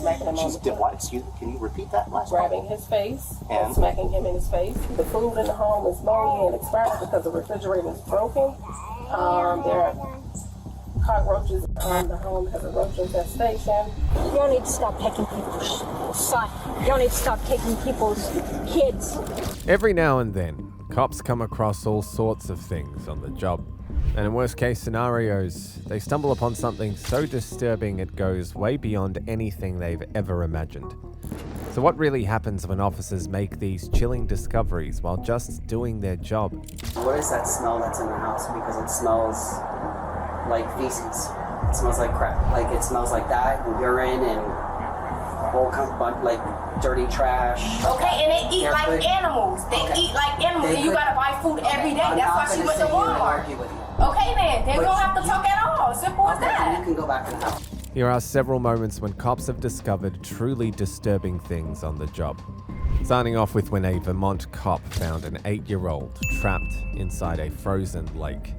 smacking him on the did what? Excuse me, can you repeat that last grabbing part? his face And smacking him in his face. The food in the home is moldy and expired because the refrigerator is broken. There are cockroaches. The home has a roach infestation. You don't need to stop taking people's son. You don't need to stop taking people's kids. Every now and then, cops come across all sorts of things on the job. And in worst case scenarios, they stumble upon something so disturbing it goes way beyond anything they've ever imagined. So what really happens when officers make these chilling discoveries while just doing their job? What is that smell that's in the house? Because it smells like feces. It smells like crap. Like it smells like that and urine and all kind of like dirty trash. Okay, and they eat like animals. They eat like animals, and you gotta buy food every day. That's why she went to Walmart. Okay, then we don't have to talk at all. Simple as that. You can go back in the house. Here are several moments when cops have discovered truly disturbing things on the job. Starting off with when a Vermont cop found an 8-year-old trapped inside a frozen lake.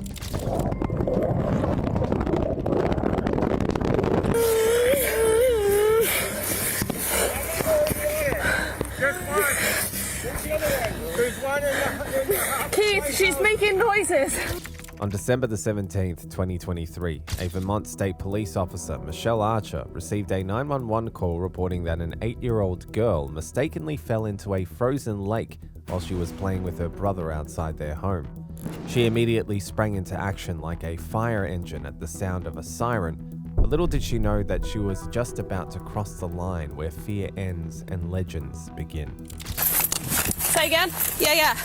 Keith, she's making noises. On December the 17th, 2023, a Vermont State Police officer, Michelle Archer, received a 911 call reporting that an 8-year-old girl mistakenly fell into a frozen lake while she was playing with her brother outside their home. She immediately sprang into action like a fire engine at the sound of a siren, but little did she know that she was just about to cross the line where fear ends and legends begin. Say again? Yeah.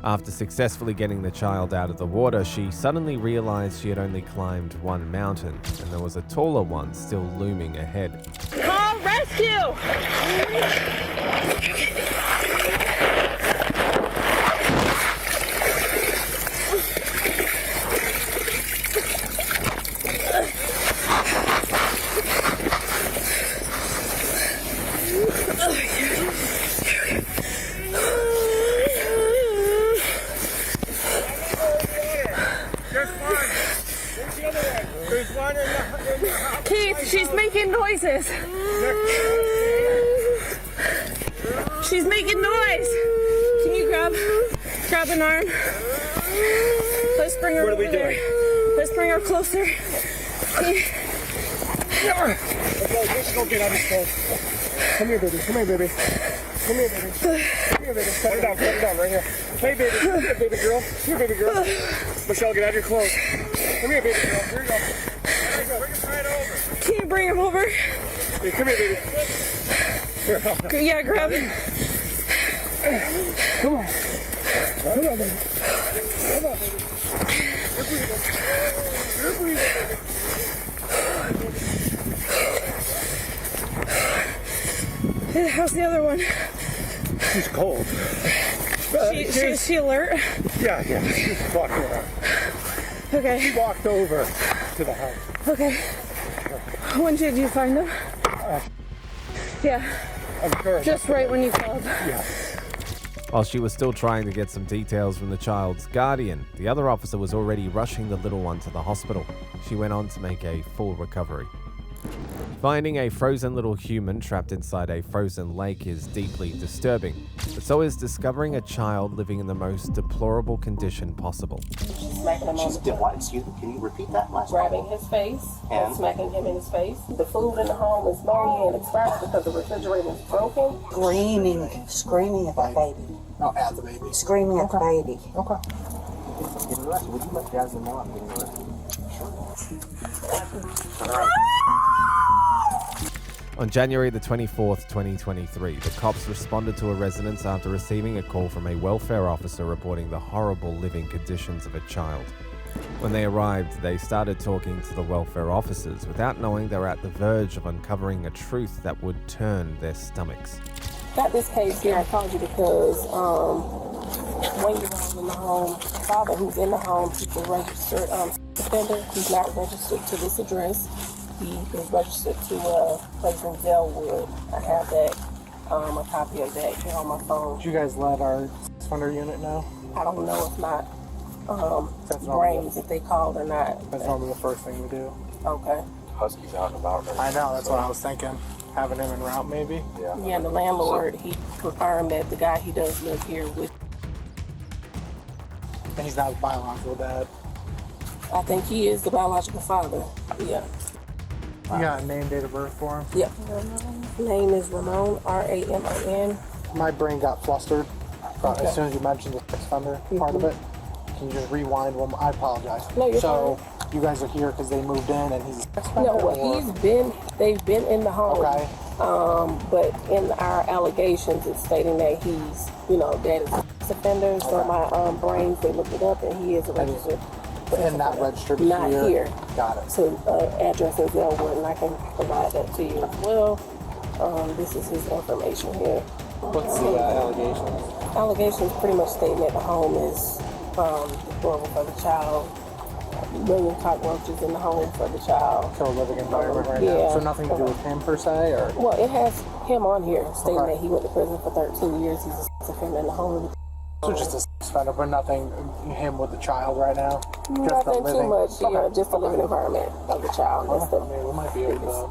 After successfully getting the child out of the water, she suddenly realized she had only climbed one mountain, and there was a taller one still looming ahead. Call rescue! Keith, she's making noises. She's making noise. Can you grab an arm? Let's bring her over there. Let's bring her closer. Let's go get out of his clothes. Come here, baby. Come here, baby. Come here, baby. Come here, baby. Put it down right here. Hey, baby. Come here, baby girl. Come here, baby girl. Michelle, get out of your clothes. Come here, baby girl. Here you go. Bring him right over. Can you bring him over? Hey, come here, baby. Here. Yeah, grab him. Come on. Come on, baby. Come on, baby. You're breathing. How's the other one? She's cold. Is she alert? Yeah, she's walking around. Okay. She walked over to the house. Okay. When did you find them? Yeah. I'm sure. Just right when you called. Yeah. While she was still trying to get some details from the child's guardian, the other officer was already rushing the little one to the hospital. She went on to make a full recovery. Finding a frozen little human trapped inside a frozen lake is deeply disturbing, but so is discovering a child living in the most deplorable condition possible. She's smacking him on the face. What? Excuse me, can you repeat that last part? Grabbing his face and And? smacking him in his face. The food in the home is moldy and expired because the refrigerator is broken. Screaming at the baby. Oh, at the baby. Screaming at the baby. Okay. Would you let Jasmine know I'm getting arrested? On January the 24th, 2023, the cops responded to a residence after receiving a call from a welfare officer reporting the horrible living conditions of a child. When they arrived, they started talking to the welfare officers without knowing they were at the verge of uncovering a truth that would turn their stomachs. Got this case here, I called you because 1-year-old in the home, father who's in the home, he's a registered offender. He's not registered to this address. He is registered to a place in Zellwood. I have that, a copy of that here on my phone. Did you guys let our offender unit know? I don't know if my That's brains, if they called or not. That's normally the first thing we do. Okay. Husky's out and about right I know, that's what I was thinking. Having him en route, maybe? Yeah. Yeah, and the landlord, he confirmed that the guy he does live here with. And he's not his biological dad. I think he is the biological father. Yeah. You got a name, date of birth for him? Yep. Name is Ramon, R-A-M-O-N. My brain got flustered as soon as you mentioned the sex offender part of it. Can you just rewind one? I apologize. No, you're So you guys are here because they moved in and he's a sex offender? No, well, they've been in the home. Okay. But in our allegations, it's stating that he's, that is a sex offender. So my brains, they looked it up and he is a registered. And not registered Not here. Got it. So address in Zellwood, and I can provide that to you as well. This is his information here. What's the allegations? Allegations pretty much stating that the home is deplorable for the child. Million cockroaches in the home for the child. So living environment right Yeah. now. So nothing to do with him per se, or? Well, it has him on here stating that he went to prison for 13 years. He's a sex offender in the home. So just a sex offender, but nothing him with the child right now. Nothing too much. Yeah, just the living environment of the child. That's I mean, we might be able to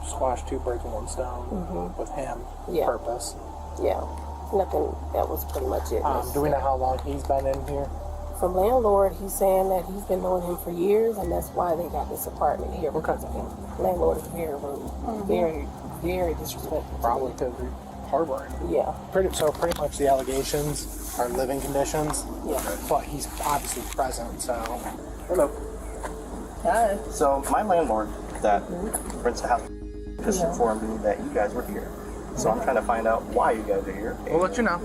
squash two birds with one stone with him. Yeah. Purpose. Yeah, nothing. That was pretty much it. Do we know how long he's been in here? From landlord, he's saying that he's been knowing him for years, and that's why they got this apartment here because of him. Landlord is very rude, very, very disrespectful. Probably because we're harboring. Yeah. Pretty much the allegations are living conditions. Yeah. But he's obviously present, so. Hello. Hi. So my landlord that rents the house just informed me that you guys were here. So I'm trying to find out why you guys are here. We'll let you know.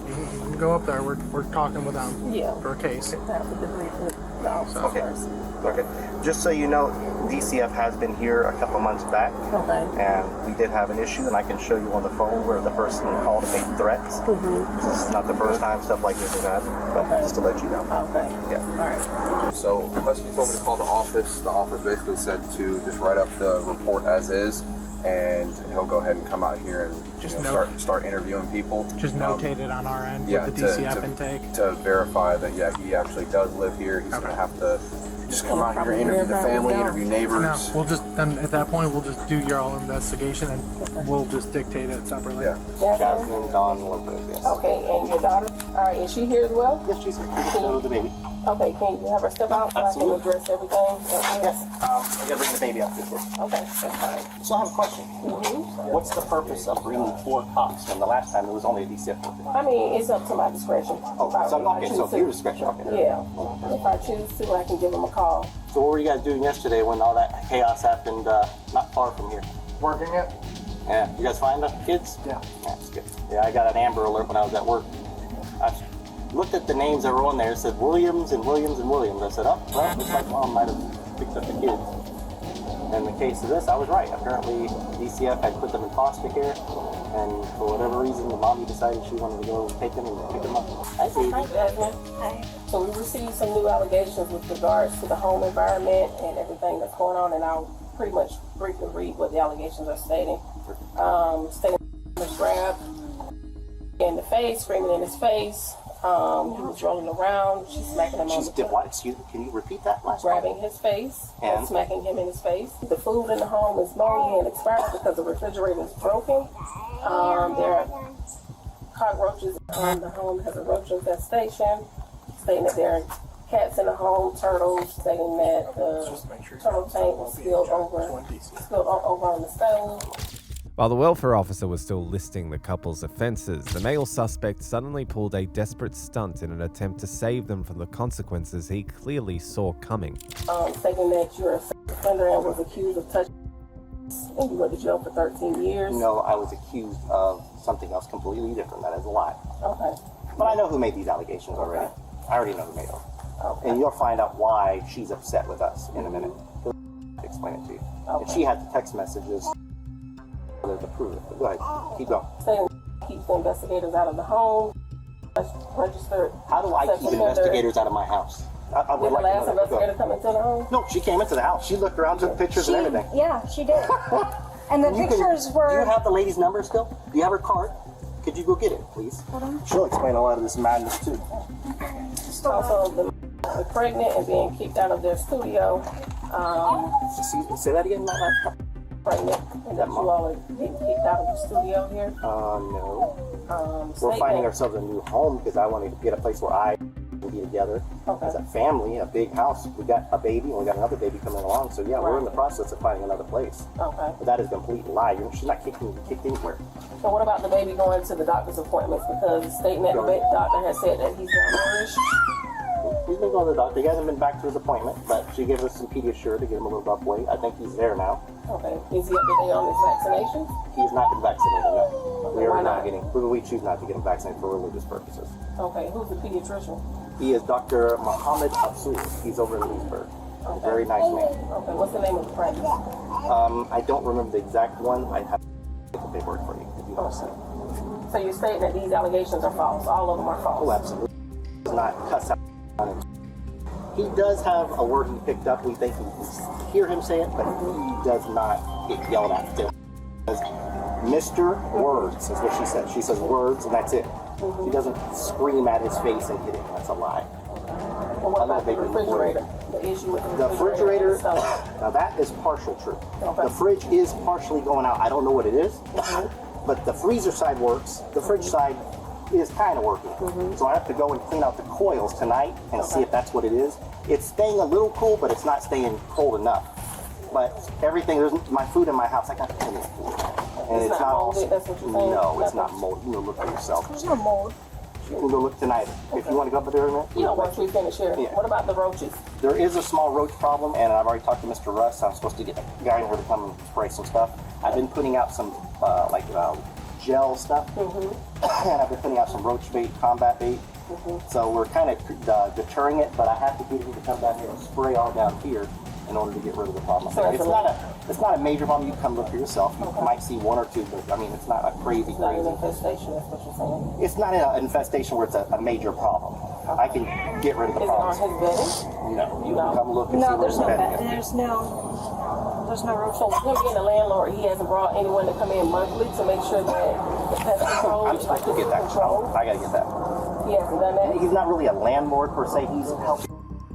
You can go up there. We're talking with them for a case. Have to debrief with the officer first. Okay. Just so you know, DCF has been here a couple months back. Okay. And we did have an issue, and I can show you on the phone where the person called and made threats. This is not the first time stuff like this has happened, but just to let you know. Okay. Yeah. All right. So Husky told me to call the office. The office basically said to just write up the report as is, and he'll go ahead and come out here and Just start interviewing people. Just notate it on our end Yeah, with the DCF intake. to verify that he actually does live here. He's gonna have to just come out here, interview the family, interview neighbors. No, we'll just then at that point we'll just do your all investigation and we'll just dictate it separately. Yeah. Jasmine Dawn Lopez, yes. Okay, and your daughter? All right, is she here as well? Yes, she's here. With the baby. Okay, can you have her step out so I can address everything? Yes. I gotta bring the baby up this way. Okay, that's fine. So I have a question. What's the purpose of bringing 4 cops when the last time it was only a DCF worker? I mean, it's up to my discretion. So it's your discretion. Okay. Yeah. If I choose to, I can give them a call. So what were you guys doing yesterday when all that chaos happened not far from here? Working it? Yeah. You guys find the kids? Yeah. That's good. Yeah, I got an Amber Alert when I was at work. I looked at the names that were on there. It said Williams and Williams and Williams. I said, oh, well, looks like Mom might have picked up the kids. In the case of this, I was right. Apparently, DCF had put them in foster care, and for whatever reason, the mommy decided she wanted to go take them and pick them up. Hi, Jasmine. Hi. So we received some new allegations with regards to the home environment and everything that's going on, and I'll pretty much briefly read what the allegations are stating. Stating was grabbed in the face, screaming in his face, He was rolling around. She's smacking him on the did what? Excuse me, can you repeat that last grabbing his face and smacking him in his face. The food in the home is moldy and expired because the refrigerator is broken. There are cockroaches. The home has a roach infestation, stating that there are cats in the home, turtles, stating that the turtle tank was spilled over on the stove. While the welfare officer was still listing the couple's offences, the male suspect suddenly pulled a desperate stunt in an attempt to save them from the consequences he clearly saw coming. Stating that you're a sex offender and was accused of touching and you went to jail for 13 years. No, I was accused of something else completely different. That is a lie. Okay. But I know who made these allegations already. Okay. I already know who made them. Okay. And you'll find out why she's upset with us in a minute. He'll explain it to you. Okay. And she had the text messages to prove it. But go ahead. Keep going. Saying keeps the investigators out of the home. Registered. How do I keep investigators out of my house? I would Did the like last to know that. investigator come into the home? No, she came into the house. She looked around, took pictures and everything. Yeah, she did. And the pictures were... Do you have the lady's number still? Do you have her card? Could you go get it, please? She'll explain a lot of this madness too. Also, the pregnant and being kicked out of their studio. Say that again, Pregnant, and that you all are getting kicked out of the studio here. No. We're finding ourselves a new home because I want to get a place where I can be together as a family, a big house. We got a baby and we got another baby coming along. So yeah, we're in the process of finding another place. Okay. But that is a complete lie. She's not kicked anywhere. So what about the baby going to the doctor's appointments? Because the statement the doctor has said that he's malnourished. He's been going to the doctor. He hasn't been back to his appointment, but she gave us some Pediasure to get him a little rough weight. I think he's there now. Okay. Is he up to date on his vaccinations? He's not been vaccinated, no. Okay, why not? We choose not to get him vaccinated for religious purposes. Okay. Who's the pediatrician? He is Dr. Muhammad Absul. He's over in Leesburg. Okay. Very nice man. Okay. What's the name of the practice? I don't remember the exact one. I have to get the paperwork for you if you want to see. So you're stating that these allegations are false. All of them are false. Oh, absolutely. He does not cuss out on him. He does have a word he picked up. We think we hear him say it, but he does not get yelled at. Mr. Words is what she says. She says words, and that's it. She doesn't scream at his face and hit him. That's a lie. Well, what about the refrigerator? The issue with the refrigerator. Now that is partial truth. Okay. The fridge is partially going out. I don't know what it is, but the freezer side works. The fridge side is kind of working. So I have to go and clean out the coils tonight and see if that's what it is. It's staying a little cool, but it's not staying cold enough. But everything, there's my food in my house. I got to clean it. And it's not molded, that's what you're saying? No, it's not molded. You can go look for yourself. There's no mold. You can go look tonight. If you want to go up there in a minute. Yeah, once we finish here. Yeah. What about the roaches? There is a small roach problem, and I've already talked to Mr. Russ. I'm supposed to get a guy in here to come and spray some stuff. I've been putting out some gel stuff, and I've been putting out some roach bait, combat bait. So we're kind of deterring it, but I have to get you to come down here and spray all down here in order to get rid of the problem. So it's not a major problem. You can come look for yourself. You might see one or two, but I mean, it's not a crazy. It's not an infestation, that's what you're saying? It's not an infestation where it's a major problem. I can get rid of the problem. Is it on his bedding? No. You can come look and see where it's bedding. There's no roach. So him being a landlord, he hasn't brought anyone to come in monthly to make sure that the pest control I'm supposed to get that control. I gotta get that. He hasn't done that? He's not really a landlord per se. He's helping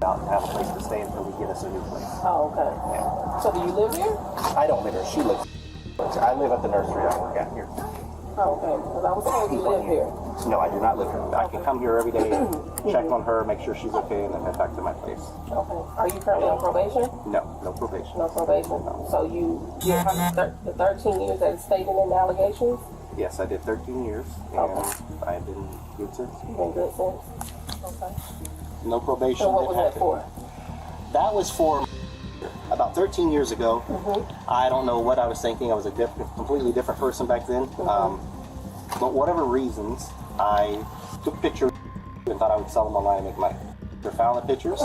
out to have a place to stay until we get us a new place. Oh, okay. Yeah. So do you live here? I don't live here. She lives here. I live at the nursery I work at here. Oh, okay. Because I was told you live here. No, I do not live here. I can come here every day, check on her, make sure she's okay, and then head back to my place. Okay. Are you currently on probation? No probation. No probation? No. So you did the 13 years that is stated in the allegations? Yes, I did 13 years, and I've been good since. You've been good since? Okay. No probation. So what was that for? That was for about 13 years ago. I don't know what I was thinking. I was a completely different person back then. But whatever reasons, I took pictures and thought I would sell them online and make money. I found the pictures.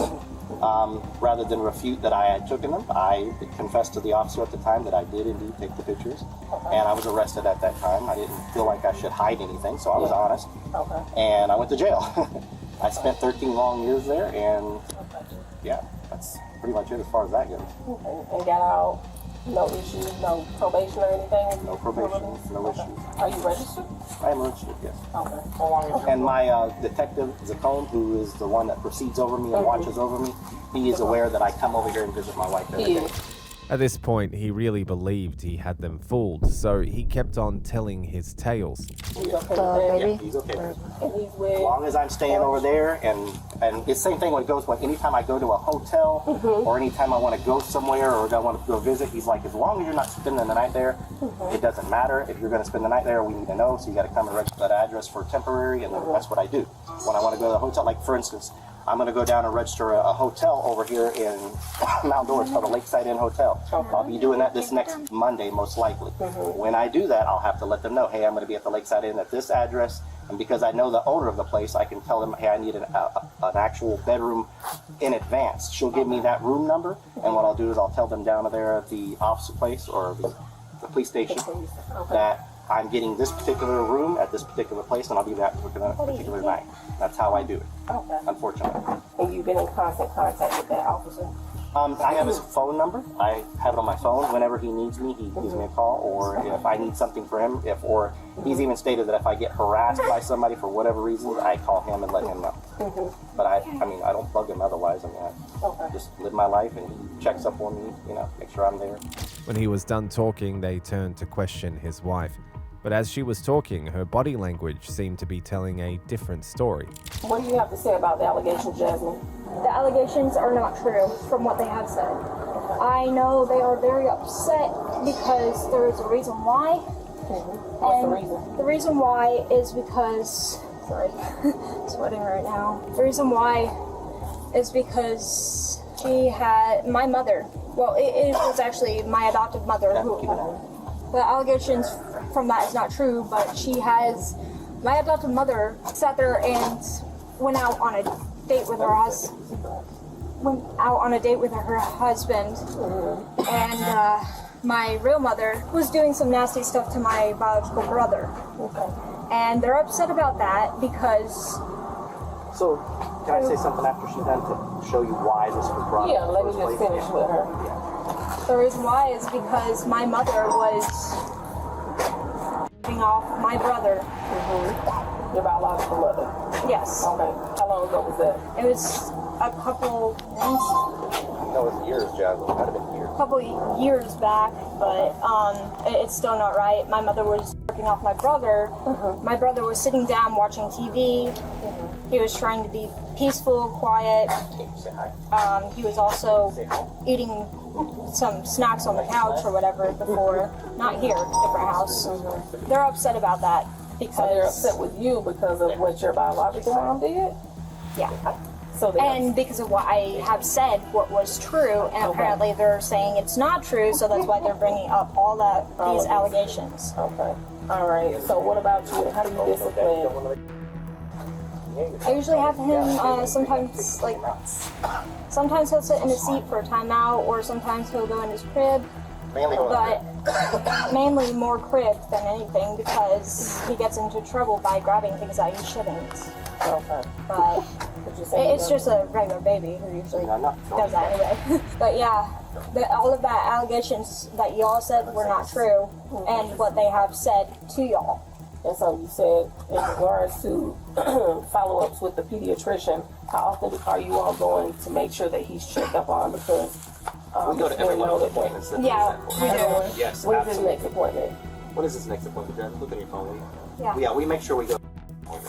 Rather than refute that I had taken them, I confessed to the officer at the time that I did indeed take the pictures. And I was arrested at that time. I didn't feel like I should hide anything, so I was honest. And I went to jail. I spent 13 long years there, and yeah, that's pretty much it as far as that goes. And got out No issues, no probation or anything? No probation, no issues. Are you registered? I am registered, yes. Okay. And my detective, Zacone, who is the one that proceeds over me and watches over me, he is aware that I come over here and visit my wife every day. At this point, he really believed he had them fooled, so he kept on telling his tales. He's okay with that? Yeah, he's okay with it. And he's with... As long as I'm staying over there, and it's the same thing when it goes, when anytime I go to a hotel, or anytime I want to go somewhere, or I want to go visit, he's like, as long as you're not spending the night there, it doesn't matter. If you're going to spend the night there, we need to know, so you got to come and register that address for temporary, and then that's what I do. When I want to go to the hotel, like for instance, I'm going to go down and register a hotel over here in Mount Dora. It's called the Lakeside Inn Hotel. I'll be doing that this next Monday, most likely. When I do that, I'll have to let them know, hey, I'm going to be at the Lakeside Inn at this address. And because I know the owner of the place, I can tell them, hey, I need an actual bedroom in advance. She'll give me that room number. And what I'll do is I'll tell them down there at the officer place or the police station that I'm getting this particular room at this particular place, and I'll be there for that particular night. That's how I do it, unfortunately. And you've been in constant contact with that officer? I have his phone number. I have it on my phone. Whenever he needs me, he gives me a call, or if I need something for him, or he's even stated that if I get harassed by somebody for whatever reason, I call him and let him know. But I don't bug him otherwise. I just live my life, and he checks up on me, make sure I'm there. When he was done talking, they turned to question his wife. But as she was talking, her body language seemed to be telling a different story. What do you have to say about the allegations, Jasmine? The allegations are not true from what they have said. I know they are very upset because there is a reason why. What's the reason? The reason why is because... Sorry, sweating right now. The reason why is because she had... My mother... Well, it was actually my adoptive mother who... The allegations from that is not true, but she has... My adoptive mother sat there and went out on a date with her husband. And my real mother was doing some nasty stuff to my biological brother. And they're upset about that because... So, can I say something after she's done to show you why this was brought up? Yeah, let me just finish with her. The reason why is because my mother was off my brother. Your biological mother? Yes. Okay. How long ago was that? It was a couple No, it's years, Jasmine. It might have been years. couple years back, but it's still not right. My mother was working off my brother. My brother was sitting down watching TV. He was trying to be peaceful, quiet. He was also eating some snacks on the couch or whatever before. Not here, different house. They're upset about that because... So they're upset with you because of what your biological mom did? Yeah. So and because of what I have said, what was true, and apparently they're saying it's not true, so that's why they're bringing up all these allegations. Okay. All right. So what about you? How do you discipline? I usually have him sometimes he'll sit in his seat for a timeout, or sometimes he'll go in his crib. But mainly more crib than anything because he gets into trouble by grabbing things that he shouldn't. Okay. But it's just a regular baby who usually does that anyway. But yeah, all of that allegations that y'all said were not true, and what they have said to y'all. And so you said in regards to follow-ups with the pediatrician, how often are you all going to make sure that he's checked up on? Because we go to every one of the appointments. Yeah, we do. Yes, What is his next appointment? What is his next appointment, Jen? Look at your phone. Yeah, we make sure we go.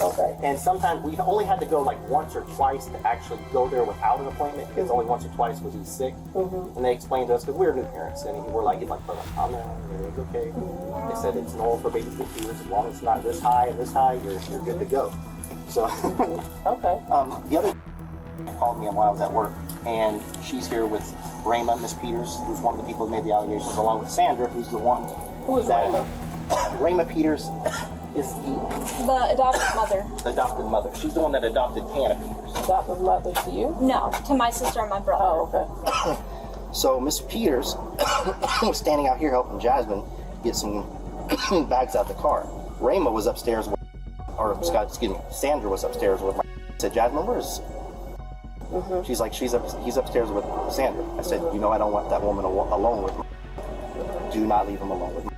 Okay. And sometimes we only had to go like once or twice to actually go there without an appointment because only once or twice was he sick. And they explained to us because we were new parents and we're like, I'm okay. They said it's normal for babies to be as long as it's not this high and this high, you're good to go. So Okay. the other called me while I was at work, and she's here with Rayma, Miss Peters, who's one of the people who made the allegations, along with Sandra, who's the one. Who is Rayma? Rayma Peters is the adopted mother. the adopted mother. She's the one that adopted Hannah Peters. Adopted mother to you? No, to my sister and my brother. Oh, okay. So Miss Peters was standing out here helping Jasmine get some bags out the car. Rayma was upstairs with, Sandra was upstairs with my. I said, Jasmine, where's? She's like, he's upstairs with Sandra. I said, I don't want that woman alone with me. do not leave him alone with me.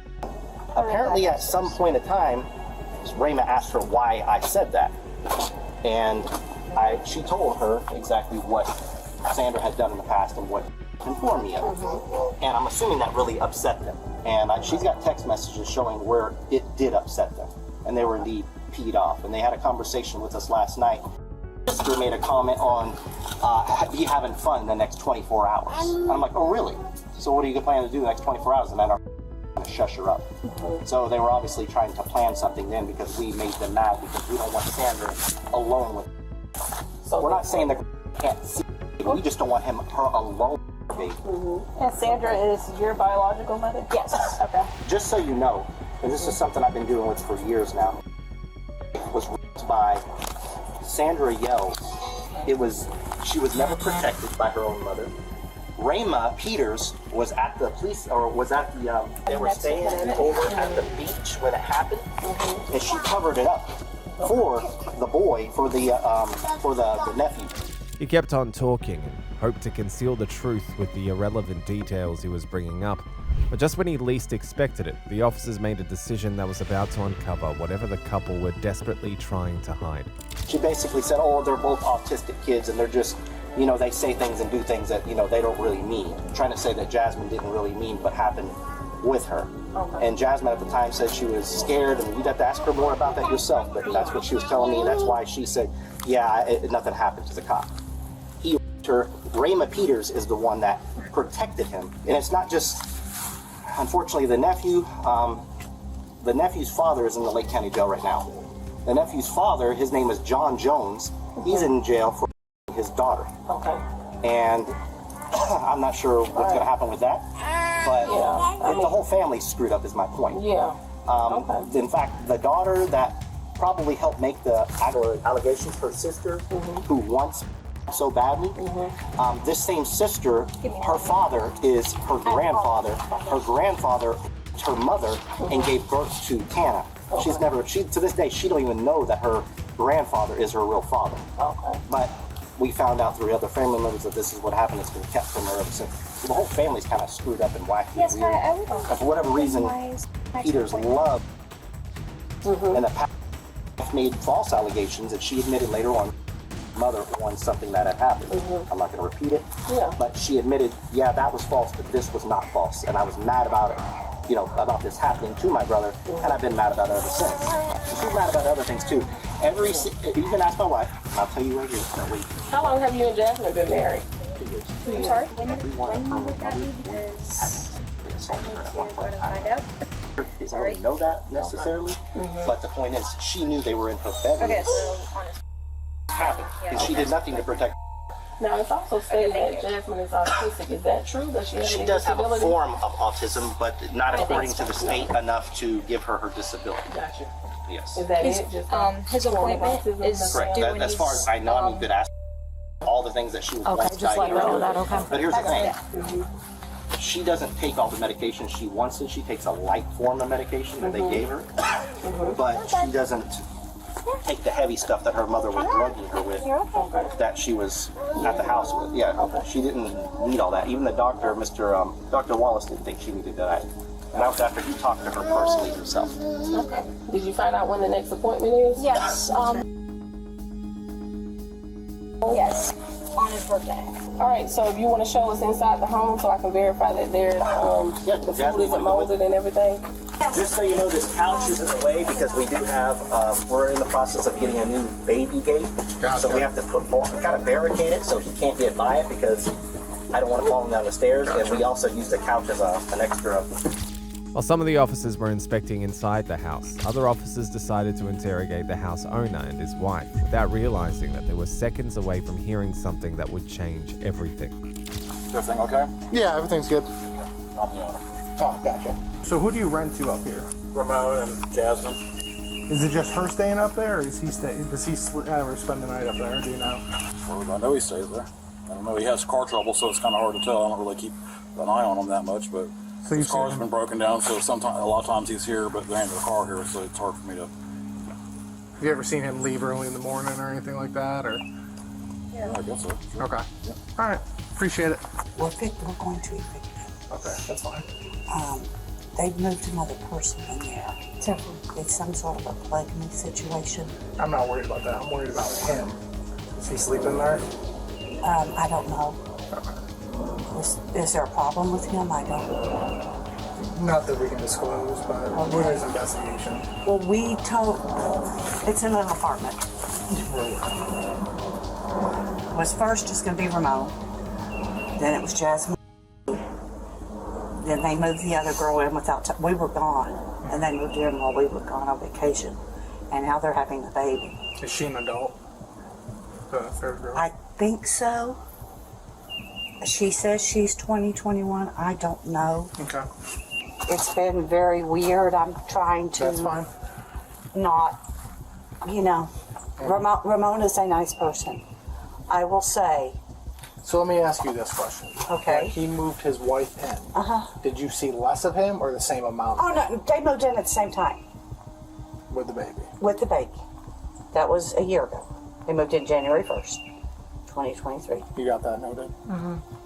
Apparently, at some point in time, Rayma asked her why I said that. And she told her exactly what Sandra had done in the past and what he informed me of. And I'm assuming that really upset them. And she's got text messages showing where it did upset them. And they were indeed peed off. And they had a conversation with us last night. Sister made a comment on, be having fun in the next 24 hours. And I'm like, oh, really? So what are you planning to do the next 24 hours? And then I'm going to shush her up. So they were obviously trying to plan something then because we made them mad because we don't want Sandra alone with her. So we're not saying that can't see, but we just don't want her alone with her baby. And Sandra is your biological mother? Yes. Okay. Just so you know, and this is something I've been doing with for years now, was raped by Sandra Yells. She was never protected by her own mother. Rayma Peters was at the police, or was at the, they were staying over at the beach when it happened, and she covered it up for the boy, for the nephew. He kept on talking and hoped to conceal the truth with the irrelevant details he was bringing up. But just when he least expected it, the officers made a decision that was about to uncover whatever the couple were desperately trying to hide. She basically said, oh, they're both autistic kids and they're just, they say things and do things that, they don't really mean. Trying to say that Jasmine didn't really mean what happened with her. Okay. And Jasmine at the time said she was scared, and you'd have to ask her more about that yourself, but that's what she was telling me, and that's why she said, nothing happened to the cop. He raped her. Rayma Peters is the one that protected him. And it's not just, unfortunately, the nephew. The nephew's father is in the Lake County Jail right now. The nephew's father, his name is John Jones. He's in jail for his daughter. Okay. And I'm not sure what's going to happen with that. But the whole family's screwed up is my point. Yeah. In fact, the daughter that probably helped make the allegations, her sister, who wants so badly, this same sister, her father is her grandfather. Her grandfather, her mother, and gave birth to Tana. To this day, she don't even know that her grandfather is her real father. Okay. But we found out through other family members that this is what happened. It's been kept from her ever since. So the whole family's kind of screwed up and wacky. Yes, and weird. And for whatever reason, Peter's love and the past made false allegations, and she admitted later on mother on something that had happened. I'm not going to repeat it, but she admitted, that was false, but this was not false, and I was mad about it. About this happening to my brother, and I've been mad about it ever since. She's mad about other things too. You can ask my wife, I'll tell you right here. How long have you and Jasmine been married? 2 years. I'm sorry? When you look at me, because I need to go to find out. I don't know that necessarily, but the point is, she knew they were in her bedroom. Okay, so honest. Happened, and she did nothing to protect. Now, it's also stated that Jasmine is autistic. Is that true? Does she does have a form of autism, but not according to the state enough to give her disability. Gotcha. Yes. Is that it? Just his appointment is correct. As far as I know, I mean, you could ask all the things that she was once diagnosed with. But here's the thing. She doesn't take all the medication she wants to. She takes a light form of medication that they gave her, but she doesn't take the heavy stuff that her mother was drugging her with, that she was at the house with. She didn't need all that. Even the doctor, Dr. Wallace, didn't think she needed that. And that was after he talked to her personally himself. Okay. Did you find out when the next appointment is? Yes. Yes. On his birthday. All right. So if you want to show us inside the home, so I can verify that the food isn't molded and everything. Just so you know, this couch is in the way because we do have, we're in the process of getting a new baby gate. So we have to kind of barricade it so he can't get by it because I don't want to fall down the stairs. And we also use the couch as an extra. While some of the officers were inspecting inside the house, other officers decided to interrogate the house owner and his wife without realizing that they were seconds away from hearing something that would change everything. Everything okay? Yeah, everything's good. I'm the owner. Oh, gotcha. So who do you rent to up here? Ramon and Jasmine. Is it just her staying up there, or does he ever spend the night up there? Do you know? Well, I know he stays there. I don't know. He has car trouble, so it's kind of hard to tell. I don't really keep an eye on him that much, but his car's been broken down, so a lot of times he's here, but there ain't no car here, so it's hard for me to. Have you ever seen him leave early in the morning or anything like that, or? Yeah, I guess so. Sure. Okay. Yeah. All right. Appreciate it. We're going to evict. Okay, that's fine. They've moved another person in there. It's some sort of a polygamy situation. I'm not worried about that. I'm worried about him. Is he sleeping there? I don't know. Is there a problem with him? I don't know. Not that we can disclose, but we're doing investigation. Well, we told... It's in an apartment. It was first just going to be Ramon. Then it was Jasmine. Then they moved the other girl in without... we were gone. And they moved in while we were gone on vacation. And now they're having a baby. Is she an adult? The third girl? I think so. She says she's 20, 21. I don't know. Okay. It's been very weird. I'm trying to... That's fine. Not, you know... Ramon is a nice person. I will say... So let me ask you this question. Okay. When he moved his wife in, did you see less of him or the same amount? Oh, no, they moved in at the same time. With the baby? With the baby. That was a year ago. They moved in January 1st, 2023. You got that noted?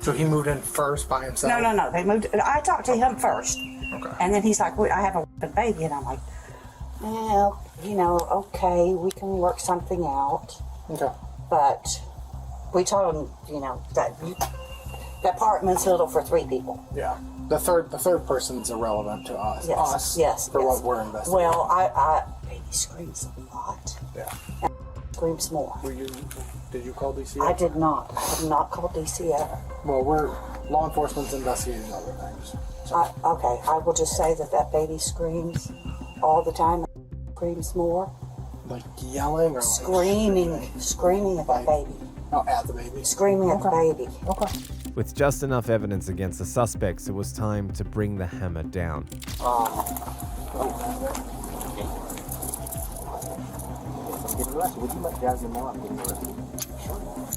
So he moved in first by himself? No. They moved... I talked to him first. Okay. And then he's like, I have a baby. And I'm like, well, you know, okay, we can work something out. Okay. But we told him, you know, that the apartment's little for 3 people. Yeah. The third person's irrelevant to us. Yes. For what we're investigating. Well, baby screams a lot. Yeah. And screams more. Did you call DCF? I did not. I have not called DCF. Well, law enforcement's investigating other things. So. Okay, I will just say that baby screams all the time. Screams more. Like yelling or screaming at that baby. Oh, at the baby. Screaming at the baby. Okay. With just enough evidence against the suspects, it was time to bring the hammer down.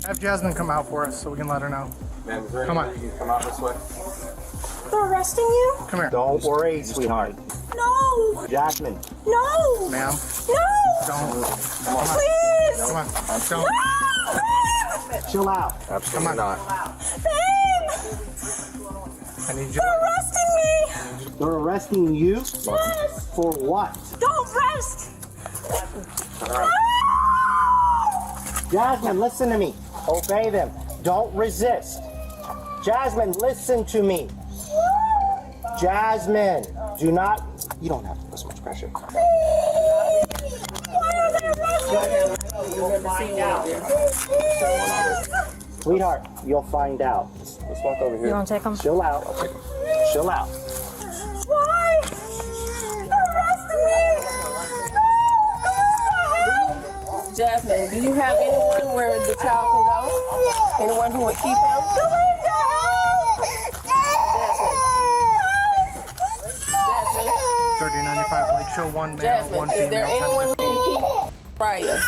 Have Jasmine come out for us so we can let her know. Ma'am, is there Come any on. way you can come out this way? They're arresting you? Come here. Don't worry, sweetheart. No! Jasmine. No! Ma'am. No! Don't. Please! Come on. Don't. No! Chill out. Absolutely not. Babe! I need you. They're arresting me! They're arresting you? Yes! For what? Don't rest! No! Jasmine, listen to me. Obey them. Don't resist. Jasmine, listen to me. Jasmine, do not... You don't have to put so much pressure. Why are they arresting me? Sweetheart, you'll find out. Let's walk over here. You want to take them? Chill out. Chill out. Why? They're arresting me! Jasmine, do you have anyone where the child can go? Anyone who would keep him? Jasmine. 3095 Lake Show, 1 male, Jasmine, 1 is female. there anyone who can keep Brian?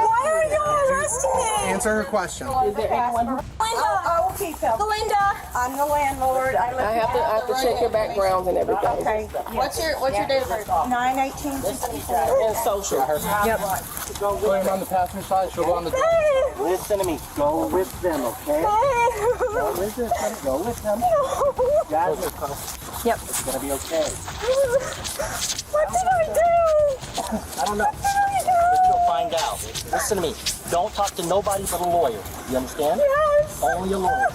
Why are you arresting me? Answer her question. Is there anyone who... I will keep him. Belinda. I'm the landlord. I have to check your backgrounds and everything. Okay. What's your date of birth? 9/18/64. And social. Yep. Go him on the passenger side, she'll go on the door. Listen to me. Go with them, okay? Go with them. Go with them. Jasmine, Yep. it's gonna be okay. What did I do? I don't know. You'll find out. Listen to me. Don't talk to nobody but a lawyer. You understand? Yes. Only a lawyer. I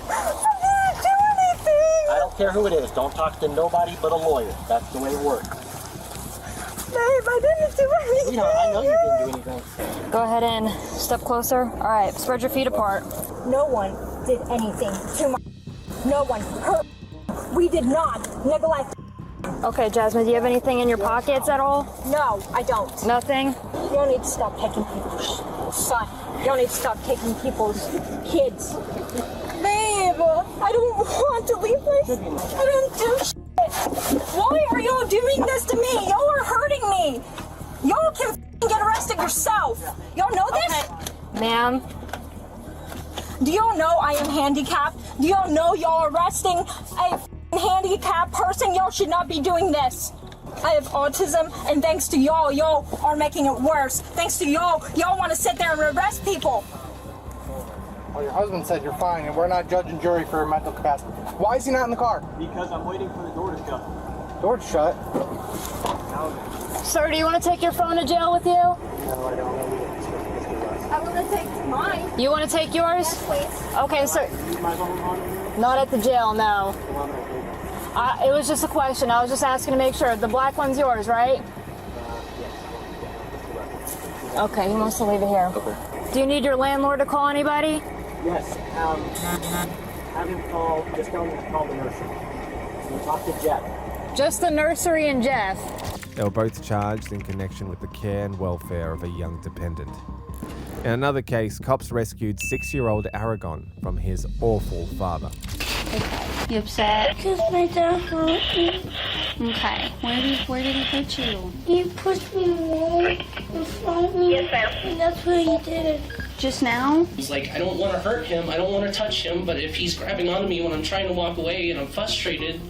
didn't do anything. I don't care who it is. Don't talk to nobody but a lawyer. That's the way it works. Babe, I didn't do anything. You know, I know you didn't do anything. Go ahead and step closer. All right, spread your feet apart. No one did anything to my... No one hurt. We did not neglect. Okay, Jasmine, do you have anything in your pockets at all? No, I don't. Nothing? You don't need to stop taking people's son. You don't need to stop taking people's kids. Babe, I don't want to leave my... I don't do shit. Why are y'all doing this to me? Y'all are hurting me. Y'all can get arrested yourself. Y'all know this? Ma'am. Do y'all know I am handicapped? Do y'all know y'all arresting a handicapped person? Y'all should not be doing this. I have autism, and thanks to y'all, y'all are making it worse. Thanks to y'all want to sit there and arrest people. Well, your husband said you're fine, and we're not judge and jury for mental capacity. Why is he not in the car? Because I'm waiting for the door to shut. Door shut. Sir, do you want to take your phone to jail with you? No, I don't. I want to take mine. You want to take yours? Yes, please. Okay, sir. Not at the jail, no. It was just a question. I was just asking to make sure. The black one's yours, right? Okay, he wants to leave it here. Okay. Do you need your landlord to call anybody? Yes. Have him call. Just tell him to call the nursery. And talk to Jeff. Just the nursery and Jeff. They were both charged in connection with the care and welfare of a young dependent. In another case, cops rescued 6-year-old Aragon from his awful father. You upset? Because my dad hurt me. Okay. Where did he hurt you? He pushed me right in front of me. Yes, ma'am. And that's what he did. Just now? He's like, I don't want to hurt him. I don't want to touch him. But if he's grabbing onto me when I'm trying to walk away and I'm frustrated,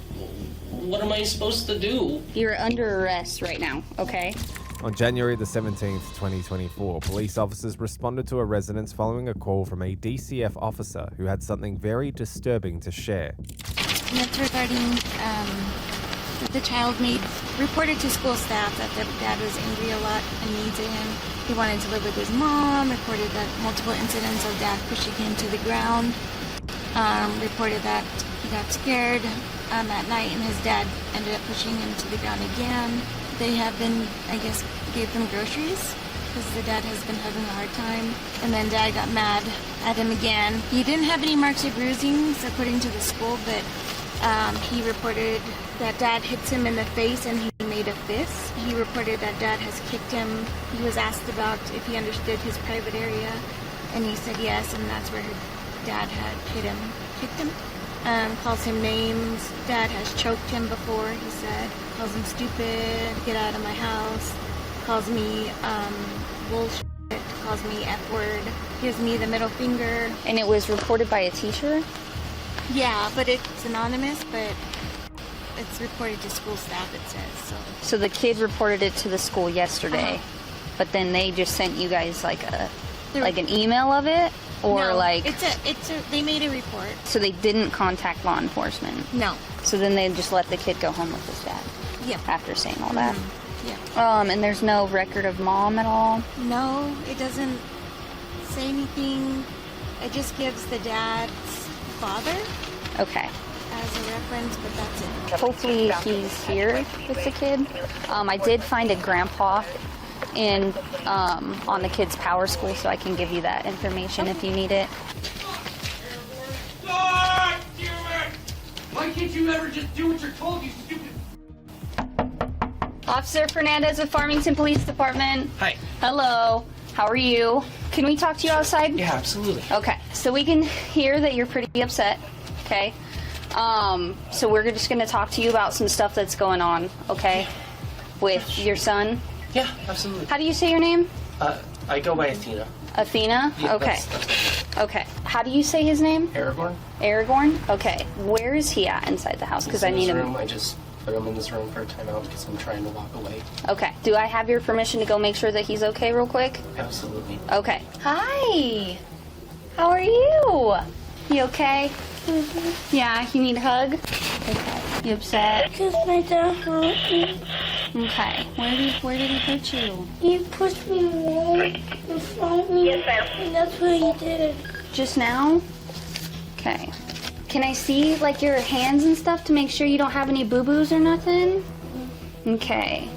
what am I supposed to do? You're under arrest right now, okay? On January the 17th, 2024, police officers responded to a residence following a call from a DCF officer who had something very disturbing to share. That's regarding the child reported to school staff that the dad was angry a lot and mean to him. He wanted to live with his mom, reported that multiple incidents of dad pushing him to the ground, reported that he got scared at night and his dad ended up pushing him to the ground again. They have been, I guess, gave them groceries because the dad has been having a hard time. And then dad got mad at him again. He didn't have any marks or bruisings according to the school, but he reported that dad hits him in the face and he made a fist. He reported that dad has kicked him. He was asked about if he understood his private area, and he said yes, and that's where his dad had kicked him. Calls him names. Dad has choked him before, he said. Calls him stupid, get out of my house. Calls me bullshit, calls me F-word, gives me the middle finger. And it was reported by a teacher? Yeah, but it's anonymous, but it's reported to school staff, it says. So the kid reported it to the school yesterday, but then they just sent you guys like an email of it? Or no, like they made a report. So they didn't contact law enforcement? No. So then they just let the kid go home with his dad? Yeah. After saying all that? Yeah. And there's no record of mom at all? No, it doesn't say anything. It just gives the dad's father. Okay. As a reference, but that's it. Hopefully he's here with the kid. I did find a grandpa on the kid's power school, so I can give you that information if you need it. God damn it! Why can't you ever just do what you're told, you stupid? Officer Fernandez with Farmington Police Department. Hi. Hello. How are you? Can we talk to you outside? Yeah, absolutely. Okay. So we can hear that you're pretty upset. Okay. So we're just going to talk to you about some stuff that's going on, okay? With your son? Yeah, absolutely. How do you say your name? I go by Athena. Athena? Yeah, okay. That's okay. How do you say his name? Aragorn. Aragorn? Okay. Where is he at inside the house? Because I need him. I just put him in this room for a timeout because I'm trying to walk away. Okay. Do I have your permission to go make sure that he's okay real quick? Absolutely. Okay. Hi. How are you? You okay? Mm-hmm. Yeah, you need a hug? Okay. You upset? Because my dad hurt me. Okay. Where did he hurt you? He pushed me right in front of me. Yes, ma'am. And that's what he did. Just now? Okay. Can I see, like, your hands and stuff to make sure you don't have any boo-boos or nothing? Okay.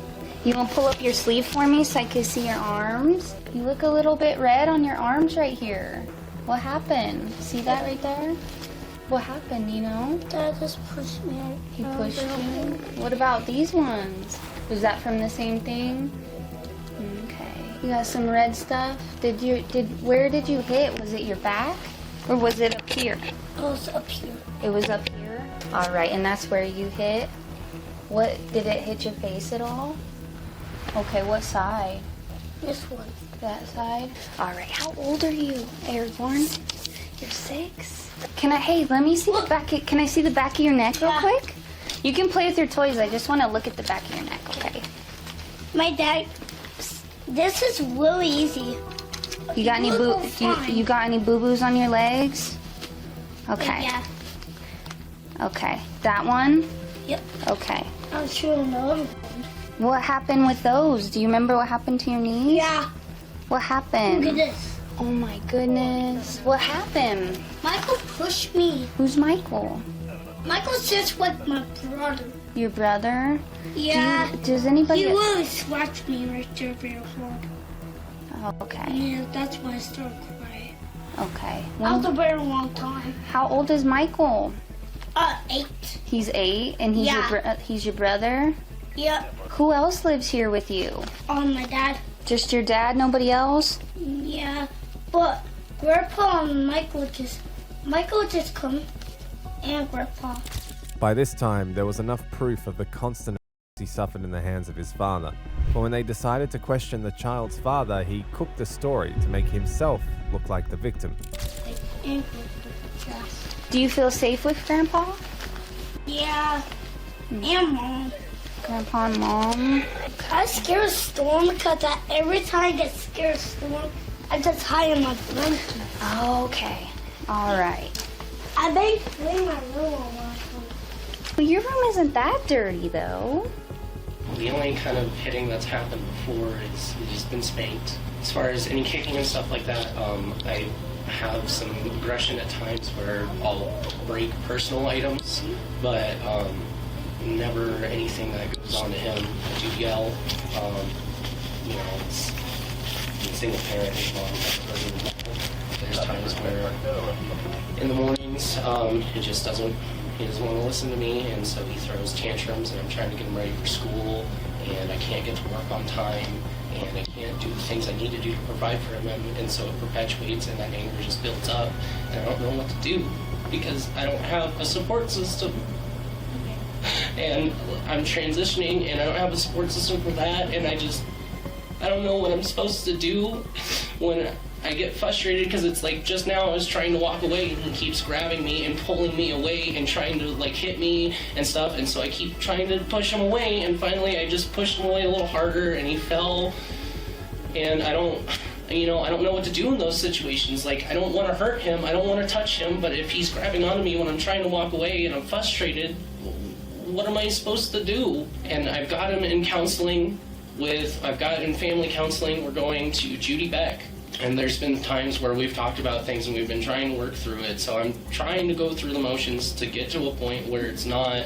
You want to pull up your sleeve for me so I can see your arms? You look a little bit red on your arms right here. What happened? See that right there? What happened, you know? Dad just pushed me. He pushed you? What about these ones? Was that from the same thing? Okay. You got some red stuff? Where did you hit? Was it your back? Or was it up here? It was up here. It was up here? Alright, and that's where you hit? What, did it hit your face at all? Okay, what side? This one. That side? Alright, how old are you, Aragorn? You're 6? Hey, let me see the back. Can I see the back of your neck real quick? You can play with your toys. I just want to look at the back of your neck, okay? My dad, this is really easy. You got any you got any boo-boos on your legs? Okay. Yeah. Okay. That one? Yep. Okay. I'm sure another one. What happened with those? Do you remember what happened to your knees? Yeah. What happened? Look at this. Oh my goodness. What happened? Michael pushed me. Who's Michael? Michael's just with my brother. Your brother? Yeah. Does anybody... He really slapped me right there very hard. Oh, okay. Yeah, that's why I started crying. Okay. After a very long time. How old is Michael? 8. He's 8, and he's he's your brother? Yep. Who else lives here with you? My dad. Just your dad, nobody else? Yeah, but Grandpa and Michael just come, and Grandpa. By this time, there was enough proof of the constant he suffered in the hands of his father. But when they decided to question the child's father, he cooked the story to make himself look like the victim. Do you feel safe with Grandpa? Yeah, and Mom. Grandpa and Mom? I scare a storm because every time I get scared of storm, I just hide in my blanket. Okay. All right. I may clean my room a lot. Well, your room isn't that dirty, though. The only kind of hitting that's happened before is he's been spanked. As far as any kicking and stuff like that, I have some aggression at times where I'll break personal items, but never anything that goes on to him. I do yell. You know, it's a single parent. His mom doesn't know. There's times where in the mornings he doesn't want to listen to me, and so he throws tantrums, and I'm trying to get him ready for school, and I can't get to work on time, and I can't do the things I need to do to provide for him, and so it perpetuates, and that anger just builds up, and I don't know what to do because I don't have a support system. And I'm transitioning, and I don't have a support system for that, and I don't know what I'm supposed to do when I get frustrated, because it's like just now I was trying to walk away and he keeps grabbing me and pulling me away and trying to like hit me and stuff, and so I keep trying to push him away, and finally I just pushed him away a little harder and he fell, and I don't know what to do in those situations. Like, I don't want to hurt him, I don't want to touch him, but if he's grabbing onto me when I'm trying to walk away and I'm frustrated, what am I supposed to do? And I've got him in counseling I've got in family counseling. We're going to Judy Beck. And there's been times where we've talked about things and we've been trying to work through it. So I'm trying to go through the motions to get to a point where it's not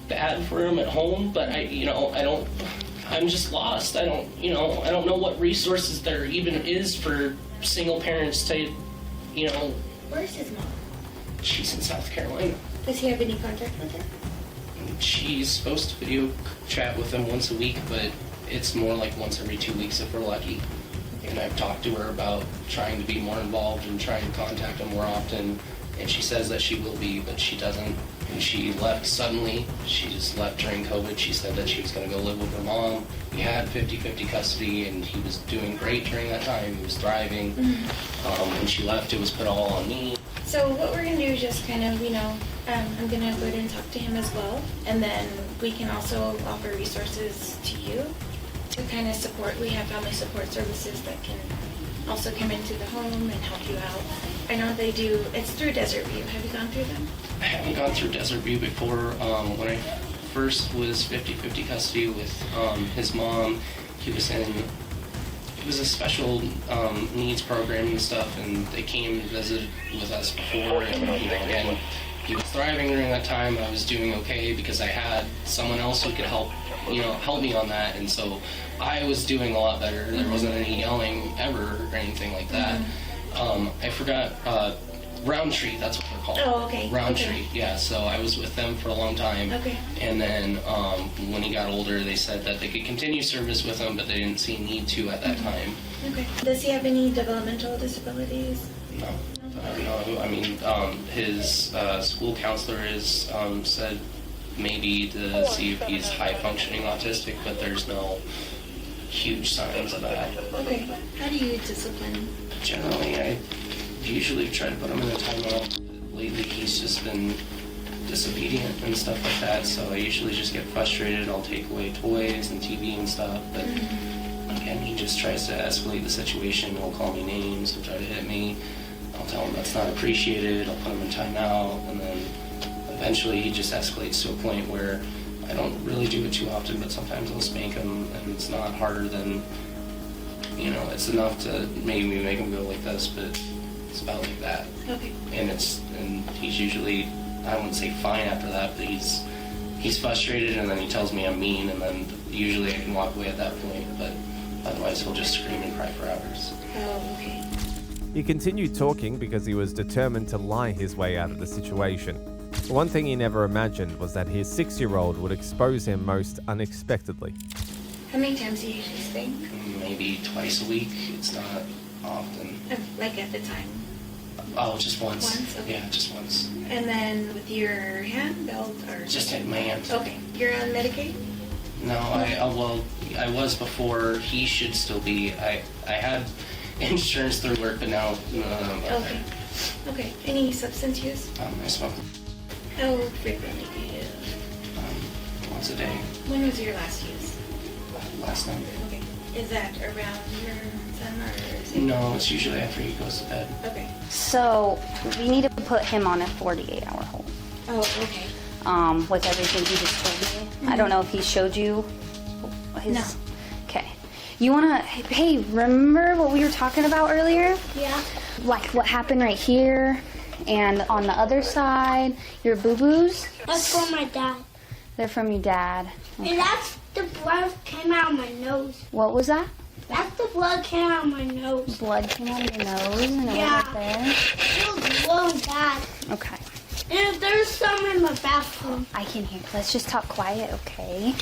bad for him at home, but I'm just lost. I don't know what resources there even is for single parents to, Where's his mom? She's in South Carolina. Does he have any contact with her? She's supposed to video chat with him once a week, but it's more like once every 2 weeks if we're lucky. And I've talked to her about trying to be more involved and trying to contact him more often, and she says that she will be, but she doesn't. And she left suddenly. She just left during COVID. She said that she was going to go live with her mom. We had 50-50 custody, and he was doing great during that time. He was thriving. When she left, it was put all on me. So what we're going to do is just kind of, I'm going to go ahead and talk to him as well, and then we can also offer resources to you to kind of support. We have family support services that can also come into the home and help you out. I know they do, it's through Desert View. Have you gone through them? I haven't gone through Desert View before. When I first was 50-50 custody with his mom, it was a special needs program and stuff, and they came and visited with us before, and again, he was thriving during that time. I was doing okay because I had someone else who could help me on that, and so I was doing a lot better. There wasn't any yelling ever or anything like that. I forgot Roundtree, that's what they're called. Oh, okay. Roundtree, yeah. So I was with them for a long time. Okay. And then when he got older, they said that they could continue service with him, but they didn't see need to at that time. Okay. Does he have any developmental disabilities? No. I mean, his school counselor has said maybe to see if he's high-functioning autistic, but there's no huge signs of that. Okay. How do you discipline? Generally, I usually try to put him in a timeout. Lately, he's just been disobedient and stuff like that, so I usually just get frustrated. I'll take away toys and TV and stuff, but again, and he just tries to escalate the situation. He'll call me names, he'll try to hit me. I'll tell him that's not appreciated, I'll put him in timeout, and then eventually he just escalates to a point where I don't really do it too often, but sometimes I'll spank him, and it's not harder than, you know, it's enough to maybe make him go like this, but it's about like that. Okay. And he's usually, I wouldn't say fine after that, but he's frustrated, and then he tells me I'm mean, and then usually I can walk away at that point, but otherwise he'll just scream and cry for hours. Oh, okay. He continued talking because he was determined to lie his way out of the situation. One thing he never imagined was that his 6-year-old would expose him most unexpectedly. How many times do you usually spank? Maybe twice a week. It's not often. Like at the time? Oh, just once. Once? Okay. Yeah, just once. And then with your hand, belt, or? Just hit my hand. Okay. You're on Medicaid? No, I was before. He should still be. I had insurance through work, but now Okay. Okay. Any substance use? I smoke How frequently do you use? once a day. When was your last use? Last night. Okay. Is that around your son or is it? No, it's usually after he goes to bed. Okay. So we need to put him on a 48-hour hold. Oh, okay. With everything he just told me. I don't know if he showed you his... No. Okay. You wanna... Hey, remember what we were talking about earlier? Yeah. Like what happened right here and on the other side, your boo-boos? That's from my dad. They're from your dad. Okay. And that's the blood came out of my nose. What was that? That's the blood came out of my nose. Blood came out of your nose and it Yeah. went right there? It was really bad. Okay. And there's some in my bathroom. I can hear. Let's just talk quiet, okay?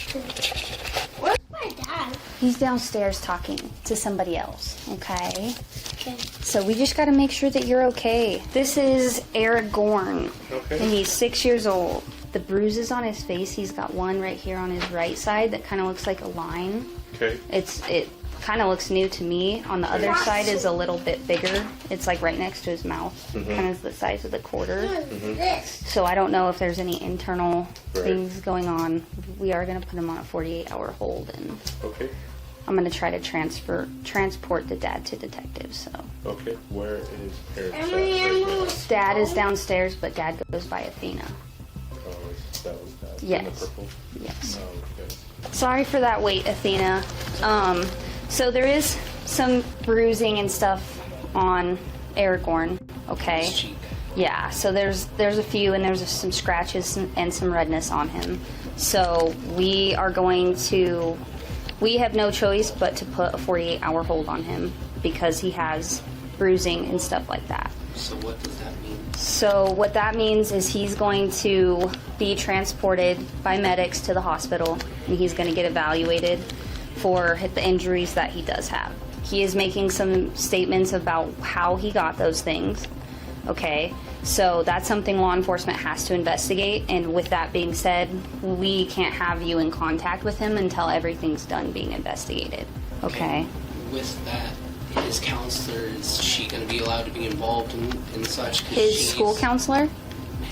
Where's my dad? He's downstairs talking to somebody else, okay? Okay. So we just gotta make sure that you're okay. This is Eric Gorn, and he's 6 years old. The bruises on his face, he's got one right here on his right side that kind of looks like a line. Okay. It kind of looks new to me. On the other side is a little bit bigger. It's like right next to his mouth, kind of the size of the quarter. So I don't know if there's any internal things going on. We are gonna put him on a 48-hour hold, and I'm gonna try to transport the dad to detectives. So. Okay. Where is Eric? Dad is downstairs, but Dad goes by Athena. Oh, that was that. Yes. In the purple? Yes. Oh, okay. Sorry for that wait, Athena. So there is some bruising and stuff on Aragorn, okay? Yeah, so there's a few, and there's some scratches and some redness on him. So we have no choice but to put a 48-hour hold on him because he has bruising and stuff like that. So what does that mean? So what that means is he's going to be transported by medics to the hospital, and he's going to get evaluated for the injuries that he does have. He is making some statements about how he got those things. Okay, so that's something law enforcement has to investigate, and with that being said, we can't have you in contact with him until everything's done being investigated. Okay? With that, his counselor, is she going to be allowed to be involved in such? His school counselor?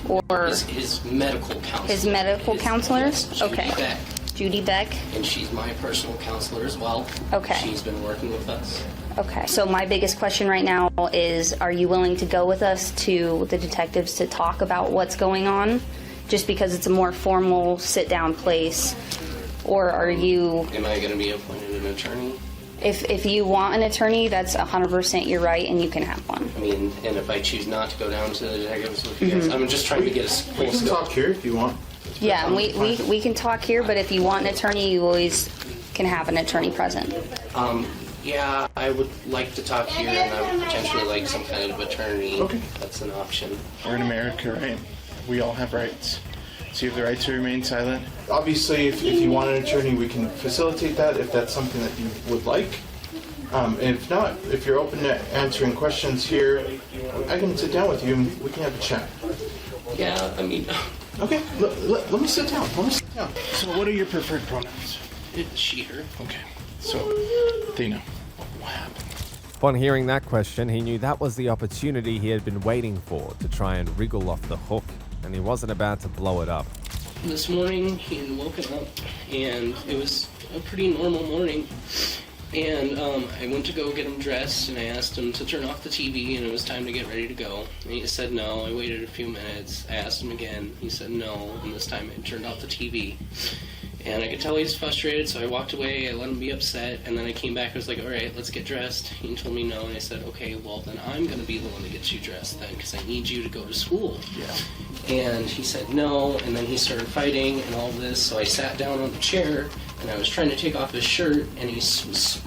Or his medical counselor. His medical counselor? Yes, Judy Okay. Beck. Judy Beck? And she's my personal counselor as well. Okay. She's been working with us. Okay. So my biggest question right now is, are you willing to go with us to the detectives to talk about what's going on? Just because it's a more formal sit-down place? Or are you... Am I going to be appointed an attorney? If you want an attorney, that's 100% your right, and you can have one. I mean, and if I choose not to go down to the detectives with you guys, I'm just trying to get a full We can talk here if you want. Yeah, and we can talk here, but if you want an attorney, you always can have an attorney present. Yeah, I would like to talk here, and I would potentially like some kind of attorney. Okay. That's an option. We're in America, right? We all have rights. So you have the right to remain silent. Obviously, if you want an attorney, we can facilitate that if that's something that you would like. And if not, if you're open to answering questions here, I can sit down with you and we can have a chat. Yeah, I mean... Okay, let me sit down. So what are your preferred pronouns? It's she, her. Okay, so Athena, what happened? Upon hearing that question, he knew that was the opportunity he had been waiting for to try and wriggle off the hook, and he wasn't about to blow it up. This morning, he had woken up, and it was a pretty normal morning. And I went to go get him dressed, and I asked him to turn off the TV, and it was time to get ready to go. And he said no. I waited a few minutes. I asked him again. He said no, and this time I turned off the TV. And I could tell he was frustrated, so I walked away. I let him be upset, and then I came back. I was like, all right, let's get dressed. He told me no, and I said, okay, well, then I'm going to be the one that gets you dressed then, because I need you to go to school. Yeah. And he said no, and then he started fighting and all this, so I sat down on the chair, and I was trying to take off his shirt, and he was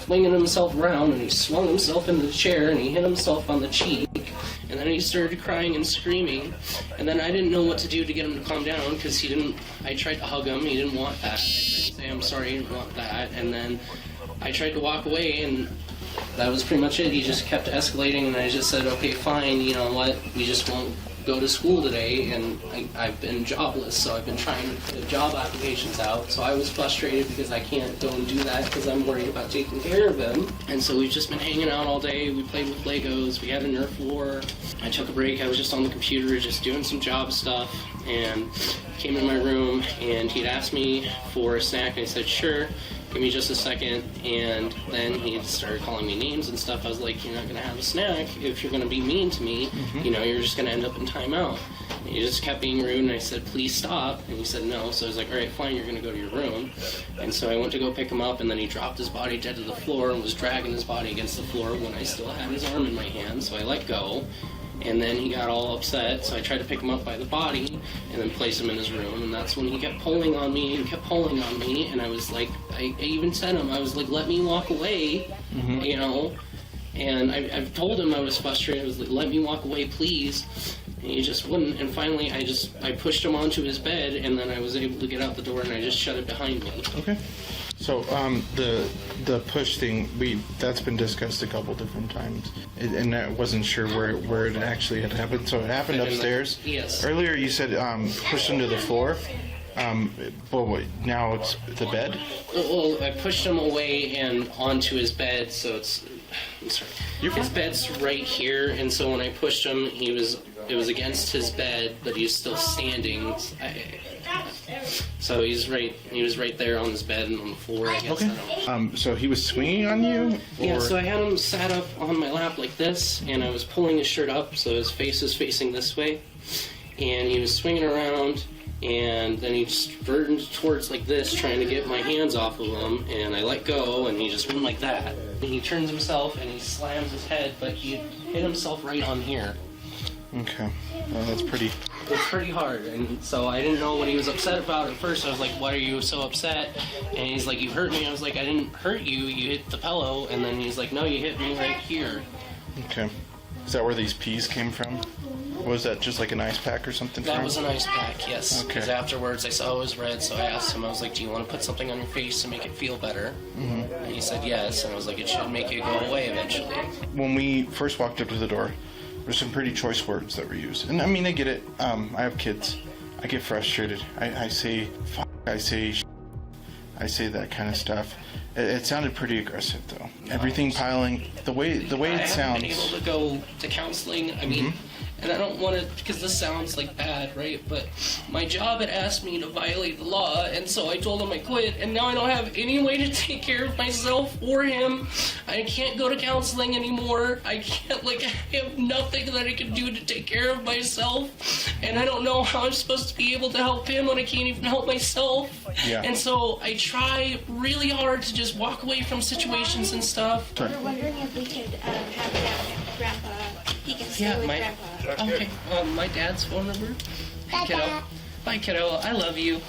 swinging himself around, and he swung himself into the chair, and he hit himself on the cheek, and then he started crying and screaming, and then I didn't know what to do to get him to calm down, because I tried to hug him, he didn't want that. I tried to say, I'm sorry, he didn't want that, and then I tried to walk away, and that was pretty much it. He just kept escalating, and I just said, okay, fine, you know what, we just won't go to school today, and I've been jobless, so I've been trying to put job applications out, so I was frustrated because I can't go and do that because I'm worried about taking care of him. And so we've just been hanging out all day. We played with Legos, we had a Nerf war. I took a break, I was just on the computer just doing some job stuff, and came in my room, and he'd asked me for a snack, and I said sure, give me just a second. And then he started calling me names and stuff. I was like, you're not gonna have a snack if you're gonna be mean to me. You know, you're just gonna end up in timeout. And he just kept being rude, and I said, please stop, and he said no. So I was like, all right, fine, you're gonna go to your room. And so I went to go pick him up, and then he dropped his body dead to the floor and was dragging his body against the floor when I still had his arm in my hand. So I let go, and then he got all upset, so I tried to pick him up by the body and then place him in his room, and that's when he kept pulling on me and kept pulling on me, and I was like, I even said to him, I was like, let me walk away, you know, and I've told him I was frustrated. I was like, let me walk away, please, and he just wouldn't, and finally I pushed him onto his bed, and then I was able to get out the door, and I just shut it behind me. Okay. So the push thing, that's been discussed a couple different times, and I wasn't sure where it actually had happened. So it happened upstairs. Yes. Earlier you said pushed him to the floor. Well, wait, now it's the bed. Well, I pushed him away and onto his bed, so it's. I'm sorry. His bed's right here, and so when I pushed him, it was against his bed, but he was still standing. So he was right there on his bed and on the floor, I guess. Okay. So he was swinging on you? Yeah, so I had him sat up on my lap like this, and I was pulling his shirt up so his face is facing this way, and he was swinging around, and then he just turned towards like this, trying to get my hands off of him, and I let go, and he just went like that. And he turns himself, and he slams his head, but he hit himself right on here. Okay. Well, that's pretty... It's pretty hard, and so I didn't know what he was upset about at first. I was like, why are you so upset? And he's like, you hurt me. I was like, I didn't hurt you, you hit the pillow. And then he's like, no, you hit me right here. Okay. Is that where these peas came from? Was that just like an ice pack or something? That was an ice pack, yes. Okay. Because afterwards I saw it was red, so I asked him, I was like, do you want to put something on your face to make it feel better? And he said yes, and I was like, it should make it go away eventually. When we first walked up to the door, there's some pretty choice words that were used. And I mean, I get it. I have kids. I get frustrated. I say fuck, I say sh**, I say that kind of stuff. It sounded pretty aggressive though. Everything piling, the way it sounds. I haven't been able to go to counseling. I mean, and I don't want to, because this sounds like bad, right? But my job had asked me to violate the law, and so I told him I quit, and now I don't have any way to take care of myself or him. I can't go to counseling anymore. I can't, I have nothing that I can do to take care of myself, and I don't know how I'm supposed to be able to help him when I can't even help myself. Yeah. And so I try really hard to just walk away from situations and stuff. We were wondering if we could have Grandpa. He can stay with Grandpa. Okay, my dad's phone number. Bye, kiddo. Bye, kiddo. I love you.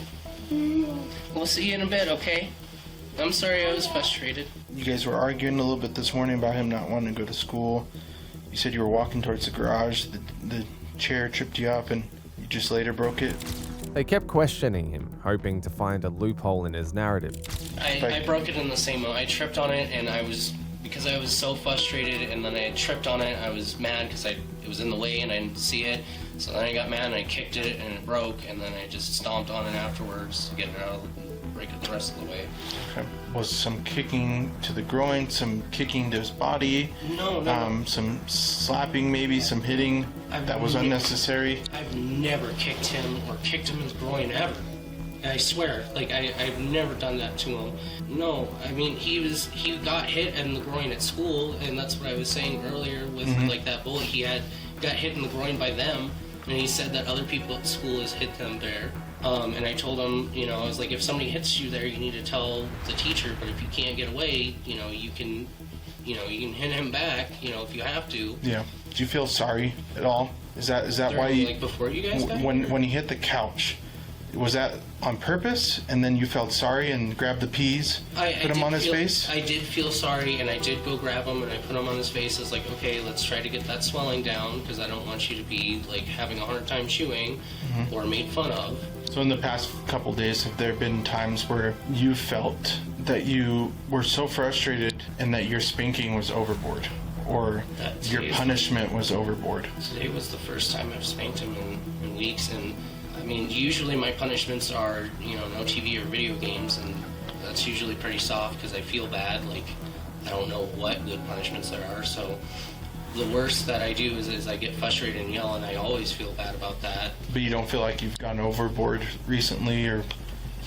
We'll see you in a bit, okay? I'm sorry I was frustrated. You guys were arguing a little bit this morning about him not wanting to go to school. You said you were walking towards the garage. The chair tripped you up and you just later broke it. They kept questioning him, hoping to find a loophole in his narrative. I broke it in the same moment. I tripped on it, and because I was so frustrated, and then I tripped on it, I was mad because it was in the way and I didn't see it. So then I got mad and I kicked it and it broke, and then I just stomped on it afterwards to get it out, break it the rest of the way. Okay. Was some kicking to the groin, some kicking to his body? No. Some slapping, maybe some hitting that was unnecessary? I've never kicked him or kicked him in his groin ever. I swear, like I've never done that to him. No, I mean he got hit in the groin at school, and that's what I was saying earlier with like that bullet. He got hit in the groin by them, and he said that other people at school has hit them there. And I told him, you know, I was like, if somebody hits you there, you need to tell the teacher. But if you can't get away, you know, you can hit him back, you know, if you have to. Yeah. Do you feel sorry at all? Is that why you, like before you guys got when he hit the couch? Was that on purpose, and then you felt sorry and grabbed the peas, put him on his face? I did feel sorry, and I did go grab him, and I put him on his face. I was like, okay, let's try to get that swelling down, because I don't want you to be, like, having a hard time chewing or made fun of. So in the past couple days, have there been times where you felt that you were so frustrated and that your spanking was overboard, or your punishment was overboard? Today was the first time I've spanked him in weeks, and I mean, usually my punishments are, you know, no TV or video games, and that's usually pretty soft because I feel bad. Like, I don't know what good punishments there are, so the worst that I do is I get frustrated and yell, and I always feel bad about that. But you don't feel like you've gone overboard recently, or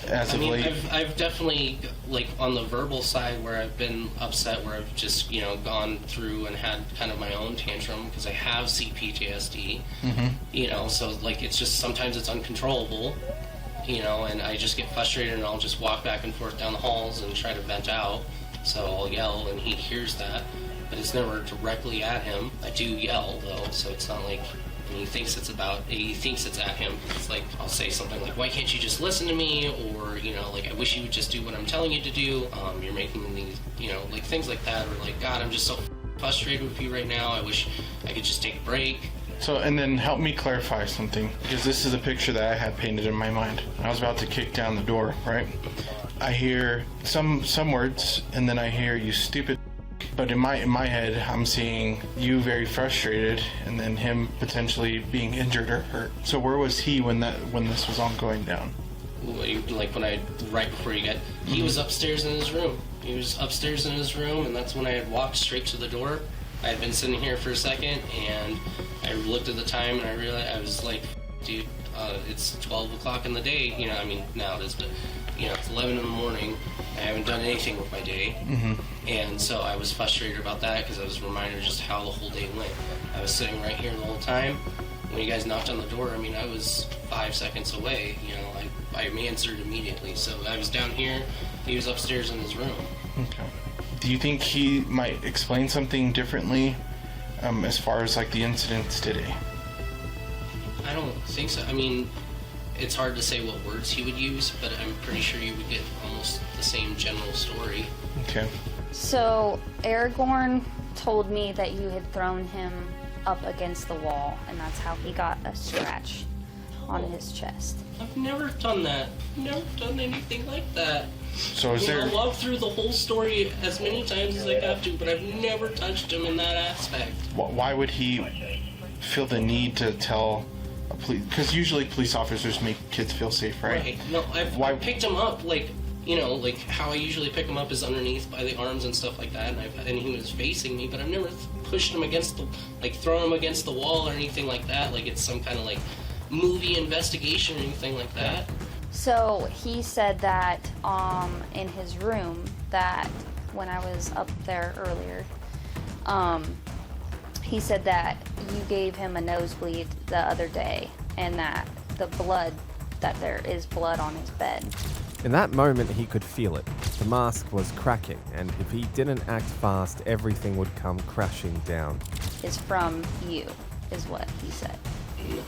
as of late? I've definitely, like, on the verbal side where I've been upset, where I've just, you know, gone through and had kind of my own tantrum because I have CPTSD, you know, so, like, it's just sometimes it's uncontrollable, you know, and I just get frustrated and I'll just walk back and forth down the halls and try to vent out, so I'll yell and he hears that, but it's never directly at him. I do yell, though, so it's not like he thinks it's at him. It's like, I'll say something like, why can't you just listen to me? Or, you know, like, I wish you would just do what I'm telling you to do. You're making these, you know, like, things like that. Or like, God, I'm just so frustrated with you right now. I wish I could just take a break. So, and then help me clarify something, because this is a picture that I had painted in my mind. I was about to kick down the door, right? I hear some words, and then I hear, you stupid. But in my head, I'm seeing you very frustrated, and then him potentially being injured or hurt. So where was he when this was all going down? Like right before you got, he was upstairs in his room. He was upstairs in his room, and that's when I had walked straight to the door. I had been sitting here for a second, and I looked at the time, and I realized, I was like, dude, it's 12 o'clock in the day. You know, I mean, now it is, but, you know, it's 11 in the morning. I haven't done anything with my day. And so I was frustrated about that because I was reminded just how the whole day went. I was sitting right here the whole time. When you guys knocked on the door, I mean, I was 5 seconds away. You know, I answered immediately. So I was down here. He was upstairs in his room. Okay. Do you think he might explain something differently as far as, like, the incidents today? I don't think so. I mean, it's hard to say what words he would use, but I'm pretty sure you would get almost the same general story. Okay. So, Aragorn told me that you had thrown him up against the wall, and that's how he got a scratch on his chest. I've never done that. Never done anything like that. So is there... I'll love through the whole story as many times as I have to, but I've never touched him in that aspect. Why would he feel the need to tell a police... Because usually police officers make kids feel safe, right? Right. No, I picked him up, like, you know, like how I usually pick him up is underneath by the arms and stuff like that, and he was facing me, but I've never pushed him against the, like, thrown him against the wall or anything like that, like it's some kind of, like, movie investigation or anything like that. So he said that in his room, that when I was up there earlier, he said that you gave him a nosebleed the other day, and that there is blood on his bed. In that moment, he could feel it. The mask was cracking, and if he didn't act fast, everything would come crashing down. Is from you, is what he said.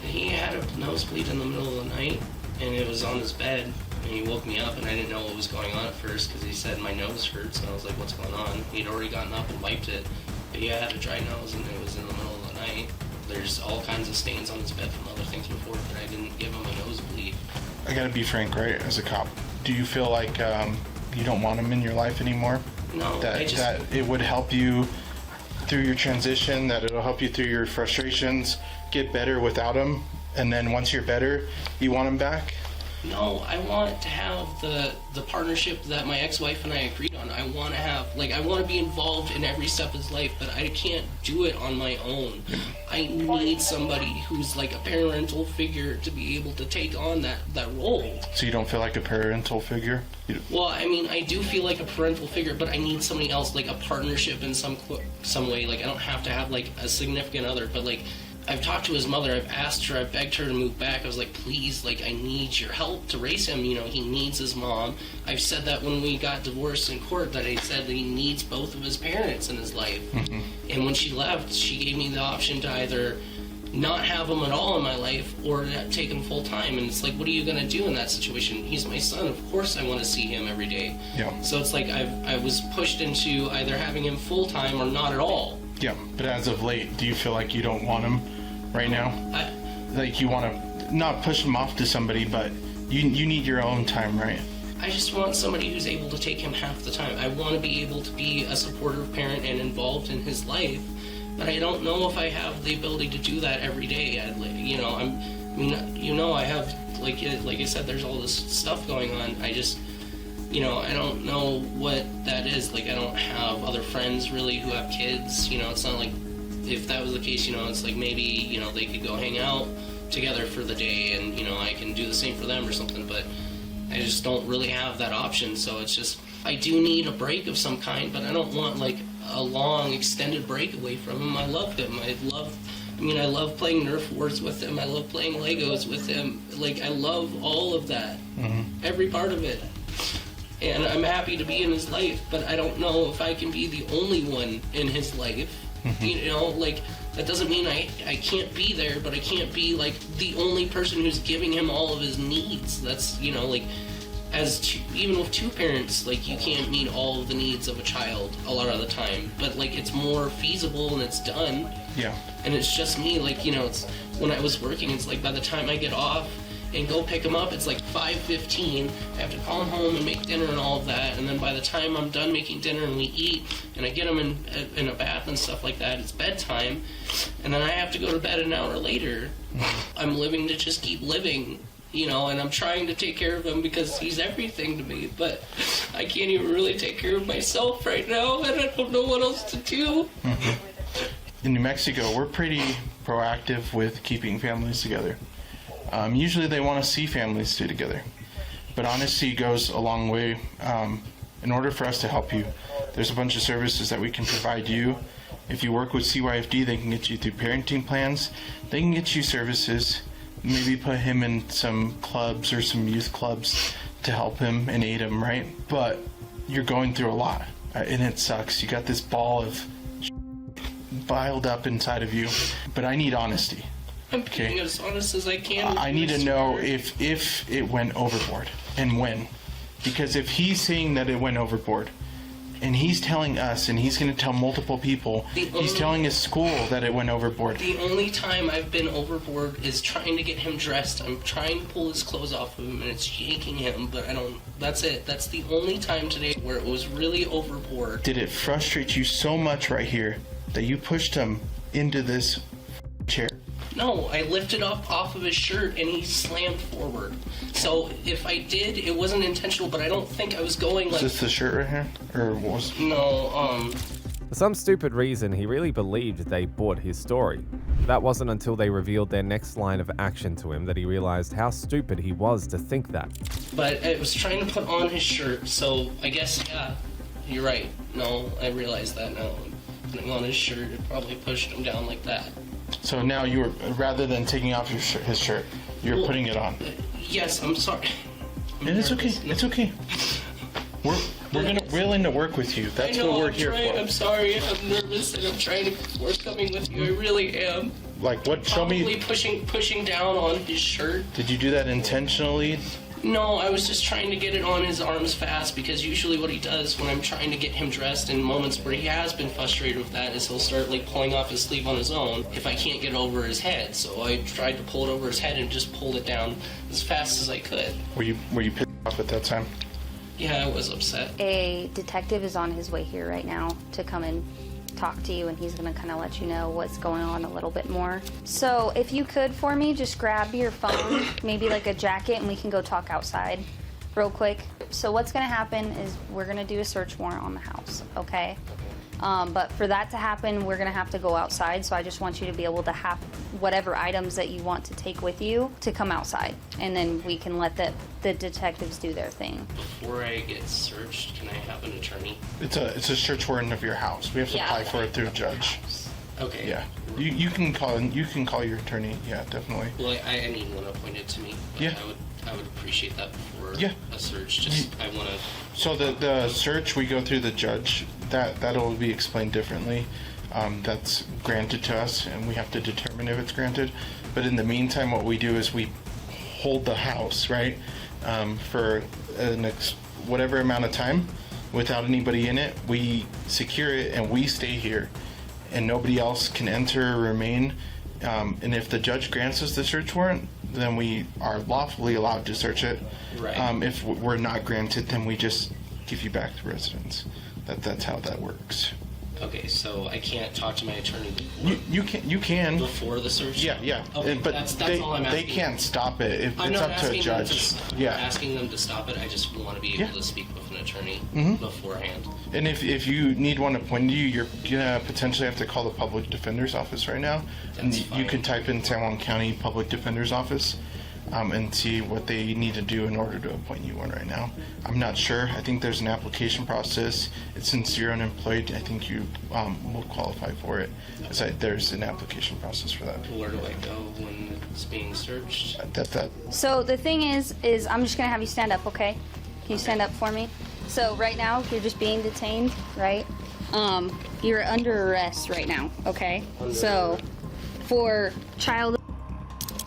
He had a nosebleed in the middle of the night, and it was on his bed, and he woke me up, and I didn't know what was going on at first, because he said my nose hurts, and I was like, what's going on? He'd already gotten up and wiped it, but yeah, I had a dry nose, and it was in the middle of the night. There's all kinds of stains on his bed from other things before, but I didn't give him a nosebleed. I gotta be frank, right, as a cop. Do you feel like you don't want him in your life anymore? No, that it would help you through your transition, that it'll help you through your frustrations, get better without him, and then once you're better, you want him back? No, I want to have the partnership that my ex-wife and I agreed on. I want to have, like, I want to be involved in every step of his life, but I can't do it on my own. I need somebody who's like a parental figure to be able to take on that role. So you don't feel like a parental figure? Well, I mean, I do feel like a parental figure, but I need somebody else, like a partnership in some way. Like, I don't have to have like a significant other, but like, I've talked to his mother, I've asked her, I've begged her to move back. I was like, please, like, I need your help to raise him. You know, he needs his mom. I've said that when we got divorced in court, that I said that he needs both of his parents in his life. Mm-hmm. And when she left, she gave me the option to either not have him at all in my life or to take him full time. And it's like, what are you going to do in that situation? He's my son. Of course I want to see him every day. Yeah. So it's like I was pushed into either having him full time or not at all. Yeah, but as of late, do you feel like you don't want him right now? Like you want to not push him off to somebody, but you need your own time, right? I just want somebody who's able to take him half the time. I want to be able to be a supportive parent and involved in his life, but I don't know if I have the ability to do that every day. I have, like I said, there's all this stuff going on. I just, I don't know what that is. Like, I don't have other friends really who have kids. It's not like, if that was the case, it's like maybe, they could go hang out together for the day and, I can do the same for them or something, but I just don't really have that option. So it's just, I do need a break of some kind, but I don't want like a long extended break away from him. I love him. I love playing Nerf wars with him. I love playing Legos with him. Like, I love all of that. Mm-hmm. Every part of it. And I'm happy to be in his life, but I don't know if I can be the only one in his life. Mm-hmm. That doesn't mean I can't be there, but I can't be like the only person who's giving him all of his needs. That's, even with two parents, like, you can't meet all of the needs of a child a lot of the time, but like, it's more feasible and it's done. Yeah. And it's just me, like, it's when I was working, it's like by the time I get off and go pick him up, it's like 5:15. I have to call him home and make dinner and all of that, and then by the time I'm done making dinner and we eat and I get him in a bath and stuff like that, it's bedtime, and then I have to go to bed an hour later. I'm living to just keep living, and I'm trying to take care of him because he's everything to me, but I can't even really take care of myself right now, and I don't know what else to do. Mm-hmm. In New Mexico, we're pretty proactive with keeping families together. Usually they want to see families stay together, but honesty goes a long way. In order for us to help you, there's a bunch of services that we can provide you. If you work with CYFD, they can get you through parenting plans. They can get you services, maybe put him in some clubs or some youth clubs to help him and aid him, right? But you're going through a lot, and it sucks. You got this ball of piled up inside of you, but I need honesty. I'm being as honest as I can. I need to know if it went overboard and when. Because if he's saying that it went overboard, and he's telling us, and he's going to tell multiple people, he's telling his school that it went overboard. The only time I've been overboard is trying to get him dressed. I'm trying to pull his clothes off of him, and it's yanking him, but I don't... That's it. That's the only time today where it was really overboard. Did it frustrate you so much right here that you pushed him into this chair? No, I lifted up off of his shirt and he slammed forward. So if I did, it wasn't intentional, but I don't think I was going like... Is this the shirt right here? Or was... No, For some stupid reason, he really believed they bought his story. That wasn't until they revealed their next line of action to him that he realized how stupid he was to think that. But I was trying to put on his shirt, so I guess, yeah, you're right. No, I realize that now. Putting on his shirt, it probably pushed him down like that. So now you're, rather than taking off his shirt, you're putting it on. Yes, I'm sorry. It's okay. It's okay. We're willing to work with you. That's what we're here for. I'm sorry. I'm nervous and I'm trying to be forthcoming with you. I really am. Like what? Show me. Pushing down on his shirt. Did you do that intentionally? No, I was just trying to get it on his arms fast, because usually what he does when I'm trying to get him dressed in moments where he has been frustrated with that is he'll start like pulling off his sleeve on his own if I can't get it over his head. So I tried to pull it over his head and just pulled it down as fast as I could. Were you pissed off at that time? Yeah, I was upset. A detective is on his way here right now to come and talk to you, and he's gonna kind of let you know what's going on a little bit more. So if you could for me, just grab your phone, maybe like a jacket, and we can go talk outside real quick. So what's gonna happen is we're gonna do a search warrant on the house, okay? But for that to happen, we're gonna have to go outside, so I just want you to be able to have whatever items that you want to take with you to come outside, and then we can let the detectives do their thing. Before I get searched, can I have an attorney? It's a search warrant of your house. We have to apply for it through a judge. Okay. Yeah. You can call your attorney. Yeah, definitely. Well, I need one appointed to me. Yeah. I would appreciate that before Yeah. a search. Just I want to. So the search, we go through the judge. That'll be explained differently. That's granted to us, and we have to determine if it's granted. But in the meantime, what we do is we hold the house, right, for whatever amount of time without anybody in it. We secure it, and we stay here, and nobody else can enter or remain. And if the judge grants us the search warrant, then we are lawfully allowed to search it. Right. If we're not granted, then we just give you back the residence. That's how that works. Okay, so I can't talk to my attorney You can before the search. Yeah. Okay, But that's they all I'm asking. can't stop it. I'm It's not up to a asking judge. them to, asking them to stop it. I just want to be able to speak with an attorney beforehand. And if you need one appointed to you, you're gonna potentially have to call the public defender's office right now. And you can type in San Juan County Public Defender's Office and see what they need to do in order to appoint you one right now. I'm not sure. I think there's an application process. Since you're unemployed, I think you will qualify for it. There's an application process for that. Where do I go when it's being searched? So the thing is I'm just gonna have you stand up, okay? Can you stand up for me? So right now you're just being detained, right? You're under arrest right now, okay? So for child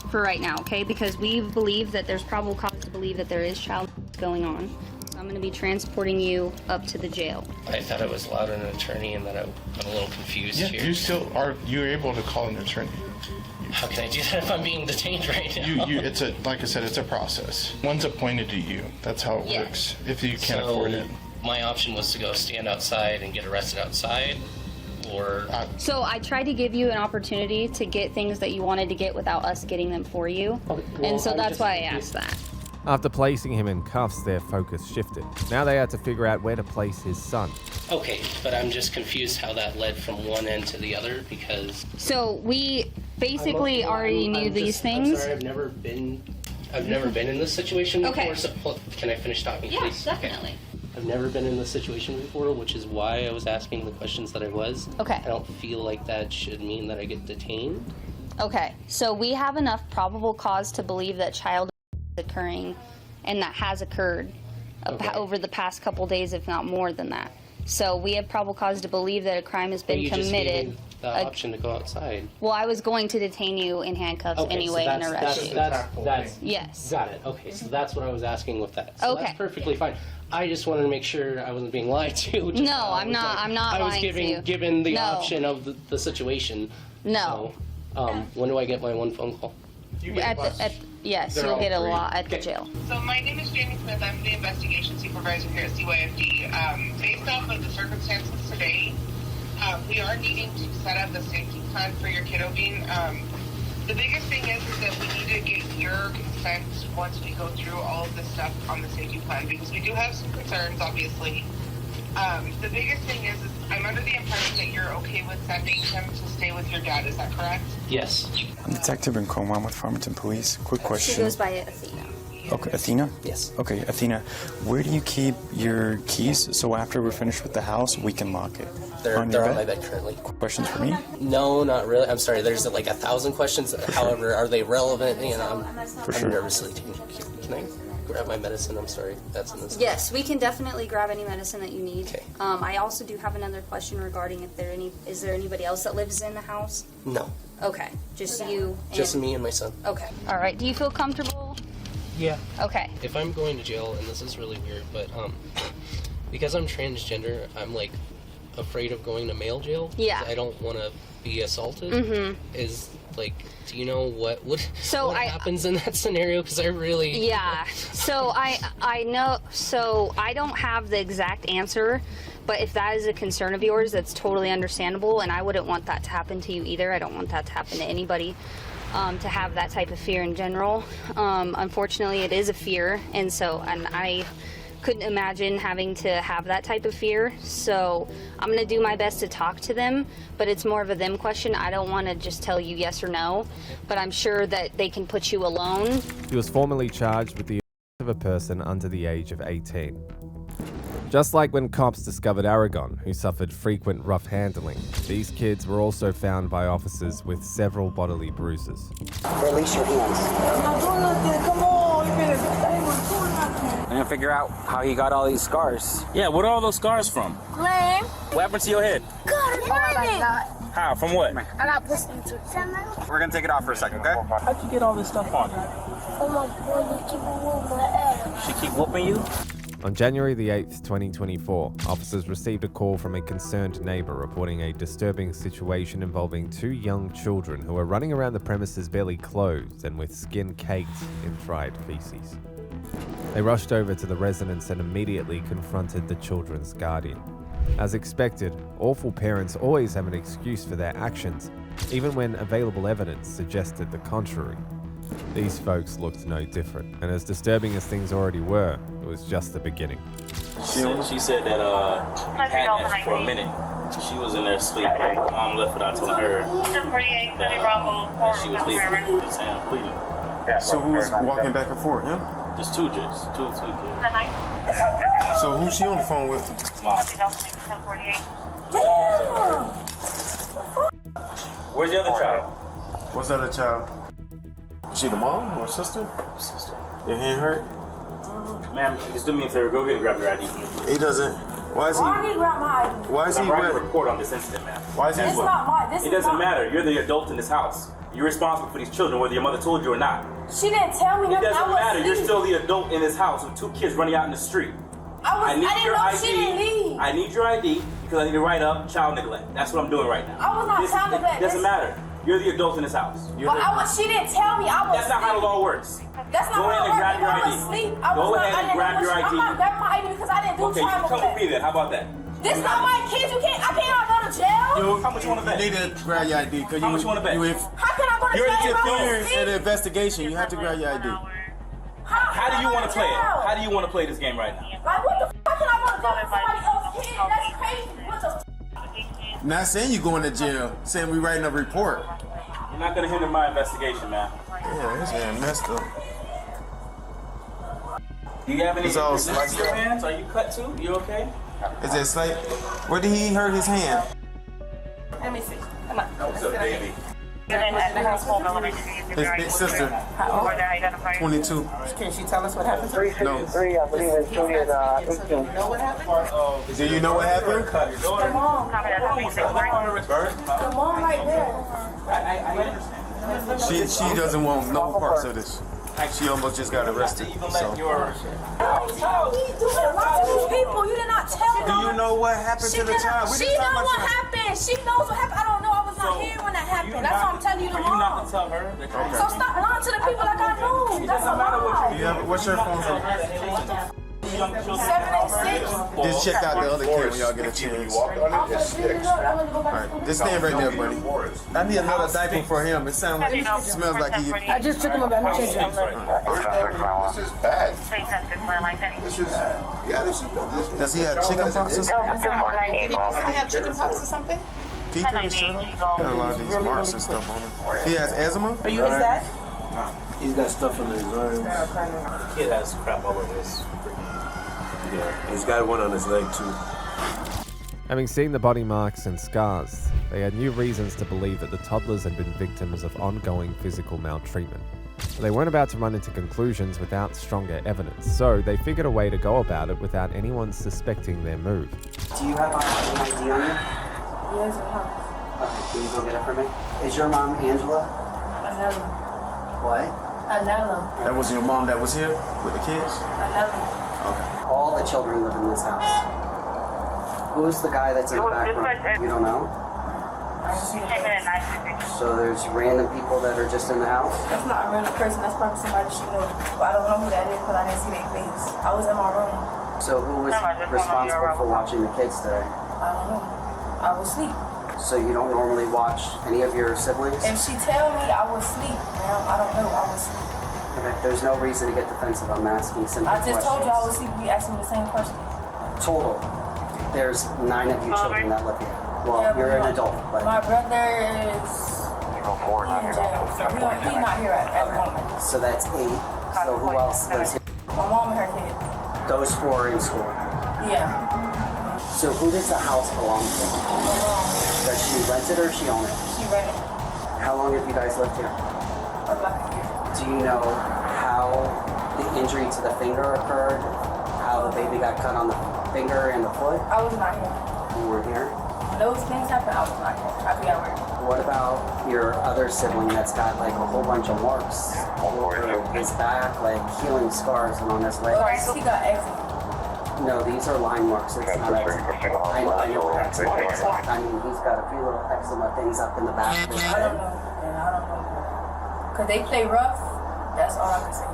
for right now, okay? Because we believe that there's probable cause to believe that there is child going on. So I'm going to be transporting you up to the jail. I thought I was allowed an attorney, and that I'm a little confused here. You still are. You're able to call an attorney. How can I do that if I'm being detained right now? It's like I said, it's a process. One's appointed to you. That's how it works. If you can't afford it. My option was to go stand outside and get arrested outside, or... So I tried to give you an opportunity to get things that you wanted to get without us getting them for you. And so that's why I asked that. After placing him in cuffs, their focus shifted. Now they had to figure out where to place his son. Okay, but I'm just confused how that led from one end to the other, because... So we basically already knew these things. I'm sorry, I've never been in this situation before. So, can I finish talking, please? Yeah, definitely. I've never been in this situation before, which is why I was asking the questions that I was. Okay. I don't feel like that should mean that I get detained. Okay, so we have enough probable cause to believe that child is occurring, and that has occurred over the past couple days, if not more than that. So we have probable cause to believe that a crime has been committed. Just gave me the option to go outside. Well, I was going to detain you in handcuffs anyway and arrest you. That's yes. Got it. Okay, so that's what I was asking with that. So okay. That's perfectly fine. I just wanted to make sure I wasn't being lied to. No, I'm not. I'm not lying to you. I was given the option of the situation. No. So, when do I get my one phone call? Yes, you'll get a lot at the jail. So my name is Jamie Smith. I'm the investigation supervisor here at CYFD. Based off of the circumstances today, we are needing to set up a safety plan for your kiddo being. The biggest thing is that we need to get your consent once we go through all of this stuff on the safety plan, because we do have some concerns, obviously. The biggest thing is I'm under the impression that you're okay with sending him to stay with your dad. Is that correct? Yes. I'm Detective Incoma. I'm with Farmington Police. Quick question. She goes by Athena. Okay, Athena? Yes. Okay, Athena, where do you keep your keys so after we're finished with the house, we can lock it? They're on my bed currently. Questions for me? No, not really. I'm sorry. There's like 1,000 questions. However, are they relevant? You know, I'm nervously taking. Can I grab my medicine? I'm sorry. That's in this. Yes, we can definitely grab any medicine that you need. Okay. I also do have another question regarding is there anybody else that lives in the house? No. Okay, just you. Just me and my son. Okay. All right. Do you feel comfortable? Yeah. Okay. If I'm going to jail, and this is really weird, but because I'm transgender, I'm like afraid of going to male jail. Yeah. I don't want to be assaulted. Is like, do you know what happens in that scenario? Because I really So I know. So I don't have the exact answer, but if that is a concern of yours, that's totally understandable, and I wouldn't want that to happen to you either. I don't want that to happen to anybody. To have that type of fear in general. Unfortunately, it is a fear, and I couldn't imagine having to have that type of fear. So I'm going to do my best to talk to them, but it's more of a them question. I don't want to just tell you yes or no, but I'm sure that they can put you alone. He was formally charged with the assault of a person under the age of 18. Just like when cops discovered Aragon, who suffered frequent rough handling, these kids were also found by officers with several bodily bruises. Release your hands. Come on, you better I'm gonna figure out how he got all these scars. Yeah, what are all those scars from? Glenn. What happened to your head? God, How? From what? I got pushed into it. We're gonna take it off for a second, okay? How'd you get all this stuff on? Oh my God, you keep moving my ass. She keep whooping you? On January the 8th, 2024, officers received a call from a concerned neighbor reporting a disturbing situation involving 2 young children who were running around the premises barely clothed and with skin caked in fried feces. They rushed over to the residence and immediately confronted the children's guardian. As expected, awful parents always have an excuse for their actions, even when available evidence suggested the contrary. These folks looked no different, and as disturbing as things already were, it was just the beginning. She said that had that for a minute. She was in there asleep. Mom left without telling her that she was leaving. His hand bleeding. So who was walking back and forth, him? Just two kids. Two kids. So who's she on the phone with? Mom. Where's the other child? What's the other child? Is she the mom or sister? Sister. Your hand hurt? Ma'am, just do me a favor. Go ahead and grab your ID. He doesn't. Why is he? Why did he grab my ID? Why is he? I'm writing a report on this incident, ma'am. Why is he? It's not my. This It is doesn't not. matter. You're the adult in this house. You're responsible for these children, whether your mother told you or not. She didn't tell me It nothing. I doesn't was matter. You're asleep. still the adult in this house with 2 kids running out in the street. I didn't your know ID. she didn't leave. I need your ID because I need to write up child neglect. That's what I'm doing right now. I was not child neglect. It doesn't matter. You're the adult in this house. She didn't tell me. I was. That's not how the law works. That's not Go ahead and grab your I ID. was asleep. Go ahead and grab your ID. I'm not grabbing my ID because I didn't do Okay, you child can come with neglect. me then. How about that? This not my kids. I cannot go to jail. How much you want to bet? You need to grab your ID because How much you want to bet? How can I go to You're jail? if I was interfering asleep? in the investigation. You have to grab your ID. How do you want to play it? How do you want to play this game right now? Like what the fuck can I go to jail for somebody else's kid? That's crazy. What the Not saying you going to jail. Saying we writing a report. You're not going to hinder my investigation, man. Yeah, this man messed up. Do you have any It's all injuries sliced to your up. hands? Are you cut too? You okay? Is it slight? Where did he hurt his hand? Let me see. Come on. What's up, baby? His big sister. How old? 22. Can she tell us what happened? No. I believe it's Julia. You know what happened? Do you know what happened? The mom. The mom right there. She doesn't want no parts of this. She almost just got arrested. So. Tell me, you doing a lot to these people. You did not tell me. Do you know what happened to the child? She knows what happened. She knows what happened. I don't know. I was not here when that happened. That's why I'm telling you the You not mom. to tell her. So stop lying to the people like I knew. That's a lie. What's your phone number? 786. Just check out the other kid when y'all get a chance. Alright, just stand right there, buddy. I need another diaper for him. It smells like he. I just took him about to change it. This is bad. This is, yeah, this is. Does he have chicken pox or something? Did he have chicken pox or something? Can you take his shirt off? Got a lot of these marks and stuff on him. He has eczema? Are you his dad? He's got stuff under his arms. The kid has crap all over his. Yeah, he's got one on his leg too. Having seen the body marks and scars, they had new reasons to believe that the toddlers had been victims of ongoing physical maltreatment. But they weren't about to run into conclusions without stronger evidence, so they figured a way to go about it without anyone suspecting their move. Do you have an ID on you? Yes, Okay, can you go get it for me? Is your mom Angela? Another. What? Another. That was your mom that was here with the kids? Another. Okay. All the children live in this house. Who's the guy that's in the back room? You don't know? So there's random people that are just in the house? That's not a random person. That's probably somebody she knows. But I don't know who that is because I didn't see their face. I was in my room. So who was responsible for watching the kids today? I don't know. I was asleep. So you don't normally watch any of your siblings? If she tell me I was asleep, now I don't know. I was asleep. Okay, there's no reason to get defensive. I'm asking simple I just questions. told you I was asleep. You asked me the same question. Total. There's 9 of you children that live here. Well, Yeah, you're an adult, but my brother is in jail, so he's not here at the moment. so that's 8. So who else lives here? My mom and her kid. Those 4 are in school. Yeah. So who does the house belong to? My mom. Does she rent it or she own it? She rented. How long have you guys lived here? About a year. Do you know how the injury to the finger occurred? How the baby got cut on the finger and the foot? I was not here. You were here? When those things happened, I was not here. I be at work. What about your other sibling that's got like a whole bunch of marks all over his back, like healing scars and on his leg? He got eczema. No, these are line marks. It's not eczema. I know what eczema is. I mean, he's got a few little eczema things up in the back of his I head. don't know. And I don't know. Because they play rough. That's all I can say.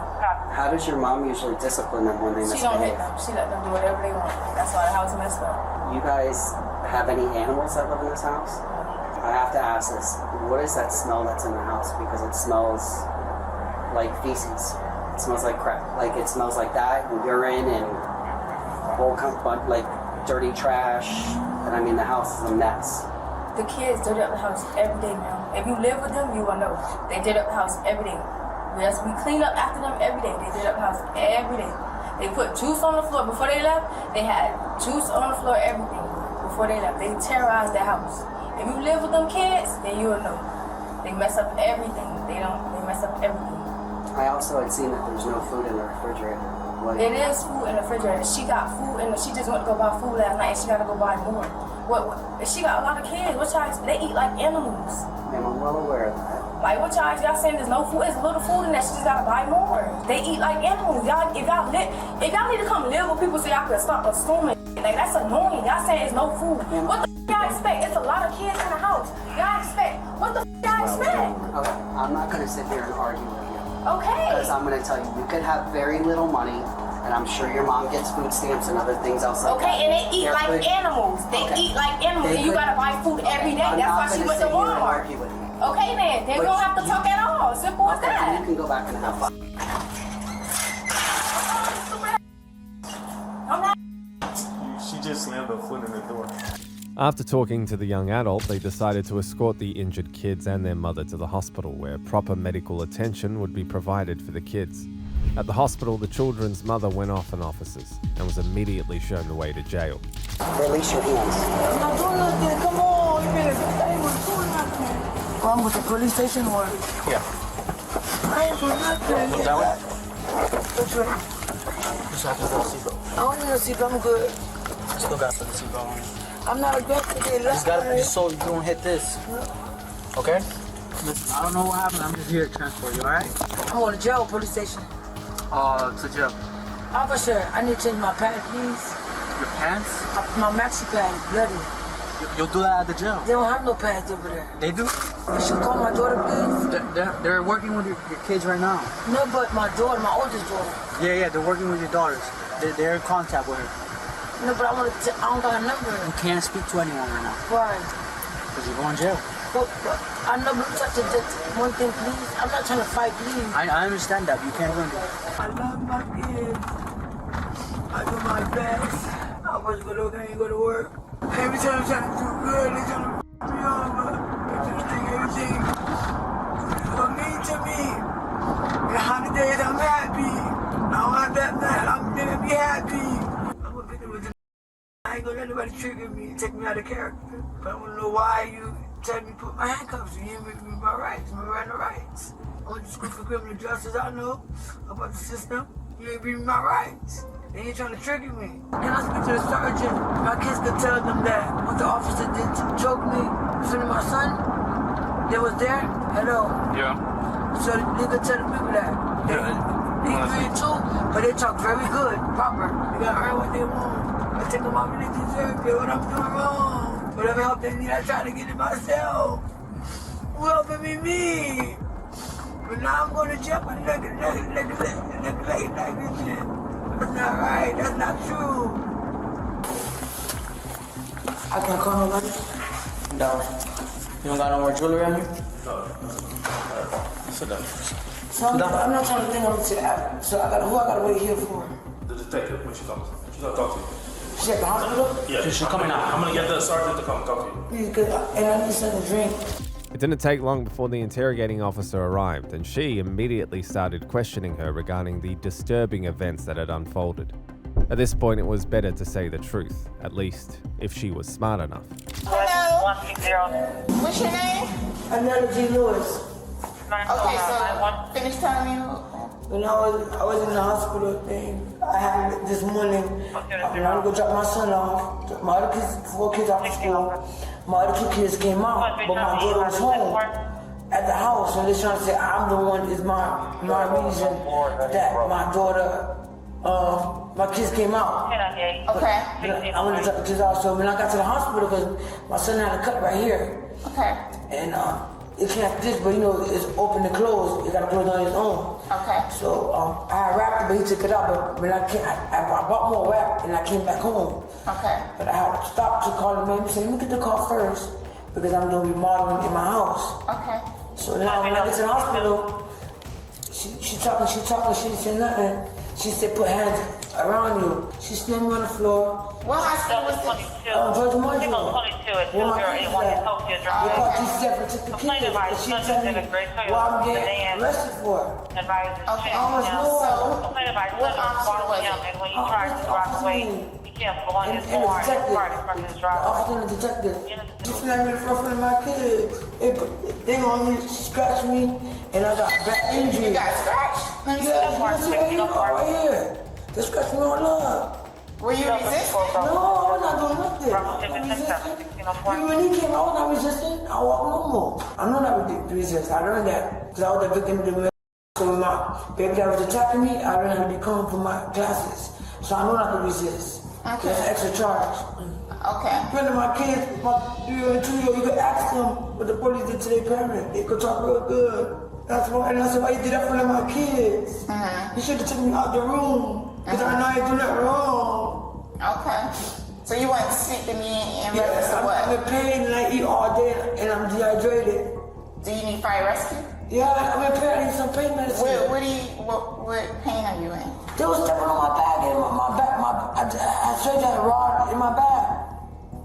How does your mom usually discipline them when they She don't hit misbehave? them. She let them do whatever they want. That's why the house is messed up. You guys have any animals that live in this house? I have to ask this. What is that smell that's in the house? Because it smells like feces. It smells like crap. Like it smells like that and urine and like dirty trash. And I mean, the house is a mess. The kids dirty up the house every day now. If you live with them, you will know. They dirty up the house every day. Yes, we clean up after them every day. They dirty up the house every day. They put juice on the floor. Before they left, they had juice on the floor, everything. Before they left, they terrorized the house. If you live with them kids, then you will know. They mess up everything. They mess up everything. I also had seen that there's no food in the refrigerator. What? It is food in the refrigerator. She got food and she just went to go buy food last night and she gotta go buy more. What she got a lot of kids. What y'all they eat like animals. And I'm well aware of that. Like what y'all saying there's no food, there's little food in there, she just gotta buy more. They eat like animals. If y'all need to come live with people so y'all can stop assuming. Like that's annoying. Y'all saying there's no food. What the y'all expect? It's a lot of kids in the house. Y'all expect. What the y'all expect? Okay, I'm not gonna sit here and argue with you. Okay. Because I'm gonna tell you, you could have very little money, and I'm sure your mom gets food stamps and other things else like that. Okay, and they eat like animals. They eat like animals, and you gotta buy food every day. That's why she went to Walmart. Okay, then we don't have to talk at all. Simple as that. You can go back and have fun. She just slammed her foot in the door. After talking to the young adult, they decided to escort the injured kids and their mother to the hospital, where proper medical attention would be provided for the kids. At the hospital, the children's mother went off on officers and was immediately shown the way to jail. Release your hands. I'm not doing nothing. Come on, you better I ain't gonna do nothing. I'm with the police station or Yeah. I ain't doing nothing. That way? Which way? Just have to put the seatbelt. I don't need a seatbelt. I'm good. Still got to put the seatbelt on. I'm not aggressive. Just gotta just so you don't hit this. Okay? Listen, I don't know what happened. I'm just here to transport you, alright? I'm going to jail, police station. To jail. Officer, I need to change my pants, please. Your pants? My maxi pad is bloody. You'll do that at the jail. They don't have no pads over there. They do? You should call my daughter, please. They're working with your kids right now. No, but my daughter, my oldest daughter. Yeah, they're working with your daughters. They're in contact with her. No, but I don't got a number. You can't speak to anyone right now. Why? Because you're going to jail. But I know, but just one thing, please. I'm not trying to fight, please. I understand that, but you can't run. I love my kids. I do my best. I was going to work, I ain't go to work. Every time I'm trying to do good, they trying to f me over. They just think everything is mean to me. And how the days I'm happy. I don't have that man, I'm gonna be happy. I'm a victim of the I ain't gonna let nobody trigger me, take me out of character. But I wanna know why you tell me to put my handcuffs on. You ain't making me my rights, my right to rights. I went to school for criminal justice, I know about the system. You ain't reading my rights. They ain't trying to trigger me. Then I speak to the sergeant. My kids could tell them that what the officer did to choke me in front of my son, they was there. Hello. Yeah. So they could tell the people that. They agree too, but they talk very good, proper. They gotta earn what they want. I check on my relationship, what I'm doing wrong. Whatever help they need, I try to get it myself. Who helping me? But now I'm going to jail for neglect. That's not right. That's not true. I can't call nobody? No. You don't got no more jewelry on you? No. Sit down. So I'm not trying to think of it. So who I gotta wait here for? The detective, when she comes. She's gonna talk to you. She at the hospital? Yeah, she's coming out. I'm gonna get the sergeant to come talk to you. Please, good. And I need something to drink. It didn't take long before the interrogating officer arrived, and she immediately started questioning her regarding the disturbing events that had unfolded. At this point, it was better to say the truth, at least if she was smart enough. Hello. What's your name? Another G. Lewis. Okay, so finish telling me. When I was in the hospital thing, I had this morning, I wanted to go drop my son off. My other kids, 4 kids off to school. My other 2 kids came out, but my daughter was home at the house, and they're trying to say I'm the one is my reason that my daughter, my kids came out. Okay. I went to drop the kids off, so when I got to the hospital, because my son had a cut right here. Okay. And it can't this, but you know, it's open and closed. You gotta close on his own. Okay. So I wrapped it, but he took it out. But when I bought more wrap and I came back home. Okay. But I had to stop to call the man and say, let me get the call first because I'm doing remodeling in my house. Okay. So now when I get to the hospital, she talking, she didn't say nothing. She said, put hands around you. She slammed me on the floor. What hospital was this? Georgia Marshall. Where my kids at? They called DCF and took the kids. And she told me what I'm getting arrested for. Okay. Almost So, what officer was it? And the officer and the detective. She slammed me in front of my kids. They on me, she scratched me, and I got back injury. You got scratched? Let me see that part. Right here. They scratched me all up. Were you resisting? No, I was not doing nothing. When he came, I was not resisting. I walk normal. I know not to resist. I learned that because I was the victim of the murder. So when my baby that was attacking me, I learned how to be calm for my classes. So I know not to resist. Okay. That's an extra charge. Okay. One of my kids, my 3-year-old and 2-year-old, you could ask them what the police did to their parent. They could talk real good. That's why, and I said, why you did that for my kids? You should have taken me out the room. Because I know I do nothing wrong. Okay. So you want to speak to me in reference to what? I'm in pain and I eat all day and I'm dehydrated. Do you need fire rescue? Yeah, I'm in pain. I need some pain medicine. What pain are you in? They was stepping on my back and my back. I straight had a rod in my back.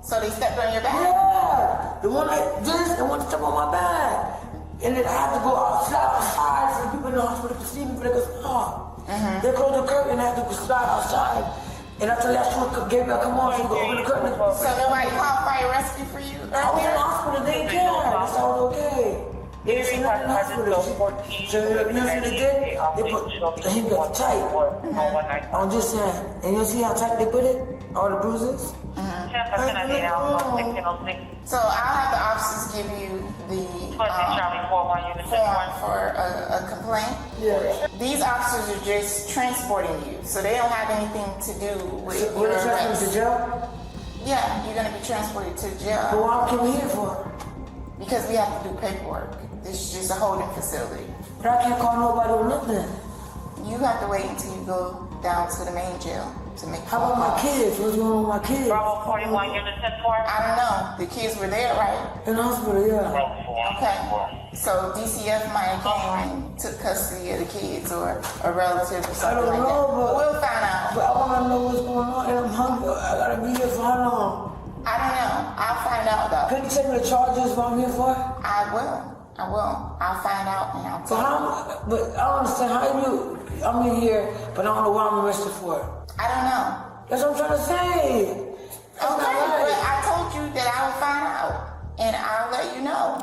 So they stepped on your back? Yeah. The one that stepped on my back. And then I had to go outside so people in the hospital could see me, but they could stop. They closed the curtain and I had to go slide outside. And I told that short Gabriel, come on, so go open the curtain. So nobody called fire rescue for you? I was in the hospital, they didn't care. That's all okay. They didn't say nothing in the hospital. So you know what they did? They put him got tight. I'm just saying. And you see how tight they put it? All the bruises? So I'll have the officers give you the form for a complaint. Yeah. These officers are just transporting you, so they don't have anything to do with your What is that to jail? Yeah, you're gonna be transported to jail. But what came here for? Because we have to do paperwork. This is just a holding facility. But I can't call nobody or nothing. You have to wait until you go down to the main jail to make. How about my kids? What's going on with my kids? Bravo 41, unit 10-4. I don't know. The kids were there, right? In the hospital, yeah. Okay. So DCF might have came and took custody of the kids or a relative or something like that. But we'll find out. But I want to know what's going on, and I'm hungry. I gotta be here for how long? I don't know. I'll find out though. Can you tell me the charges what I'm here for? I will. I'll find out and I'll tell you. But I don't understand how I'm in here, but I don't know what I'm arrested for. I don't know. That's what I'm trying to say. Okay, but I told you that I will find out and I'll let you know.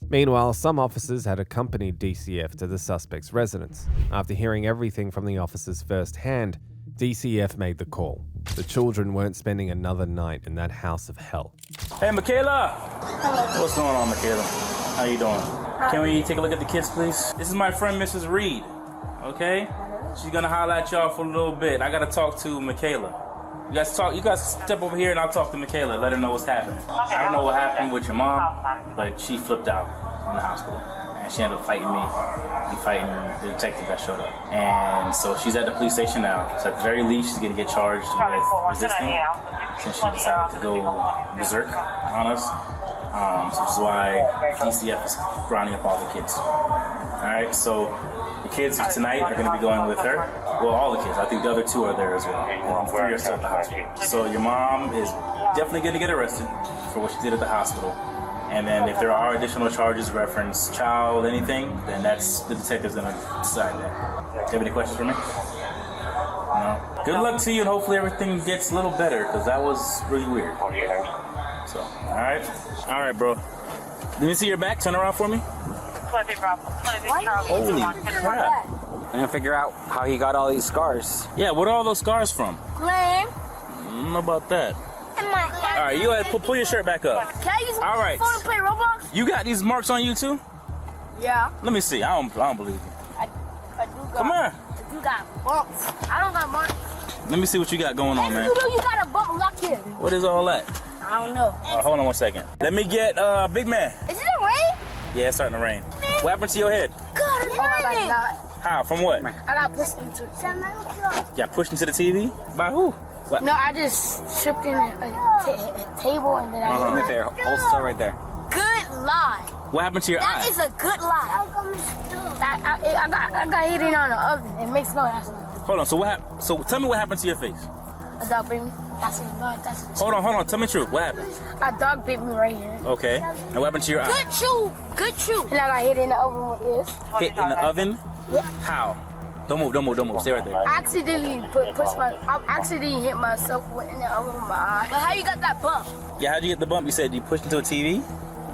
Meanwhile, some officers had accompanied DCF to the suspect's residence. After hearing everything from the officers firsthand, DCF made the call. The children weren't spending another night in that house of hell. Hey, Michaela! Hello. What's going on, Michaela? How you doing? Can we take a look at the kids, please? This is my friend, Mrs. Reed. Okay? She's gonna holler at y'all for a little bit. I gotta talk to Michaela. You guys talk. You guys step over here and I'll talk to Michaela. Let her know what's happening. I don't know what happened with your mom, but she flipped out in the hospital. And she ended up fighting me and fighting the detective that showed up. And so she's at the police station now. So at the very least, she's going to get charged with resisting since she decided to go berserk on us. So this is why DCF is rounding up all the kids. Alright, so the kids tonight are going to be going with her. Well, all the kids. I think the other 2 are there as well. And 3 are still at the hospital. So your mom is definitely going to get arrested for what she did at the hospital. And then if there are additional charges, reference child, anything, then that's the detective's going to decide that. Do you have any questions for me? No? Good luck to you, and hopefully everything gets a little better, because that was really weird. So, alright? Alright, bro. Let me see your back. Turn around for me. Holy crap. I'm gonna figure out how he got all these scars. Yeah, what are all those scars from? Glenn. I don't know about that. Alright, you guys pull your shirt back up. Can I use my Alright. phone to play Roblox? You got these marks on you too? Yeah. Let me see. I don't believe you. I do got. Come here. You got bumps. I don't got bumps. Let me see what you got going on, man. You know you got a bump locked in. What is all that? I don't know. Hold on 1 second. Let me get big man. Is it a rain? Yeah, it's starting to rain. What happened to your head? God, it's raining. How? From what? I got pushed into it. You got pushed into the TV? By who? What? No, I just tripped in a table and then I Right there. Hold still right there. Good lie. What happened to your eye? That is a good lie. I got hit in on the oven. It makes no sense. Hold on. So tell me what happened to your face. A dog bit me. Hold on. Tell me the truth. What happened? A dog bit me right here. Okay. And what happened to your eye? Good chew. And I got hit in the oven with this. Hit in the oven? Yeah. How? Don't move. Stay right there. I accidentally I accidentally hit myself in the oven with my eye. But how you got that bump? Yeah, how'd you get the bump? You said you pushed into a TV?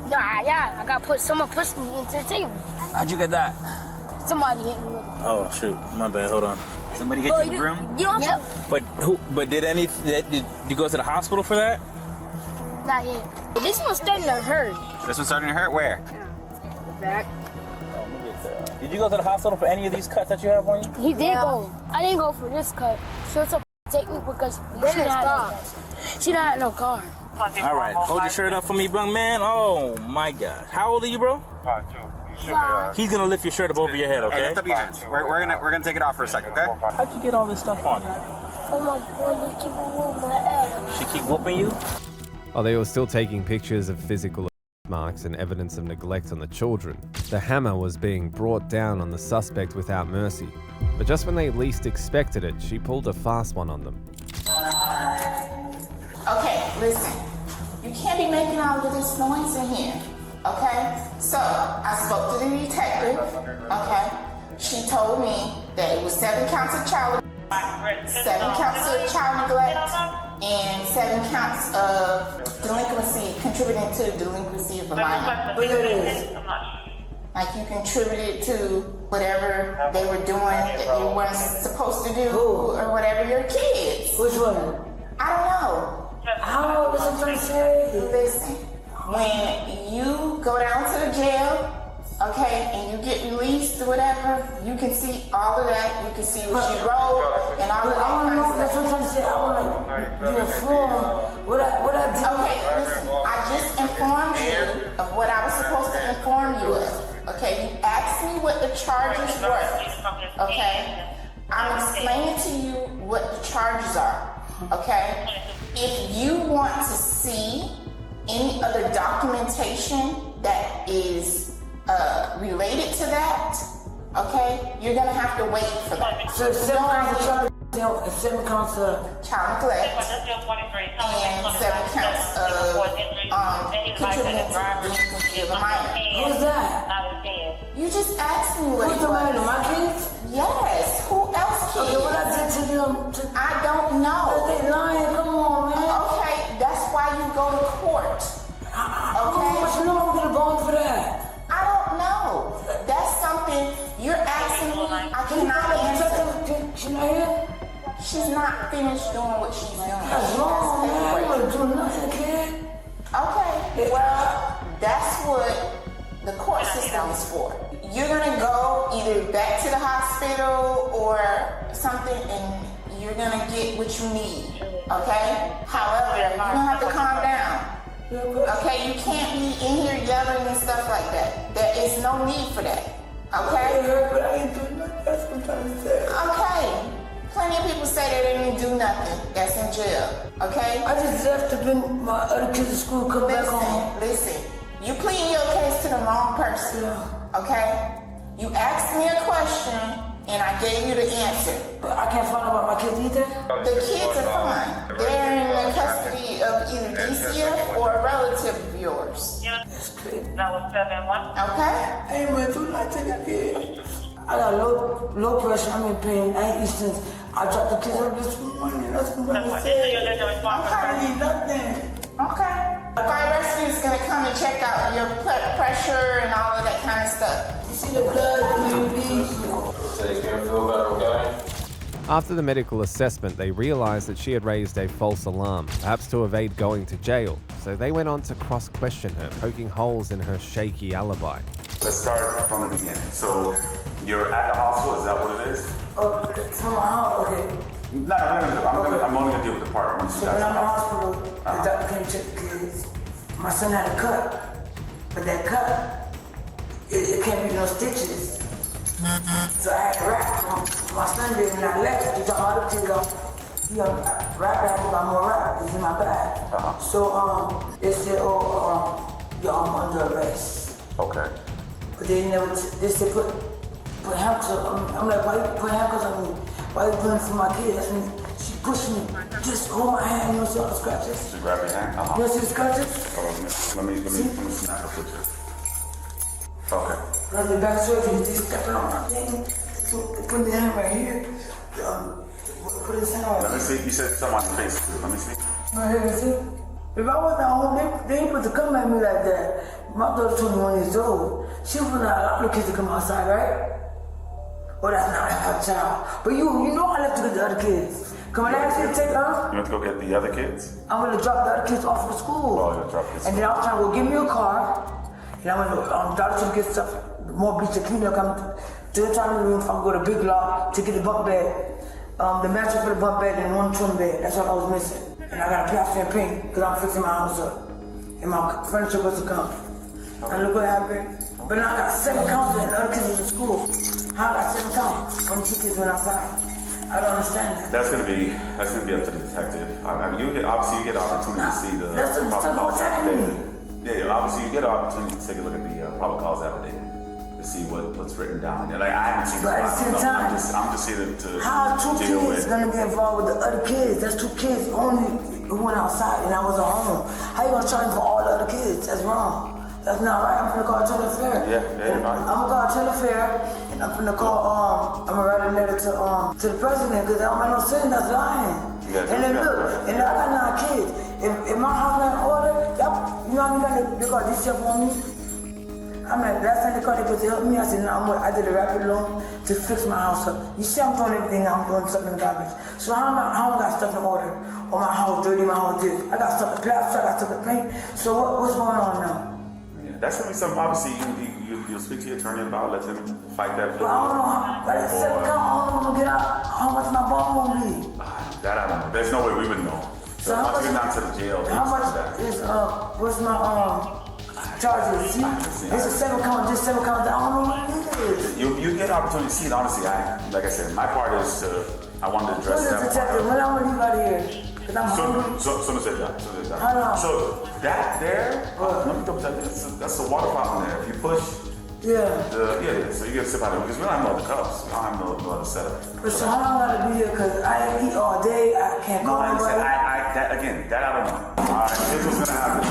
Yeah. I got someone pushed me into the table. How'd you get that? Somebody hit me with it. Oh shoot, my bad. Hold on. Somebody get you the broom? You don't have But did you go to the hospital for that? Not yet. This one's starting to hurt. This one's starting to hurt? Where? The back. Did you go to the hospital for any of these cuts that you have on you? He did go. I didn't go for this cut. She was supposed to take me because she don't have no car. All right, hold your shirt up for me, young man. Oh my God, how old are you, bro? 5. He's gonna lift your shirt up over your head, okay? Hey, lift up your hands. We're gonna take it off for a second, okay? How'd you get all this stuff on you? Oh my God, you keep moving my ass. She keep whooping you? While they were still taking pictures of physical marks and evidence of neglect on the children, the hammer was being brought down on the suspect without mercy. But just when they least expected it, she pulled a fast one on them. Okay, listen. You can't be making all of this noise in here. Okay? So, I spoke to the detective. Okay? She told me that it was 7 counts of child abuse, 7 counts of child neglect, and 7 counts of delinquency, contributing to the delinquency of a minor. What it is? Like you contributed to whatever they were doing that you weren't supposed to do, or whatever your kids. Which one? I don't know. How was it going to say? Listen, when you go down to the jail, okay, and you get released or whatever, you can see all of that. You can see what you wrote and all of that. I want to know. That's what I'm trying to say. I want to be informed. What I did. Okay, listen. I just informed you of what I was supposed to inform you of. Okay, you asked me what the charges were. Okay, I'm explaining to you what the charges are. Okay, if you want to see any other documentation that is related to that, okay, you're gonna have to wait for that. So 7 counts of child, 7 counts of child neglect, and 7 counts of contributing to the delinquency of a minor. Who's that? You just asked me what Who's the minor? My kids? Yes. Who else kids? Okay, what I did to them? I don't know. They lying. Come on, man. Okay, that's why you go to court. Okay. What you know I'm gonna go for that? I don't know. That's something you're asking me. I cannot answer. She's not here? She's not finished doing what she's doing. That's wrong, man. I ain't gonna do nothing, kid. Okay. Well, that's what the court system is for. You're gonna go either back to the hospital or something, and you're gonna get what you need. okay? However, you're gonna have to calm down. Okay, you can't be in here yelling and stuff like that. There is no need for that. Okay? But I ain't doing nothing. That's what I'm trying to say. Okay. Plenty of people say they didn't do nothing. That's in jail. Okay? I just left to bring my other kids to school, come back home. Listen, you pleading your case to the wrong person. Okay? You asked me a question and I gave you the answer. But I can't find out about my kids either? The kids are fine. They're in the custody of either DCF or a relative of yours. That's crazy. Okay? I ain't went through nothing again. I got low pressure, I'm in pain. I ain't eat since I dropped the kids up this morning. That's what I'm saying. I ain't eat nothing. Okay. Fire rescue is gonna come and check out your pressure and all of that kind of stuff. You see the blood, baby? Say, can you feel better, okay? After the medical assessment, they realized that she had raised a false alarm, perhaps to evade going to jail. So they went on to cross-question her, poking holes in her shaky alibi. Let's start from the beginning. So, you're at the hospital, is that what it is? Oh, from my house, okay. No, I'm only gonna deal with the part once you So guys. when I'm in the hospital, the doctor came to check the kids. My son had a cut, but that cut, it can't be no stitches. So I had to wrap. My son did when I left, he took all the kids off. He wrapped, I had to buy more wrap, it's in my bag. So they said, you're under arrest. Okay. But they never, they said put handcuffs on me. I'm like, why you put handcuffs on me? Why you putting for my kid? That's when she pushed me. Just hold my hand, you know, see all the scratches? She grabbed your hand? You know, see the scratches? Let me snap a picture. Okay. When the back surgery, they stepping on my thing. They put their hand right here. Put his hand on. Let me see. You said something on your face. Let me see. Right here, see? If I wasn't home, they ain't supposed to come at me like that. My daughter's 21 years old. She was not allowed the kids to come outside, right? Well, that's not our child. But you know I left to get the other kids. Come on, I ask you to take her. You want to go get the other kids? I'm gonna drop the other kids off at school. Oh, you'll drop kids. And then I'm trying to go get me a car. And I'm gonna doctor to get stuff, more bleach and cleaner come to the time in the room. I'm gonna go to Big Lock to get the bunk bed. The mattress for the bunk bed and one twin bed. That's all I was missing. And I got a plaster and paint because I'm fixing my house up. And my furniture was to come. And look what happened. But now I got 7 counts and the other kids in school. How I got 7 counts when the 2 kids went outside? I don't understand that. That's gonna be up to the detective. I mean, you get opportunity to see the That's probable cause affidavit. me. Yeah, obviously you get an opportunity to take a look at the probable cause affidavit to see what's written down. And like I haven't seen But at the same time, I'm just here to how 2 deal kids with. gonna get involved with the other kids? That's 2 kids only who went outside and I was at home. How you gonna charge for all the other kids? That's wrong. That's not right. I'm gonna call Taylor Fair. Yeah, right. I'm gonna call Taylor Fair and I'm gonna call I'm gonna write a letter to the president because I don't make no sense. That's lying. Yeah, and then look, and I got 9 kids. If my house not in order, you know what I mean? They call DCF on me. I'm like, last time they called, they supposed to help me. I said, no, I did a rapid loan to fix my house up. You see, I'm throwing everything out, I'm throwing stuff in the garbage. So how am I got stuff in order? Or my house dirty, my house this. I got stuff in plaster, I got stuff in paint. So what's going on now? Yeah, that's gonna be something. Obviously, you'll speak to your attorney about. Let them fight that. But I don't know I don't know get out how much my bond will be. That I don't know. There's no way we would know. So how once much you get down to the jail, how much is what's my charges? See, it's a 7 count, just 7 count. I don't know what it is. You get opportunity to see it. Honestly, like I said, my part is I wanted to address that. Detective, when I'm gonna leave out of here? Because I'm hungry. So How long? So that there, let me double check. That's the water fountain there. If you push. Yeah. So you get to sit by there because we don't have no other cups. We don't have no other setup. But so how long gotta be here? Because I eat all day. I can't go anywhere. That I don't know. All right, here's what's gonna happen.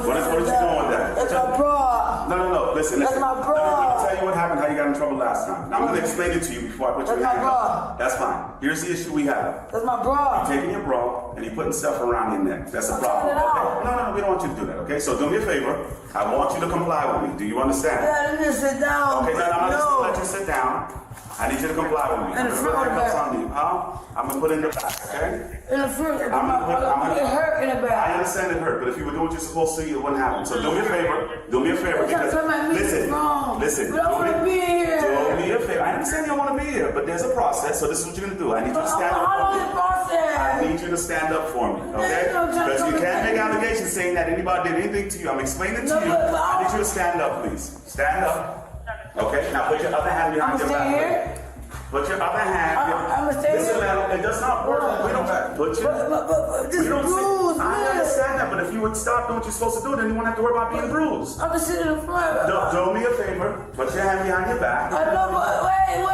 What is you doing with that? That's my bra. No. Listen. That's my bra. Let me tell you what happened. How you got in trouble last time. Now I'm gonna explain it to you before I put you in handcuffs. That's fine. Here's the issue we have. That's my bra. You're taking your bra and you're putting stuff around your neck. That's a problem. Okay. No. We don't want you to do that. Okay. So do me a favor. I want you to comply with me. Do you understand? Yeah, let me sit down. Okay, I'm just gonna let you sit down. I need you to comply with me. In the front or the back? I'm gonna put it in the back, okay? In the front. It hurt in the back. I understand it hurt, but if you were doing what you're supposed to, it wouldn't happen. So do me a favor. Because, listen. But I want to be here. Do me a favor. I understand you don't want to be here, but there's a process. So this is what you're gonna do. I need you to stand up. How long is the process? I need you to stand up for me, okay? Because you can't make allegations saying that anybody did anything to you. I'm explaining to you. I need you to stand up, please. Stand up. Okay? Now put your other hand behind your back. Put your other hand. Listen, man, it does not work. We don't put your. We don't say. I understand that, but if you would stop doing what you're supposed to do, then you won't have to worry about being bruised. I'm sitting in front. Do me a favor. Put your hand behind your back. I know, but wait.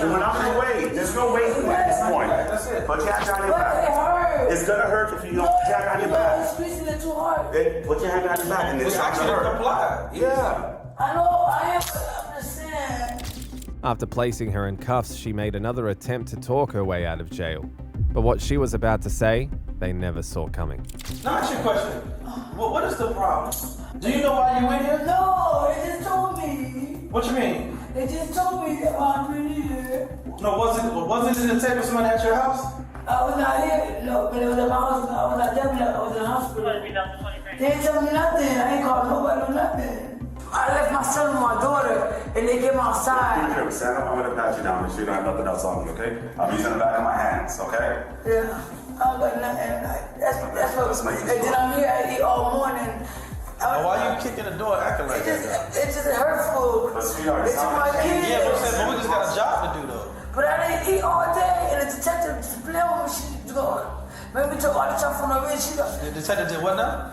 We're not gonna wait. There's no waiting at this point. That's it. Put your hand behind your back. It hurts. It's gonna hurt if you don't put your hand behind your back. You're squeezing it too hard. Put your hand behind your back and it's not gonna hurt. Yeah. I know, I'm just saying. After placing her in cuffs, she made another attempt to talk her way out of jail. But what she was about to say, they never saw coming. Now, ask you a question. What is the problem? Do you know why you in here? No, they just told me. What you mean? They just told me that I'm in here. No, wasn't it in the table somebody at your house? I was not here. No, but it was at my house. I was not there. I was in the hospital. They didn't tell me nothing. I ain't called nobody or nothing. I left my son with my daughter, and they came outside. Okay, stand up. I'm gonna pat you down. Make sure you don't have nothing else on me, okay? I'll be in the back of my hands, okay? Yeah. I don't got nothing. That's what. And then I'm here. I eat all morning. Why you kicking the door acting like that? It's just hurtful. It's my kids. Yeah, but we just got a job to do though. But I didn't eat all day, and the detective just playing with me. She going, made me took all the time from the ridge. The detective did what now?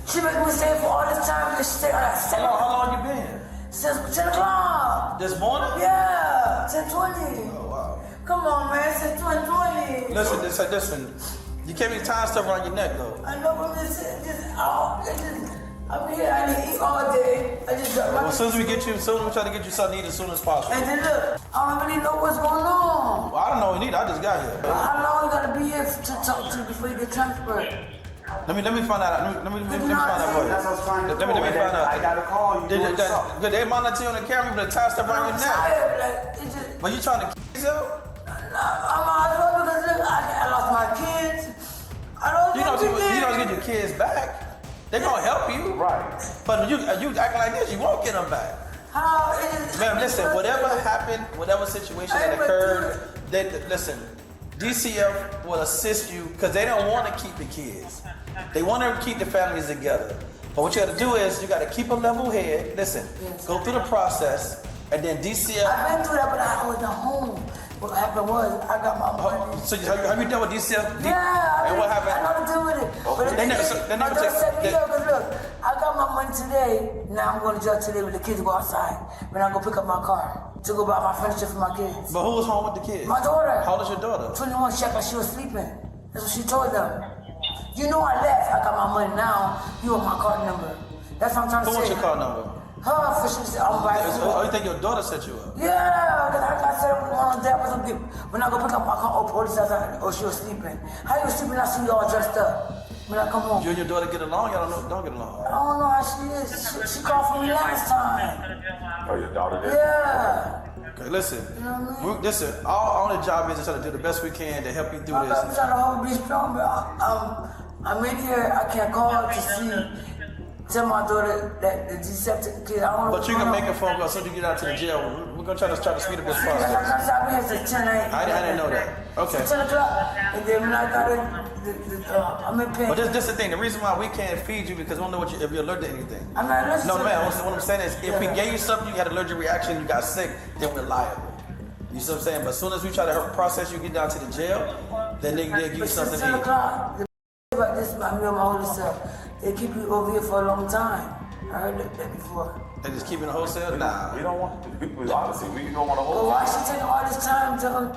She made me stay for all this time. She stayed on that second. How long you been here? Since 10 o'clock. This morning? Yeah, 10:20. Oh wow. Come on, man, since 10:20. Listen. You can't be tying stuff around your neck though. I know, but I'm here. I didn't eat all day. I just dropped my. As soon as we try to get you something to eat as soon as possible. And then look, I don't really know what's going on. Well, I don't know either. I just got here. How long you gotta be here to talk to before you get transferred? Let me find out. Let me find out for you. That's what I was trying to do. Let me find out. I gotta call you. They monitor you on the camera, but tie stuff around your neck. But you trying to kill yourself? I'm out because look, I lost my kids. I lost everything. You don't get your kids back. They're gonna help you. Right. But you acting like this, you won't get them back. How is it? Ma'am, listen, whatever happened, whatever situation that occurred, listen, DCF will assist you because they don't want to keep the kids. They want to keep the families together. But what you got to do is you got to keep a level head. Listen, go through the process, and then DCF. I've been through that, but I was at home. What happened was I got my money. So have you dealt with DCF? Yeah. And what happened? I know to deal with it. Okay. But They never set me up. Cause look, I got my money today. Now I'm going to jail today with the kids to go outside. When I go pick up my car to go buy my furniture for my kids. But who was home with the kids? My daughter. How old is your daughter? 21. She acted like she was sleeping. That's what she told them. You know I left. I got my money now. You want my card number. That's what I'm trying to say. Who wants your card number? Her, for she said, I'm right. Oh, you think your daughter set you up? Yeah, because I said on that was a gift. When I go pick up my car, police outside, she was sleeping. How you sleeping? I see you all dressed up. When I come home. You and your daughter get along? Y'all don't get along? I don't know how she is. She called for me last time. Oh, your daughter did? Yeah. Okay, listen. You know what I mean? Listen, our only job is to try to do the best we can to help you through this. I'm trying to hold be strong, but I'm in here. I can't call to see. Tell my daughter that the deceptive kid. I don't know. But you can make a phone call as soon as you get out to the jail. We're gonna try to speed up this process. I've been here since 10 a.m. I didn't know that. Okay. 10 o'clock, and then when I got in, I'm in pain. But this is the thing. The reason why we can't feed you because we don't know if you're allergic to anything. I'm not allergic. No, man. What I'm saying is, if we gave you something, you had an allergic reaction, you got sick, then we're liable. You see what I'm saying? But as soon as we try to help process you, get down to the jail, then they give you something to 10 eat. o'clock. About this, me and my older self, they keep you over here for a long time. I heard that before. They just keep in the wholesale? Nah. We don't want to. Honestly, we don't want to hold. But why she taking all this time to,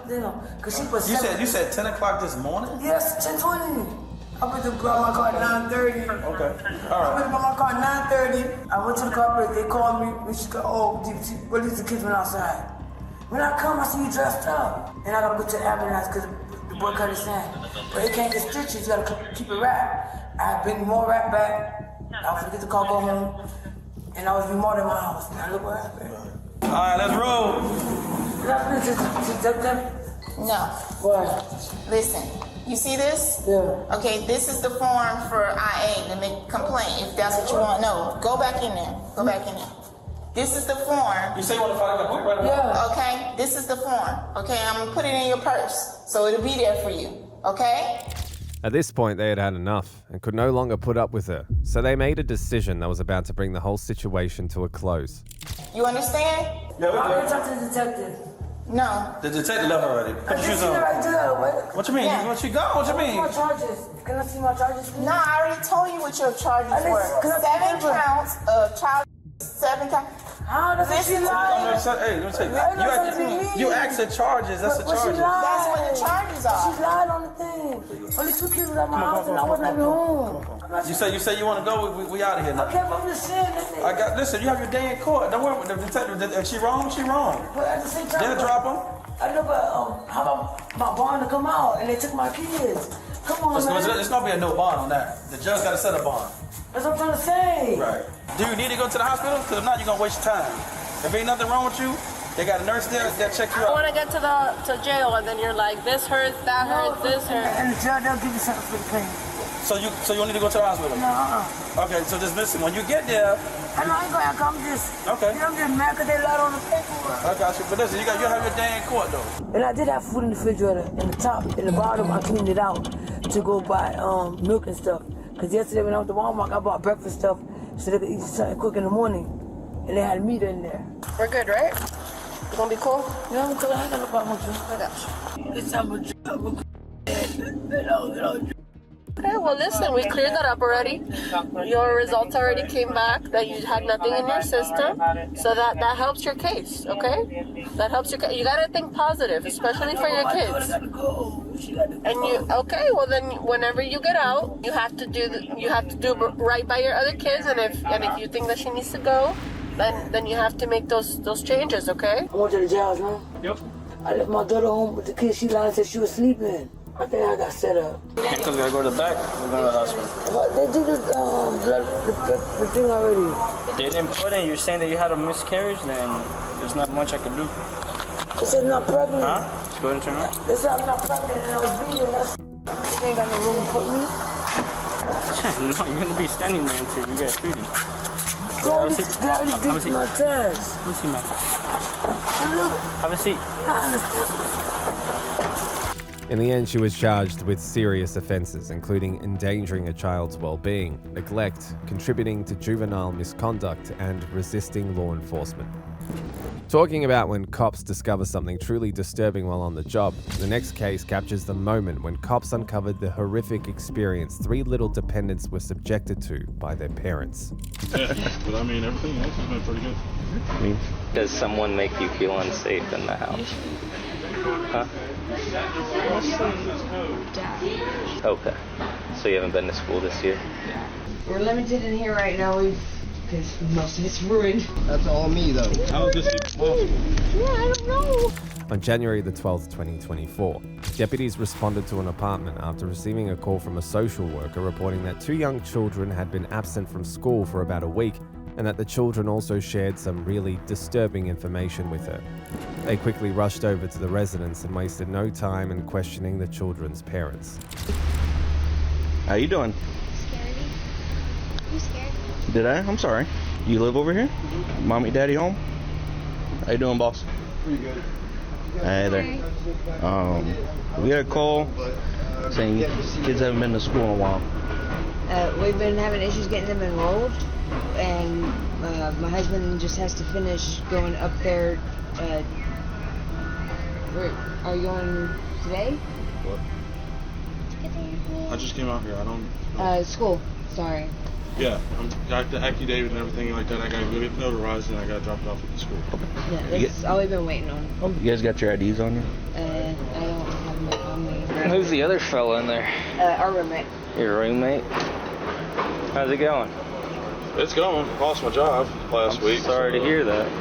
because she was. You said 10 o'clock this morning? Yes, 10:20. I went to grab my car at 9:30. Okay. All right. I went to buy my car at 9:30. I went to the car, they called me. She go, the kids went outside. When I come, I see you dressed up. And I gotta go to the ambulance because the boy cut his hand. But it can't get stitches, you gotta keep it wrapped. I bring more wrap back. I was gonna get the car, go home. And I was remote in my house. Now look what happened. All right, let's roll. No. What? Listen, you see this? Yeah. Okay, this is the form for IA to make a complaint, if that's what you want to know. Go back in there. Go back in there. This is the form. You say you want to file a book right now? Yeah. Okay, this is the form. Okay, I'm gonna put it in your purse, so it'll be there for you. Okay? At this point, they had had enough and could no longer put up with her, so they made a decision that was about to bring the whole situation to a close. You understand? Yeah, we I'm good. gonna talk to the detective. No. The detective left already. Put your shoes on. Right there. What you mean? Yeah. What you got? What you mean? My charges. Can I see my charges? Please? No, I already told you what your charges I didn't- were. can I- 7 counts of child, 7 counts. How does she lie? Hey, let me tell you. You asked the charges. That's the charges. That's what the charges are. She lied on the thing. Only 2 kids was at my house and I wasn't even home. You say you want to go? We out of here now. Okay, but I'm just saying that. Listen, you have your day in court. Don't worry with the detective. If she wrong, she wrong. But at the same time, They'll drop them. I know, but how about my bond to come out and they took my kids? Come on, man. It's gonna be a no bond on that. The judge gotta set a bond. That's what I'm trying to say. Right. Do you need to go to the hospital? Because if not, you're gonna waste your time. If ain't nothing wrong with you, they got a nurse there that check you I out. want to get to jail, and then you're like, this hurts, that hurts, this hurts. And the judge, they'll give you something for the pain. So you don't need to go to the hospital? No. Okay, so just listen. When you get there, I know I ain't gonna come just. Okay. I'm just mad because they lied on the paperwork. I got you. But listen, you have your day in court though. And I did have food in the refrigerator. In the top, in the bottom, I cleaned it out to go buy milk and stuff. Because yesterday when I went to Walmart, I bought breakfast stuff so they could eat something quick in the morning. And they had meat in there. We're good, right? You gonna be cool? Yeah, I'm cool. I ain't got no problem with you. I got you. It's time for job. Okay, well listen, we cleared that up already. Your results already came back that you had nothing in your system, so that helps your case, okay? That helps your case. You gotta think positive, especially for your kids. And well then, whenever you get out, you have to do right by your other kids, and if you think that she needs to go, then you have to make those changes, okay? I went to the jails, huh? Yep. I left my daughter home with the kids. She lied and said she was sleeping. I think I got set up. Because we gotta go to the back. We're going to the hospital. What? They did the thing already. They didn't put in. You're saying that you had a miscarriage, then there's not much I can do. They said I'm not pregnant. Huh? Just go ahead and turn around. They said I'm not pregnant and I was bleeding. They ain't got no room to put me. No, you're gonna be standing there until you get treated. They already did my test. Let me see, man. Have a seat. I understand. In the end, she was charged with serious offenses, including endangering a child's well-being, neglect, contributing to juvenile misconduct, and resisting law enforcement. Talking about when cops discover something truly disturbing while on the job, the next case captures the moment when cops uncovered the horrific experience 3 little dependents were subjected to by their parents. Yeah, but I mean, everything else has been pretty good. Does someone make you feel unsafe in the house? Huh? Okay. So you haven't been to school this year? We're limited in here right now because most of it's ruined. That's all me though. How is this even possible? Yeah, I don't know. On January the 12th, 2024, deputies responded to an apartment after receiving a call from a social worker reporting that 2 young children had been absent from school for about a week and that the children also shared some really disturbing information with her. They quickly rushed over to the residence and wasted no time in questioning the children's parents. How you doing? Scared. You scared? Did I? I'm sorry. You live over here? Mm-hmm. Mommy, daddy home? How you doing, boss? Pretty good. Hey there. We got a call saying kids haven't been to school in a while. We've been having issues getting them enrolled, and my husband just has to finish going up there. Are you going today? What? I just came out here. I don't. School. Sorry. Yeah, I got the affidavit and everything like that. I gotta go get notarized and I got dropped off at the school. Yeah, that's all we've been waiting on. You guys got your IDs on you? I don't have them on me. Who's the other fella in there? Our roommate. Your roommate? How's it going? It's going. Lost my job last week. Sorry to hear that.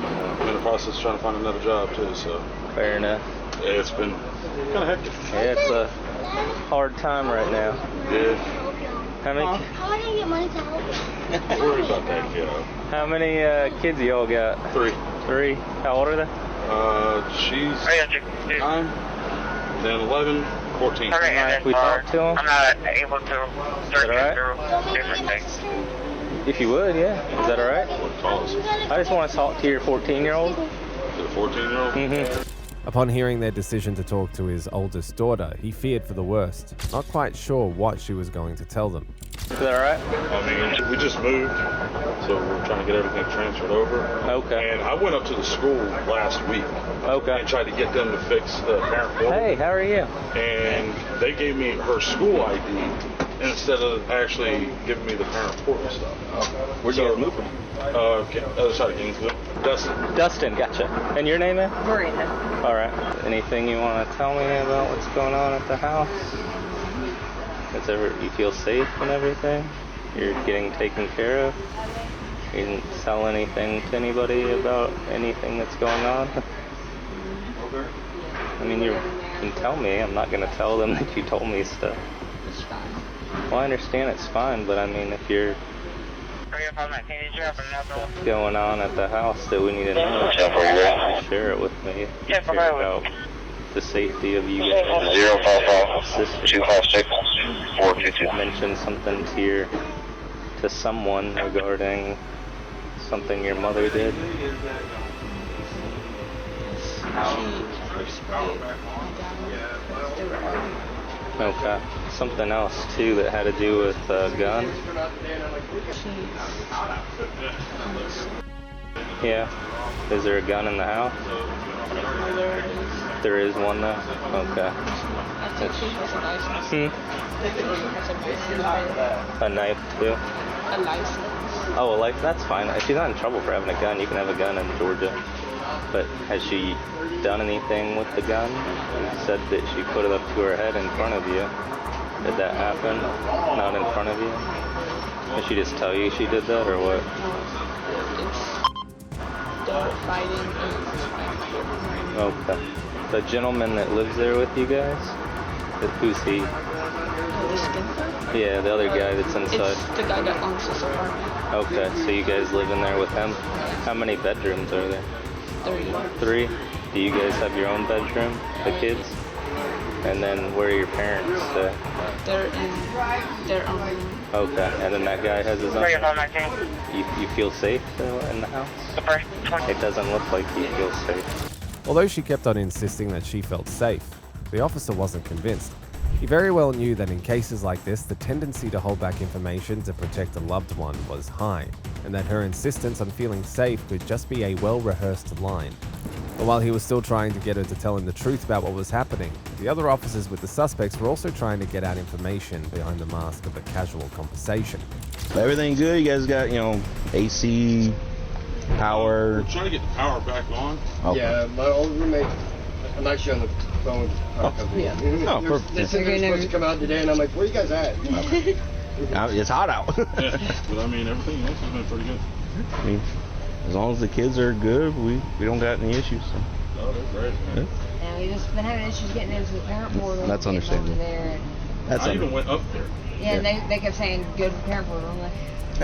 I'm in the process of trying to find another job too, so. Fair enough. Yeah, it's been kind of hectic. Yeah, it's a hard time right now. Yeah. How many? How do I get money to help? Don't worry about that, kiddo. How many kids y'all got? 3. 3. How old are they? She's 9, then 11, 14. We talk to them? I'm not able to search right? through different things. If you would, yeah. Is that alright? What calls? I just want to talk to your 14-year-old. The 14-year-old? Mm-hmm. Upon hearing their decision to talk to his oldest daughter, he feared for the worst, not quite sure what she was going to tell them. Is that alright? I mean, we just moved, so we're trying to get everything transferred over. Okay. And I went up to the school last week. Okay. And tried to get them to fix the parent portal. Hey, how are you? And they gave me her school ID instead of actually giving me the parent portal stuff. Where'd you guys move from? Other side of Gainesville. Dustin, gotcha. And your name, man? Marina. Alright. Anything you want to tell me about what's going on at the house? You feel safe and everything? You're getting taken care of? You didn't tell anything to anybody about anything that's going on? I mean, you can tell me. I'm not going to tell them that you told me stuff. It's fine. Well, I understand it's fine, but I mean, if you're going on at the house that we need to know, share it with me. Share about the safety of you guys. 055-256-422. Mention something to someone regarding something your mother did. Okay. Something else too that had to do with a gun. Yeah. Is there a gun in the house? There is one though? Okay. A knife too? A license. Oh, a license? That's fine. If she's not in trouble for having a gun, you can have a gun in Georgia. But has she done anything with the gun? You said that she put it up to her head in front of you. Did that happen? Not in front of you? Did she just tell you she did that or what? Okay. The gentleman that lives there with you guys? Who's he? Yeah, the other guy that's inside. It's the guy that owns this apartment. Okay, so you guys live in there with him? How many bedrooms are there? 3. Do you guys have your own bedroom, the kids? And then where are your parents? They're in their own room. Okay, and then that guy has his own. You feel safe in the house? It doesn't look like you feel safe. Although she kept on insisting that she felt safe, the officer wasn't convinced. He very well knew that in cases like this, the tendency to hold back information to protect a loved one was high, and that her insistence on feeling safe could just be a well-rehearsed line. But while he was still trying to get her to tell him the truth about what was happening, the other officers with the suspects were also trying to get out information behind the mask of a casual conversation. Everything good? You guys got, AC, power? We're trying to get the power back on. Okay. Yeah, my old roommate, I'm actually on the phone with the power company. Oh, perfect. They said they're supposed to come out today, and I'm like, where you guys at? Okay. It's hot out. Yeah, but I mean, everything else has been pretty good. I mean, as long as the kids are good, we don't got any issues. So. Oh, they're great. Yeah. And we've just been having issues getting into the parent portal. That's understandable. I even went up there. Yeah, and they kept saying, go to the parent portal. I'm like,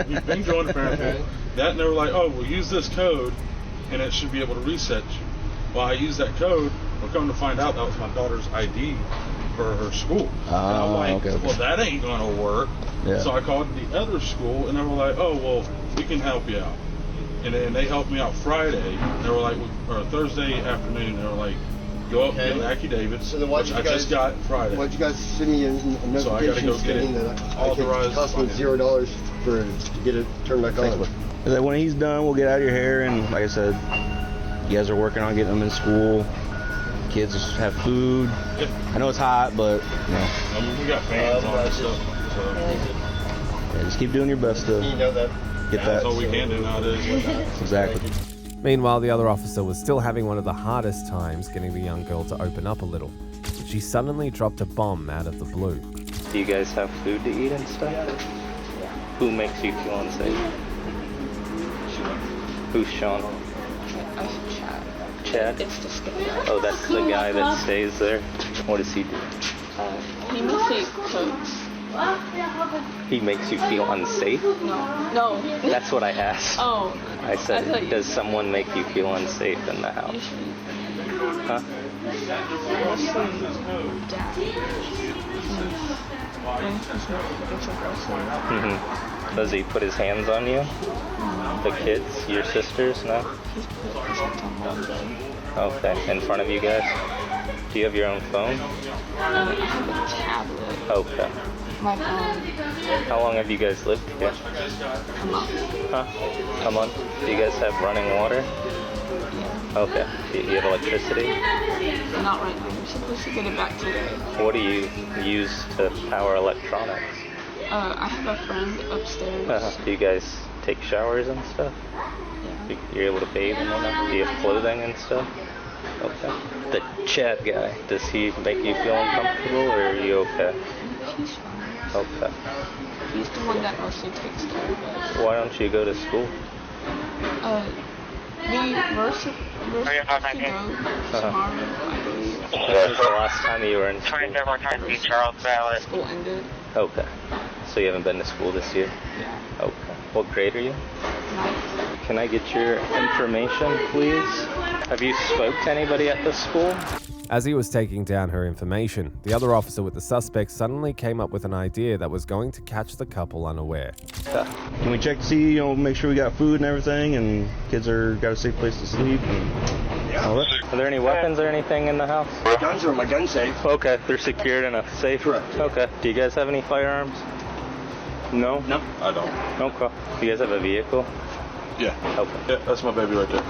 You can join the parent portal. That, and they were like, oh, we'll use this code, and it should be able to reset you. Well, I used that code. We're coming to find out that was my daughter's ID for her school. And I'm like, well, that ain't going to work. Yeah. So I called the other school, and they were like, oh, well, we can help you out. And then they helped me out Friday. They were like, or Thursday afternoon, they were like, go up and get an affidavit, So then which I just got Friday. Why'd you guys send me a notification So I got to go get stating it that authorized. it cost me $0 to get it turned back on? And then when he's done, we'll get out of your hair, and like I said, you guys are working on getting them in school. Kids have food. Yeah. I know it's hot, but I mean, we got fans on and stuff. So. Yeah, just keep doing your best to get that. That's all we can do nowadays. Exactly. Meanwhile, the other officer was still having one of the hardest times getting the young girl to open up a little. She suddenly dropped a bomb out of the blue. Do you guys have food to eat and stuff? Who makes you feel unsafe? Who's Sean? Chad? Oh, that's the guy that stays there? What does he do? He makes coats. He makes you feel unsafe? No. That's what I asked. Oh. I said, does someone make you feel unsafe in the house? Huh? Mm-hmm. Does he put his hands on you? The kids? Your sisters? No? Okay, in front of you guys? Do you have your own phone? I have a tablet. Okay. My phone. How long have you guys lived here? A month. Huh? A month? Do you guys have running water? Okay. Do you have electricity? Not right now. We're supposed to get it back today. What do you use to power electronics? I have a friend upstairs. Do you guys take showers and stuff? Yeah. You're able to bathe and whatnot? Do you have clothing and stuff? Okay. The Chad guy, does he make you feel uncomfortable or are you okay? He's fine. Okay. He's the one that mostly takes care of us. Why don't you go to school? We're supposed to go tomorrow, I believe. When was the last time you were in school? School ended. Okay. So you haven't been to school this year? Yeah. Okay. What grade are you? 9th. Can I get your information, please? Have you spoke to anybody at the school? As he was taking down her information, the other officer with the suspect suddenly came up with an idea that was going to catch the couple unaware. Can we check to see, make sure we got food and everything, and kids got a safe place to sleep, and all that? Are there any weapons or anything in the house? Guns are in my gun safe. Okay, they're secured in a safe? Correct. Okay. Do you guys have any firearms? No? No, I don't. Okay. Do you guys have a vehicle? Yeah. Okay. Yeah, that's my baby right there.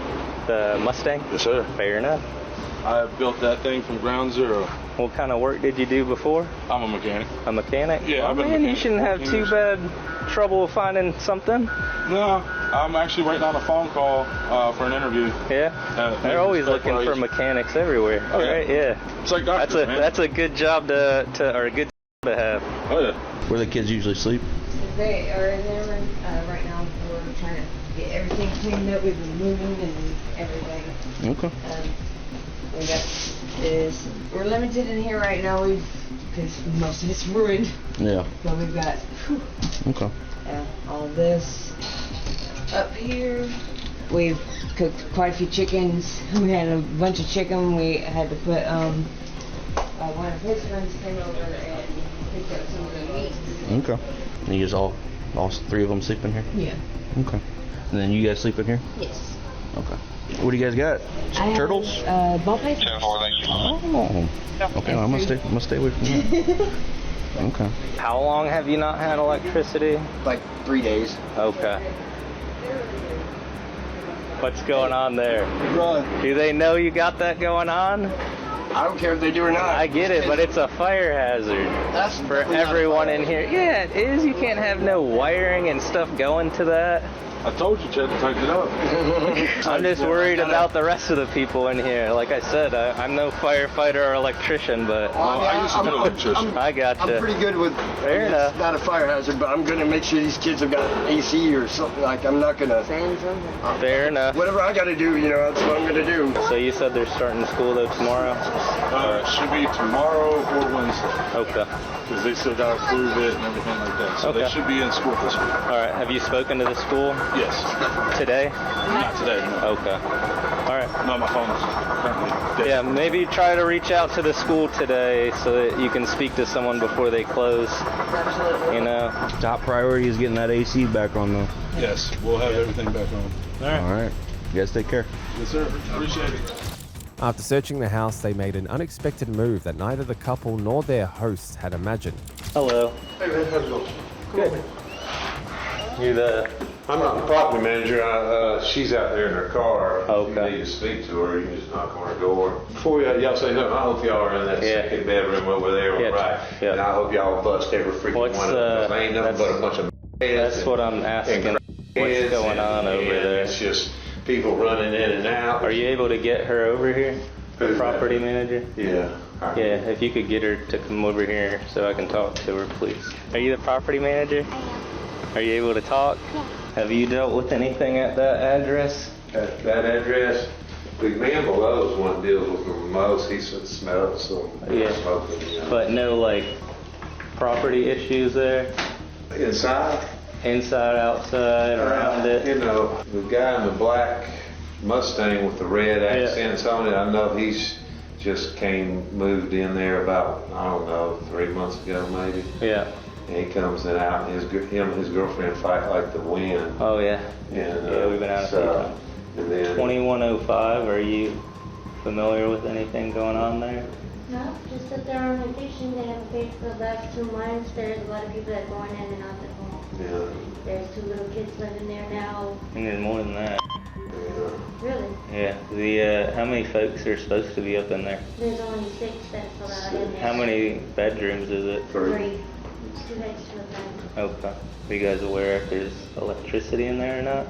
The Mustang? Yes, sir. Fair enough. I built that thing from ground zero. What kind of work did you do before? I'm a mechanic. A mechanic? Yeah, well, I've been man, a mechanic you shouldn't have too bad trouble finding something. No, I'm actually waiting on a phone call for an interview. Yeah? They're always looking for mechanics everywhere. Oh, right? Yeah. It's like doctors, That's a good job or a good to have. Oh, yeah. Where the kids usually sleep? They are in there right now. We're trying to get everything cleaned up. We've been moving and everything. Okay. We got this. We're limited in here right now. Because most of it's ruined. Yeah. But we've got Okay. all this up here. We've cooked quite a few chickens. We had a bunch of chicken. We had to put one of his friends came over and picked up some of the meat. Okay. And you guys all three of them sleep in here? Yeah. Okay. And then you guys sleep in here? Yes. Okay. What do you guys got? Turtles? Ball pythons. Oh. Okay, I'm gonna stay away from that. Okay. How long have you not had electricity? Like 3 days. Okay. What's going on there? Run. Do they know you got that going on? I don't care if they do or not. I get it, but it's a fire hazard. That's for everyone in here. Yeah, it is. You can't have no wiring and stuff going to that. I told you, Chad, to tighten it up. I'm just worried about the rest of the people in here. Like I said, I'm no firefighter or electrician, but I used to be an electrician. I gotcha. I'm pretty good with. Fair enough. It's not a fire hazard, but I'm gonna make sure these kids have got AC or something. Like I'm not gonna. Fair enough. Whatever I gotta do, that's what I'm gonna do. So you said they're starting school though tomorrow? It should be tomorrow or Wednesday. Okay. Because they still gotta approve it and everything like that. So they should be in school this week. All right. Have you spoken to the school? Yes. Today? Not today. No. Okay. All right. No, my phone is currently dead. Yeah, maybe try to reach out to the school today so that you can speak to someone before they close. Absolutely. Top priority is getting that AC back on though. Yes, we'll have everything back on. All right. You guys take care. Yes, sir. Appreciate it. After searching the house, they made an unexpected move that neither the couple nor their hosts had imagined. Hello. Hey man, how's it going? Good. I'm not the property manager. She's out there in her car. Okay. If you need to speak to her, you can just knock on her door. Before y'all say no, I hope y'all are in that second bedroom over there on the right. Yeah. And I hope y'all bust every freaking one of them. Ain't nothing but a bunch of That's what I'm asking. What's going on over there? It's just people running in and out. Are you able to get her over here? The property manager? Yeah. Yeah, if you could get her to come over here so I can talk to her, please. Are you the property manager? I am. Are you able to talk? Yeah. Have you dealt with anything at that address? At that address? The man below is one that deals with the most. He smells some smoking. But no, property issues there? Inside? Inside, outside, around it? The guy in the black Mustang with the red accents on it, I know he's just moved in there about, 3 months ago maybe. Yeah. And he comes in out and him and his girlfriend fight like the wind. Oh yeah. And, yeah, we've been out of time. And then 2105, are you familiar with anything going on there? No, just that they're on eviction. They haven't paid for the last 2 months. There's a lot of people that are going in and out the home. Yeah. There's 2 little kids living there now. I think there's more than that. Really? Yeah. The how many folks are supposed to be up in there? There's only 6 that's allowed in there. How many bedrooms is it? 3. 2 extra bedrooms. Okay. Are you guys aware if there's electricity in there or not?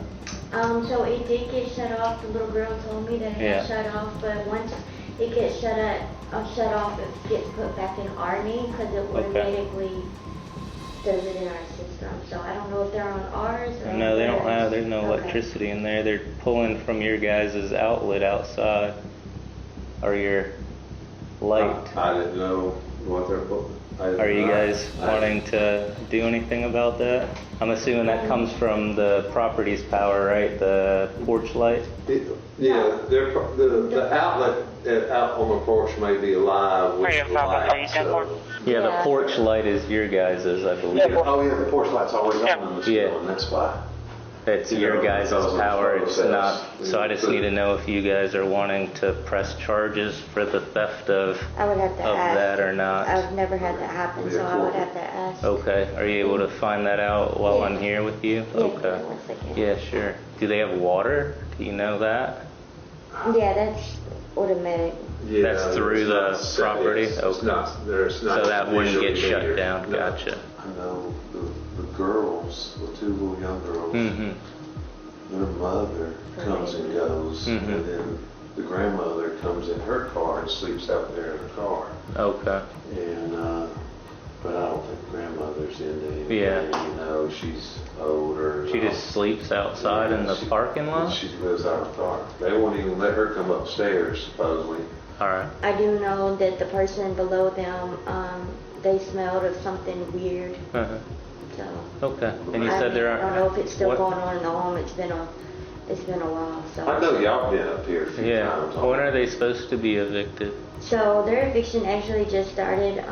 So it did get shut off. The little girl told me that it got shut off, but once it gets shut off, it gets put back in our name because it automatically does it in our system. So I don't know if they're on ours or No, they don't have. There's no electricity in there. They're pulling from your guys' outlet outside, or your light. I didn't know what they're putting. Are you guys wanting to do anything about that? I'm assuming that comes from the property's power, right? The porch light? Yeah, the outlet out on the porch may be alive with the light. So. Yeah, the porch light is your guys', I believe. Oh yeah, the porch light's always on in the store, and that's why. It's your guys' power, it's not, so I just need to know if you guys are wanting to press charges for the theft of I would have to ask. that or not. I've never had that happen, so I would have to ask. Okay, are you able to find that out while I'm here with you? Yeah, Okay. Yeah, sure. Do they have water? Do you know that? Yeah, that's automatic. Yeah, that's through the property? Okay. So that wouldn't get shut down, gotcha. I know the girls, the 2 little young girls, their mother comes and goes, and then the grandmother comes in her car and sleeps out there in the car. Okay. And, but I don't think grandmother's into anything. Yeah. You know, she's older. She just sleeps outside in the parking lot? She lives out of the car. They won't even let her come upstairs, supposedly. All right. I do know that the person below them, they smelled of something weird. So. Okay. And you said there are. I don't know if it's still going on in the home. It's been a while. So. I know y'all been up here a few times. When are they supposed to be evicted? So their eviction actually just started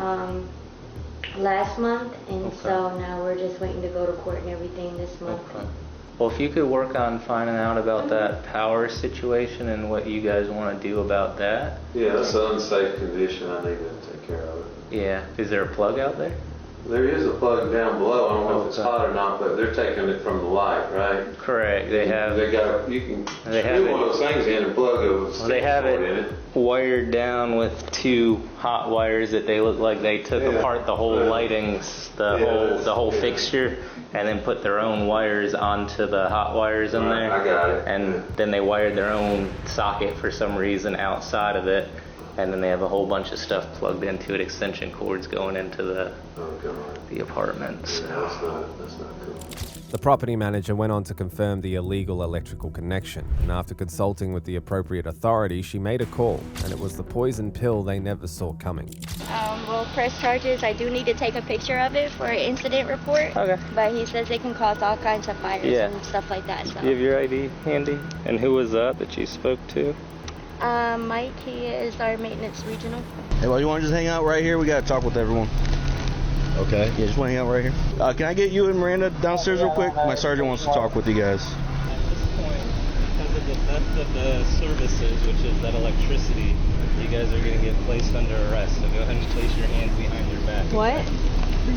last month, and so now we're just waiting to go to court and everything this month. Okay. Well, if you could work on finding out about that power situation and what you guys want to do about that. Yeah, it's an unsafe condition. I need to take care of it. Yeah. Is there a plug out there? There is a plug down below. I don't know if it's hot or not, but they're taking it from the light, right? Correct. They have. They got. You can they have screw one of those things in and plug it. They have it wired down with 2 hot wires that they look like they took apart the whole lightings, the whole fixture, and then put their own wires onto the hot wires in there. I got it. And then they wired their own socket for some reason outside of it. And then they have a whole bunch of stuff plugged into it, extension cords going into the apartments. That's not cool. The property manager went on to confirm the illegal electrical connection, and after consulting with the appropriate authority, she made a call, and it was the poison pill they never saw coming. We'll press charges. I do need to take a picture of it for an incident report. Okay. But he says it can cause all kinds of fires and stuff like that. So. You have your ID handy? And who was that you spoke to? Mike, he is our maintenance regional. Hey, well, you want to just hang out right here? We got to talk with everyone. Okay. Yeah, just want to hang out right here. Can I get you and Miranda downstairs real quick? My sergeant wants to talk with you guys. At this point, because of the theft of the services, which is that electricity, you guys are going to get placed under arrest. So go ahead and place your hands behind your back. What?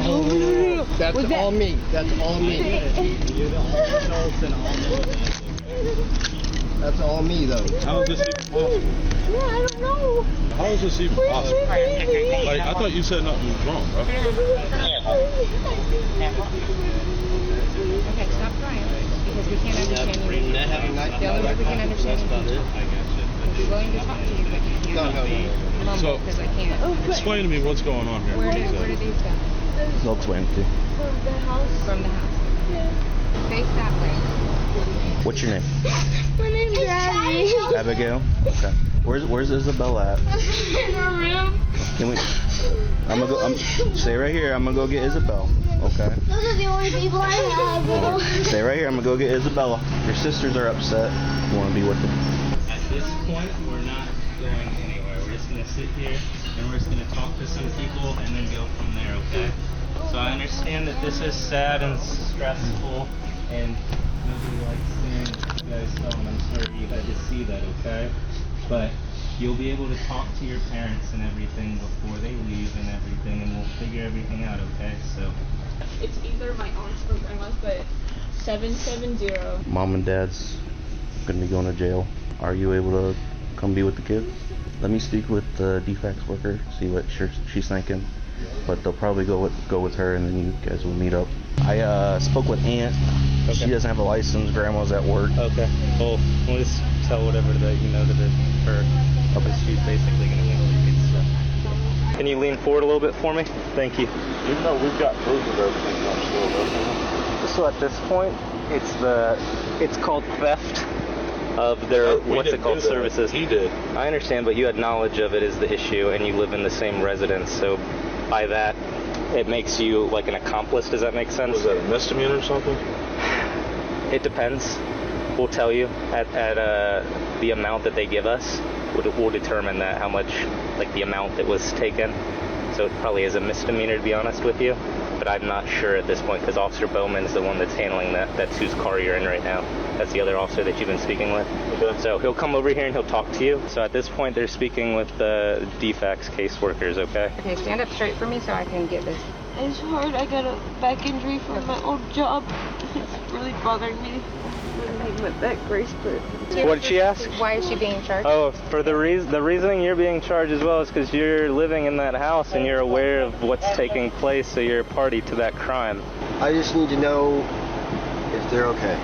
Oh, that's all me. That's all me. You're the only adults and all those. That's all me, though. How is this even possible? Yeah, I don't know. How is this even possible? Like, I thought you said nothing was wrong, bro. Okay, stop crying. Because we can't understand you. The only way we can understand you. We're willing to talk to you, but you can't mumble because I can't. Explain to me what's going on here. Where do these go? They'll explain to you. From the house. From the house. Yeah. Face that way. What's your name? My name's Abby. Abigail? Okay. Where's Isabella at? In her room. Can we? Stay right here. I'm gonna go get Isabel. Okay. Those are the only people I have. Stay right here. I'm gonna go get Isabella. Your sisters are upset. You want to be with them? At this point, we're not going anywhere. We're just going to sit here and we're just going to talk to some people and then go from there, okay? So I understand that this is sad and stressful and nobody likes seeing you guys so, and I'm sorry you had to see that, okay? But You'll be able to talk to your parents and everything before they leave and everything, and we'll figure everything out, okay? So it's either my aunt's or grandma's, but 770. Mom and Dad's gonna be going to jail. Are you able to come be with the kids? Let me speak with the defects worker, see what she's thinking. But they'll probably go with her, and then you guys will meet up. I spoke with Aunt. Okay. She doesn't have a license. Grandma's at work. okay. Well, we'll just tell whatever that you know to her. Because she's basically gonna handle the kids stuff. Can you lean forward a little bit for me? Thank you. Even though we've got proof of everything, I'm still listening. So at this point, it's called theft of their services. He did. I understand, but you had knowledge of it as the issue, and you live in the same residence. So by that, it makes you like an accomplice. Does that make sense? Was that a misdemeanor or something? It depends. We'll tell you at the amount that they give us. We'll determine that how much, like the amount that was taken. So it probably is a misdemeanor, to be honest with you. But I'm not sure at this point, because Officer Bowman's the one that's handling that. That's whose car you're in right now. That's the other officer that you've been speaking with. Okay. So he'll come over here and he'll talk to you. So at this point, they're speaking with the DFACS caseworkers, okay? Okay, stand up straight for me so I can get this. It's hard. I got a back injury from my old job. It's really bothering me. I need my back brace, but... What did she ask? Why is she being charged? Oh, for the reasoning you're being charged as well is because you're living in that house and you're aware of what's taking place, so you're a party to that crime. I just need to know if they're okay.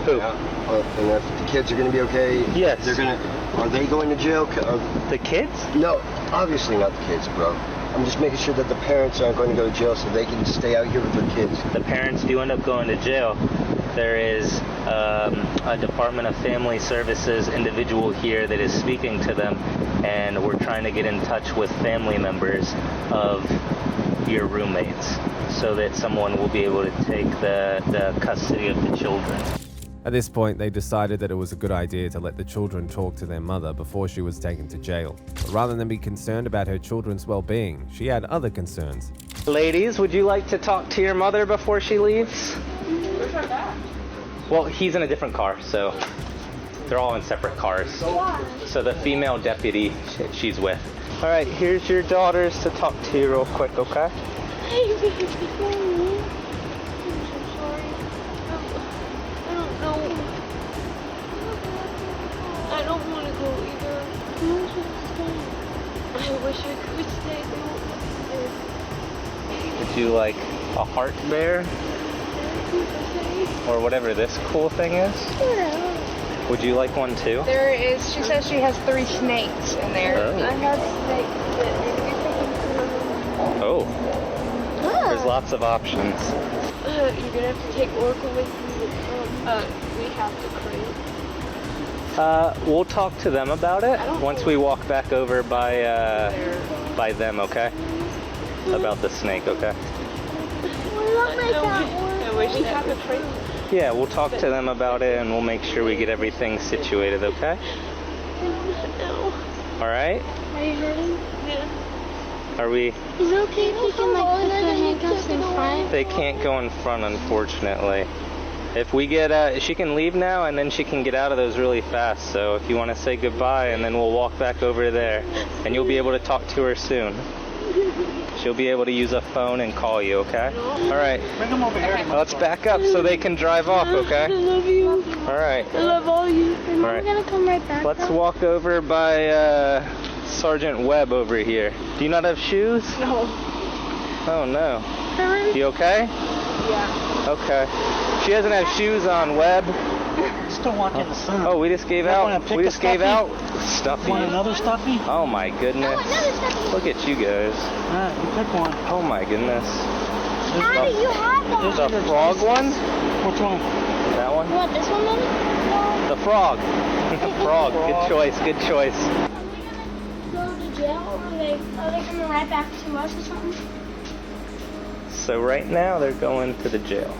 Who? And if the kids are going to be okay. Yes. Are they going to jail? The kids? No, obviously not the kids, bro. I'm just making sure that the parents aren't going to go to jail so they can stay out here with their kids. The parents do end up going to jail. There is a Department of Family Services individual here that is speaking to them, and we're trying to get in touch with family members of your roommates so that someone will be able to take the custody of the children. At this point, they decided that it was a good idea to let the children talk to their mother before she was taken to jail. But rather than be concerned about her children's well-being, she had other concerns. Ladies, would you like to talk to your mother before she leaves? Where's our dad? Well, he's in a different car, so they're all in separate cars. So the female deputy she's with. All right, here's your daughters to talk to you real quick, okay? I don't want to go either. I wish I could stay. They won't let me stay. Would you like a heart bear? Or whatever this cool thing is? Yeah. Would you like one too? There is, she says she has 3 snakes in there. Oh. I have snakes that need to be taken Oh. There's lots of options. You're gonna have to take Oracle with you. We have to crate. We'll talk to them about it once we walk back over by them, okay? About the snake, okay? I wish I had a crate. Yeah, we'll talk to them about it and we'll make sure we get everything situated, okay? No. Alright? Are you hurting? Yeah. Are we? Is it okay if we can like put the handcuffs in front? They can't go in front, unfortunately. If we get, she can leave now and then she can get out of those really fast. So if you want to say goodbye and then we'll walk back over there and you'll be able to talk to her soon. She'll be able to use a phone and call you, okay? All right. Bring them over here. Let's back up so they can drive off, okay? I love you. All right. I love all you. All right. Gonna come right back. Let's walk over by Sergeant Webb over here. Do you not have shoes? No. Oh no. You okay? Yeah. Okay. She doesn't have shoes on, Webb. Still walking in the sun. Oh, we just gave out. We just gave out stuffy. Want another stuffy? Oh my goodness. Look at you guys. Alright, you pick one. Oh my goodness. Daddy, you have one. The frog one? Which one? That one? You want this one, Mommy? The frog. The frog. Good choice. Good choice. Go to jail? Are they coming right back to us or something? So right now they're going to the jail.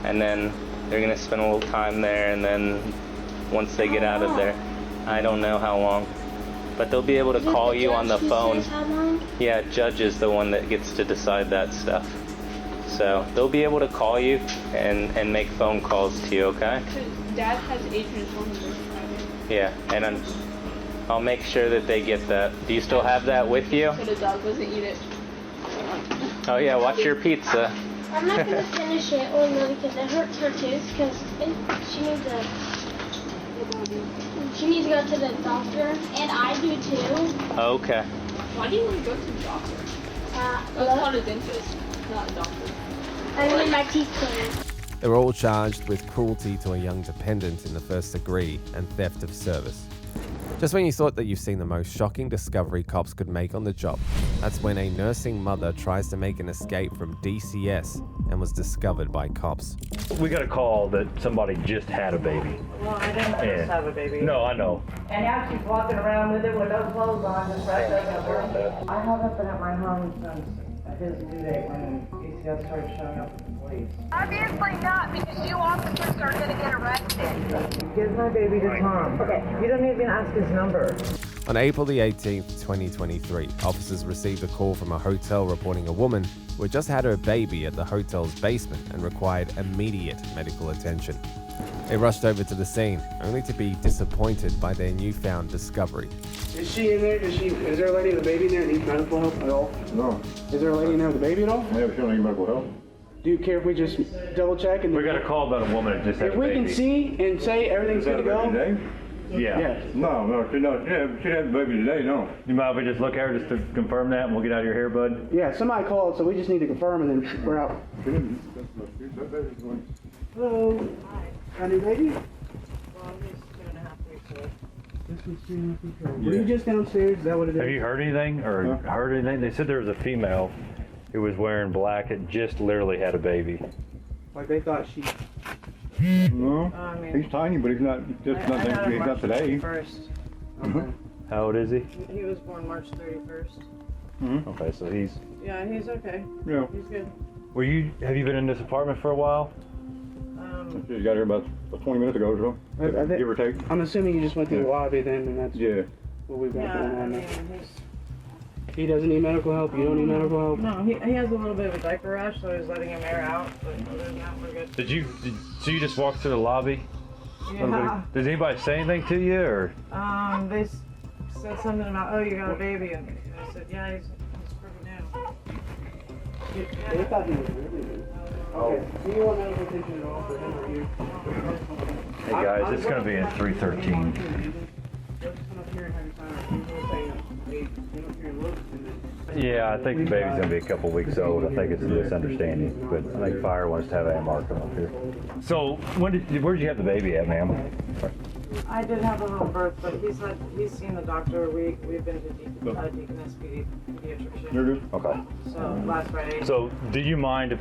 And then they're going to spend a little time there, and then once they get out of there, I don't know how long. But they'll be able to call you on the phone. How long? Yeah, judge is the one that gets to decide that stuff. So they'll be able to call you and make phone calls to you, okay? Dad has Adrian's phone number. Yeah, and I'll make sure that they get that. Do you still have that with you? So the dog doesn't eat it. Oh yeah, watch your pizza. I'm not gonna finish it, or no, because it hurts her tooth, because she needs to go to the doctor, and I do too. Okay. Why do you want to go to the doctor? That's called a dentist, not a doctor. I need my teeth cleaned. They were all charged with cruelty to a young dependent in the first degree and theft of service. Just when you thought that you've seen the most shocking discovery cops could make on the job, that's when a nursing mother tries to make an escape from DCS and was discovered by cops. We got a call that somebody just had a baby. Well, I didn't just have a baby. No, I know. And now she's walking around with it with no clothes on, just right doesn't work. I haven't been at my home since his due date when ECS started showing up with the police. Obviously not, because you officers are going to get arrested. Give my baby to Tom. Okay. You don't even ask his number. On April the 18th, 2023, officers received a call from a hotel reporting a woman who had just had her baby at the hotel's basement and required immediate medical attention. They rushed over to the scene, only to be disappointed by their newfound discovery. Is she in there? Is there a lady with a baby in there that needs medical help at all? No. Is there a lady in there with a baby at all? I never shown any medical help. Do you care if we just double check? And we got a call about a woman that just had a baby. If we can see and say everything's good to go. Yeah. Yes. No, she had the baby today, no. You mind if we just look at her just to confirm that and we'll get out of your hair, bud? Yeah, somebody called, so we just need to confirm and then we're out. Hello. Got a new baby? Well, he's 2.5 weeks old. This is 2.5 weeks old. Were you just downstairs? Is that what it is? Have you heard anything or heard anything? They said there was a female who was wearing black that just literally had a baby. Like they thought she... No, he's tiny, but he's not he's not today. First. How old is he? He was born March 31st. Okay, so he's... Yeah, he's okay. Yeah. He's good. Have you been in this apartment for a while? You got here about 20 minutes ago or so, give or take. I'm assuming you just went through the lobby then, and that's what we've got going on there. He doesn't need medical help? You don't need medical help? No, he has a little bit of a diaper rash, so I was letting him air out, but other than that, we're good. So you just walked through the lobby? Yeah. Does anybody say anything to you, or? They said something about, oh, you got a baby, and I said, yeah, he's pretty new. They thought he was really new. Okay, do you want medical attention at all for him or you? Hey guys, it's going to be in 313. Yeah, I think the baby's going to be a couple weeks old. I think it's a misunderstanding, but I think fire wants to have AMR come up here. So, where did you have the baby at, ma'am? I did have a home birth, but he's seen the doctor. We've been to Deaconess pediatrician. You're good? Okay. So last Friday. So, do you mind if,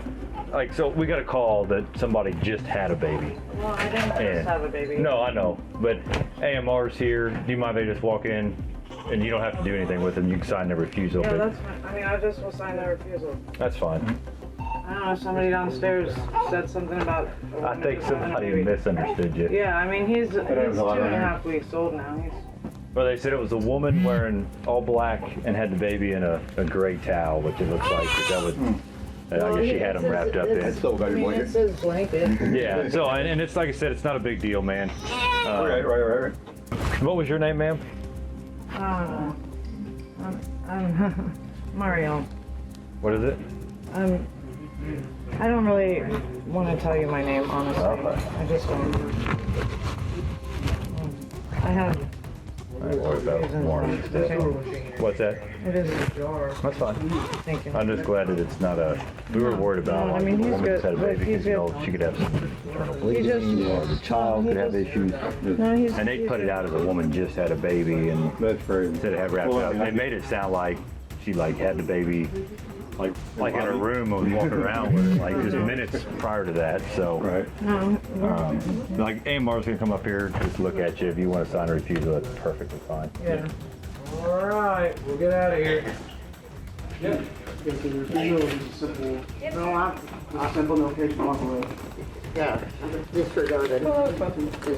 so we got a call that somebody just had a baby. Well, I didn't just have a baby. No, I know, but AMR's here. Do you mind if they just walk in and you don't have to do anything with them? You can sign the refusal. Yeah, that's fine. I mean, I just will sign the refusal. That's fine. I don't know, somebody downstairs said something about... I think somebody misunderstood you. Yeah, I mean, he's 2.5 weeks old now. Well, they said it was a woman wearing all black and had the baby in a gray towel, which it looks like that was... I guess she had him wrapped up in. It says blanket. Yeah, so, and it's like I said, it's not a big deal, man. Right. What was your name, ma'am? I'm Mario. What is it? I don't really want to tell you my name, honestly. I just don't. I have... What's that? It is a jar. That's fine. Thank you. I'm just glad that it's not a... We were worried about I mean, a woman good. that had a baby because, she could have some internal bleeding or the child could have issues. And they put it out as a woman just had a baby and instead of have wrapped up, they made it sound like she had the baby like in her room and was walking around with it, just minutes prior to that. So, AMR's gonna come up here, just look at you. If you want to sign a refusal, that's perfectly fine. Yeah. All right, we'll get out of here. Yeah. Simple notation walk away. Yeah, disregarded is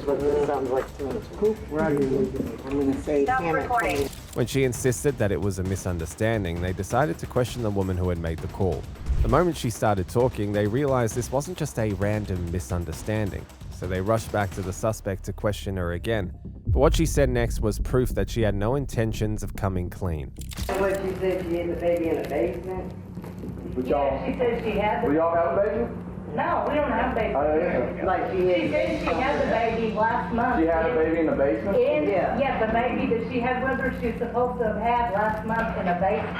what it sounds like to me. Cool. We're out of here. I'm going to say recording. When she insisted that it was a misunderstanding, they decided to question the woman who had made the call. The moment she started talking, they realized this wasn't just a random misunderstanding, so they rushed back to the suspect to question her again, But what she said next was proof that she had no intentions of coming clean. What she said, she hid the baby in the basement. Yeah, she said she had the We all have a baby? No, we don't have baby. Like She said she had the baby last month. She had a baby in the basement? Yeah, the baby that she had with her, she's supposed to have had last month in a basement.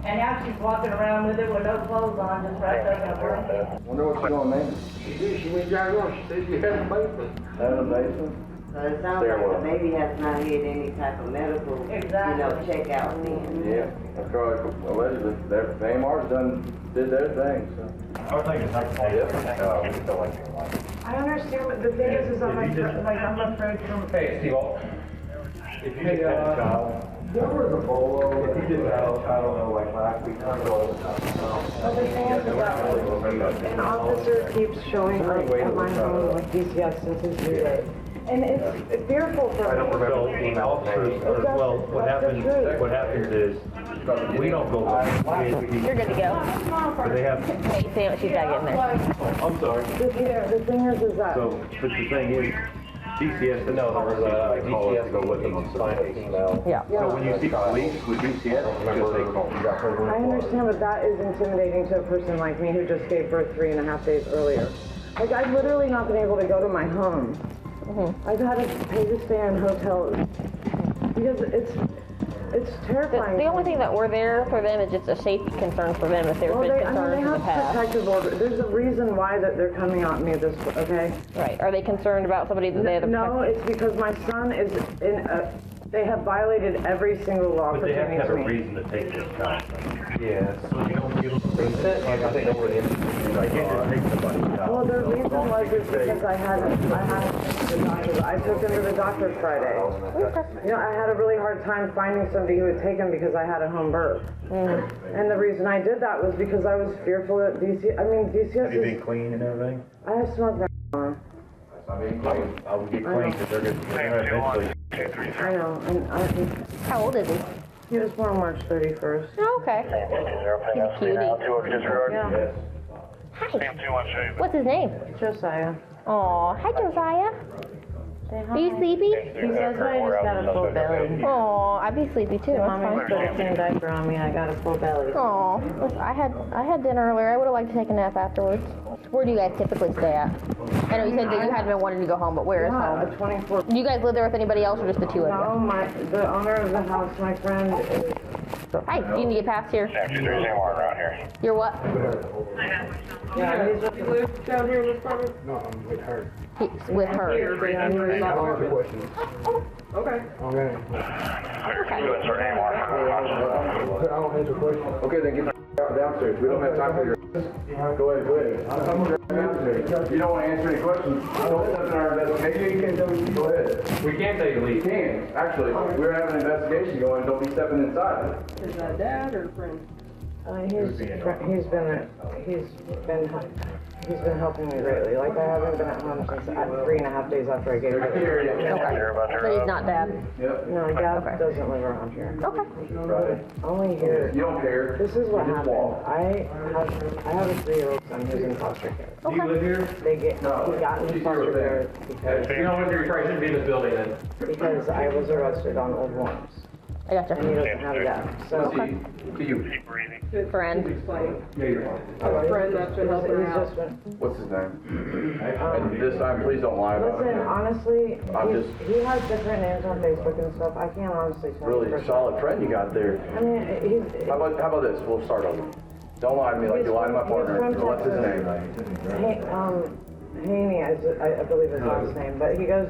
And now she's walking around with it with no clothes on, just wrapped up in a blanket. Wonder what she's gonna name it. She did. She went driving on. She said she had a basement. Had a basement? So it sounds like the baby has not had any type of medical, check out then. Yeah, that's right. Allegedly, their AMR's did their thing, so. I was thinking like we feel like I understand, but the thing is I'm afraid from... Hey, Steve, if you just had a child, There was a bolo. if you just had a child, I don't know, like last week, I don't know all the time. Well, the thing is that an officer keeps showing up at my home with DCS since his due date. And it's fearful for me. I don't remember the email. Well, what happens is, we don't go. You're good to go. They have. Hey, Sam, she's got to get in there. I'm sorry. The thing is that... So, but the thing is, DCS, no, there was a DCS go with them on sign an email. Yeah. So when you see police with DCS, just say call. I understand, but that is intimidating to a person like me who just gave birth 3.5 days earlier. Like, I've literally not been able to go to my home. I've had to pay to stay in hotels because it's terrifying. The only thing that we're there for them is just a safety concern for them if there's been concerns in the past. Protective order. There's a reason why that they're coming at me this way, okay? Right. Are they concerned about somebody that they have to protect? No, it's because my son is in a... They have violated every single law But they have to pertaining have to a me. reason to take this child. Yeah, so you don't give them reason. I think over the industry, I can't just take somebody's child. Well, the reason was is because I had to the doctor. I took him to the doctor Friday. You know, I had a really hard time finding somebody who would take him because I had a home birth. And the reason I did that was because I was fearful that DCS Have you been clean and everything? I have smoked marijuana. I would get clean because they're going to eventually. I know, and How old is he? he was born March 31st. Oh, okay. He's a cutie. Yeah. Hi. What's his name? Josiah. Aw, hi Josiah. Are you sleepy? He says I just got a full belly. Aw, I'd be sleepy too. That's Mommy fine. put a clean diaper on me. I got a full belly. Aw, I had dinner earlier. I would have liked to take a nap afterwards. Where do you guys typically stay at? I know you said that you hadn't been wanting to go home, but where is home? A 24. Do you guys live there with anybody else or just the two of you? No, the owner of the house, my friend, is... Hi, do you need to get past here? Actually, there's anyone around here. You're what? Yeah, he's You live down here in this apartment? No, I'm with her. He's with her. Okay. Okay. I don't answer questions. Okay, then get downstairs. We don't have time for your... Go ahead. I'm going downstairs. If you don't want to answer any questions, don't step in our investigation. You can go ahead. We can't tell you to leave. You can. Actually, we're having an investigation going. Don't be stepping inside. Is that dad or friend? He's been helping me greatly. Like, I haven't been at home since 3.5 days after I gave birth. Okay. But he's not dad. Yep. No, Dad doesn't live around here. Okay. Only here. You don't care. This is what You just happened. walk. I have a 3-year-old son who's in foster care. Do you live here? He got in foster care You know what, you probably shouldn't be in this building then. because I was arrested on old warrants. I gotcha. And he doesn't have that. So, To you. Friend. Yeah, you're fine. A friend that's been helping her out. What's his name? And this time, please don't lie about listen, it. honestly, I'm he has different names on Facebook and stuff. I can't honestly tell you. Really solid friend you got there. I mean, he's... How about this? We'll start over. Don't lie to me like you lied to my partner. What's his name? Haney, I believe his last name, but he has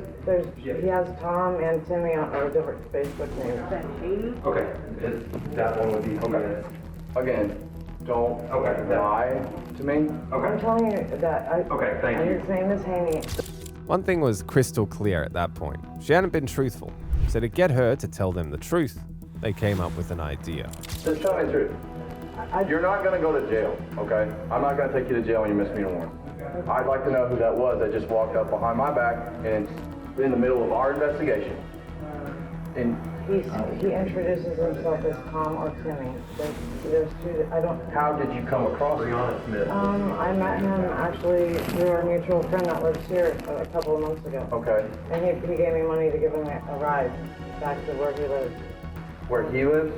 Tom and Timmy on different Facebook names. Okay. That one would be, okay. Again, don't lie to me. I'm telling you that Okay, thank you. His name is Haney. One thing was crystal clear at that point. She hadn't been truthful. So to get her to tell them the truth, they came up with an idea. Just tell me the truth. You're not going to go to jail, okay? I'm not going to take you to jail when you miss me a warrant. I'd like to know who that was that just walked up behind my back and in the middle of our investigation And he introduces himself as Tom or Timmy. There's two. I don't. how did you come across him? I met him actually through our mutual friend that lives here a couple of months ago. Okay. And he gave me money to give him a ride back to where he lives. Where he lives?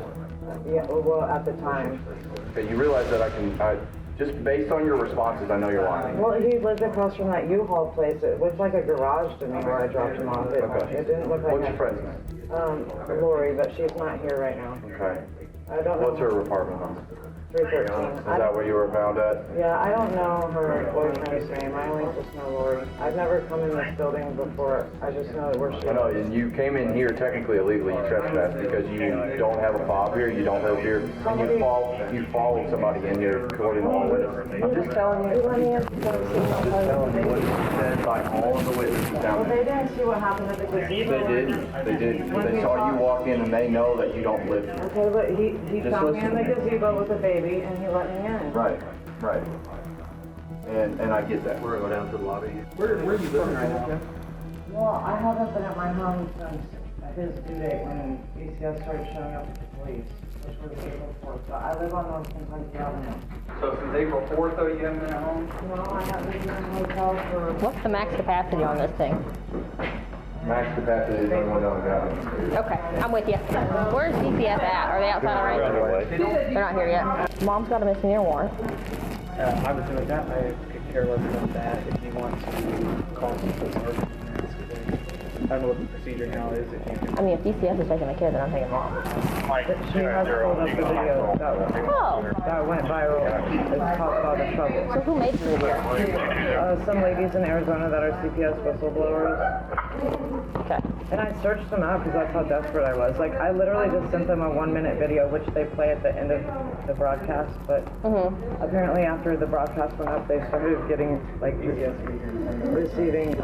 Yeah. Well, at the time. Okay, you realize that just based on your responses, I know you're lying. Well, he lived across from that U-Haul place. It looked like a garage to me where I dropped him off. It didn't look like. What's your friend's name? Lori, but she's not here right now. Okay. I don't know. What's her apartment number? 313. Is that where you were found at? Yeah, I don't know her boyfriend's name. I only just know Lori. I've never come in this building before. I just know where she is. I know, and you came in here technically illegally. You trespassed because you don't have a fob here, you don't live here, and you followed somebody in here according to all witnesses. I'm just telling you. I'm just telling you what said by all of the witnesses down Well, there. they didn't see what happened at the gazebo. They did. They saw you walk in and they know that you don't live here. Okay, but he Just found me listen in the to me. gazebo with a baby, and he let me in. Right. And I get that. We're going to go down to the lobby. Where are you living right now? Well, I haven't been at my home since his due date when DCS started showing up with the police, which was April 4th. But I live on North Kentucky Avenue. So since April 4th, though, you haven't been at home? No, I haven't been in a hotel for... What's the max capacity on this thing? Max capacity is only on the Okay, I'm with you. Where's DCF at? Are they outside already? They're not here yet. Mom's got a misdemeanor warrant. I was doing that. I could care less about that. If you want to call some police and ask if they, I don't know what the procedure now is. If you can. I mean, if DCF is taking the kid, then I'm taking mom. She has pulled up the video that went viral. It's called Father Trouble. So who made the video? Some ladies in Arizona that are CPS whistleblowers. Okay. And I searched them out because that's how desperate I was. Like, I literally just sent them a 1-minute video, which they play at the end of the broadcast. But apparently after the broadcast went up, they started getting, like, receiving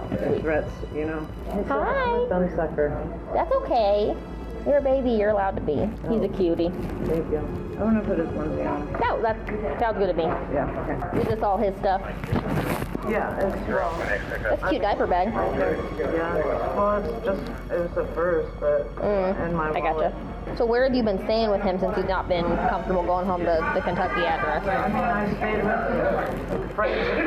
threats, you know? Hi. Thumb sucker. That's okay. You're a baby. You're allowed to be. He's a cutie. Thank you. I want to put his onesie on. No, that sounds good to me. Yeah, okay. Is this all his stuff? Yeah, it's wrong. That's a cute diaper bag. Yeah, well, it was the first, but in my wallet. I gotcha. So where have you been staying with him since he's not been comfortable going home to the Kentucky address? I mean, I stayed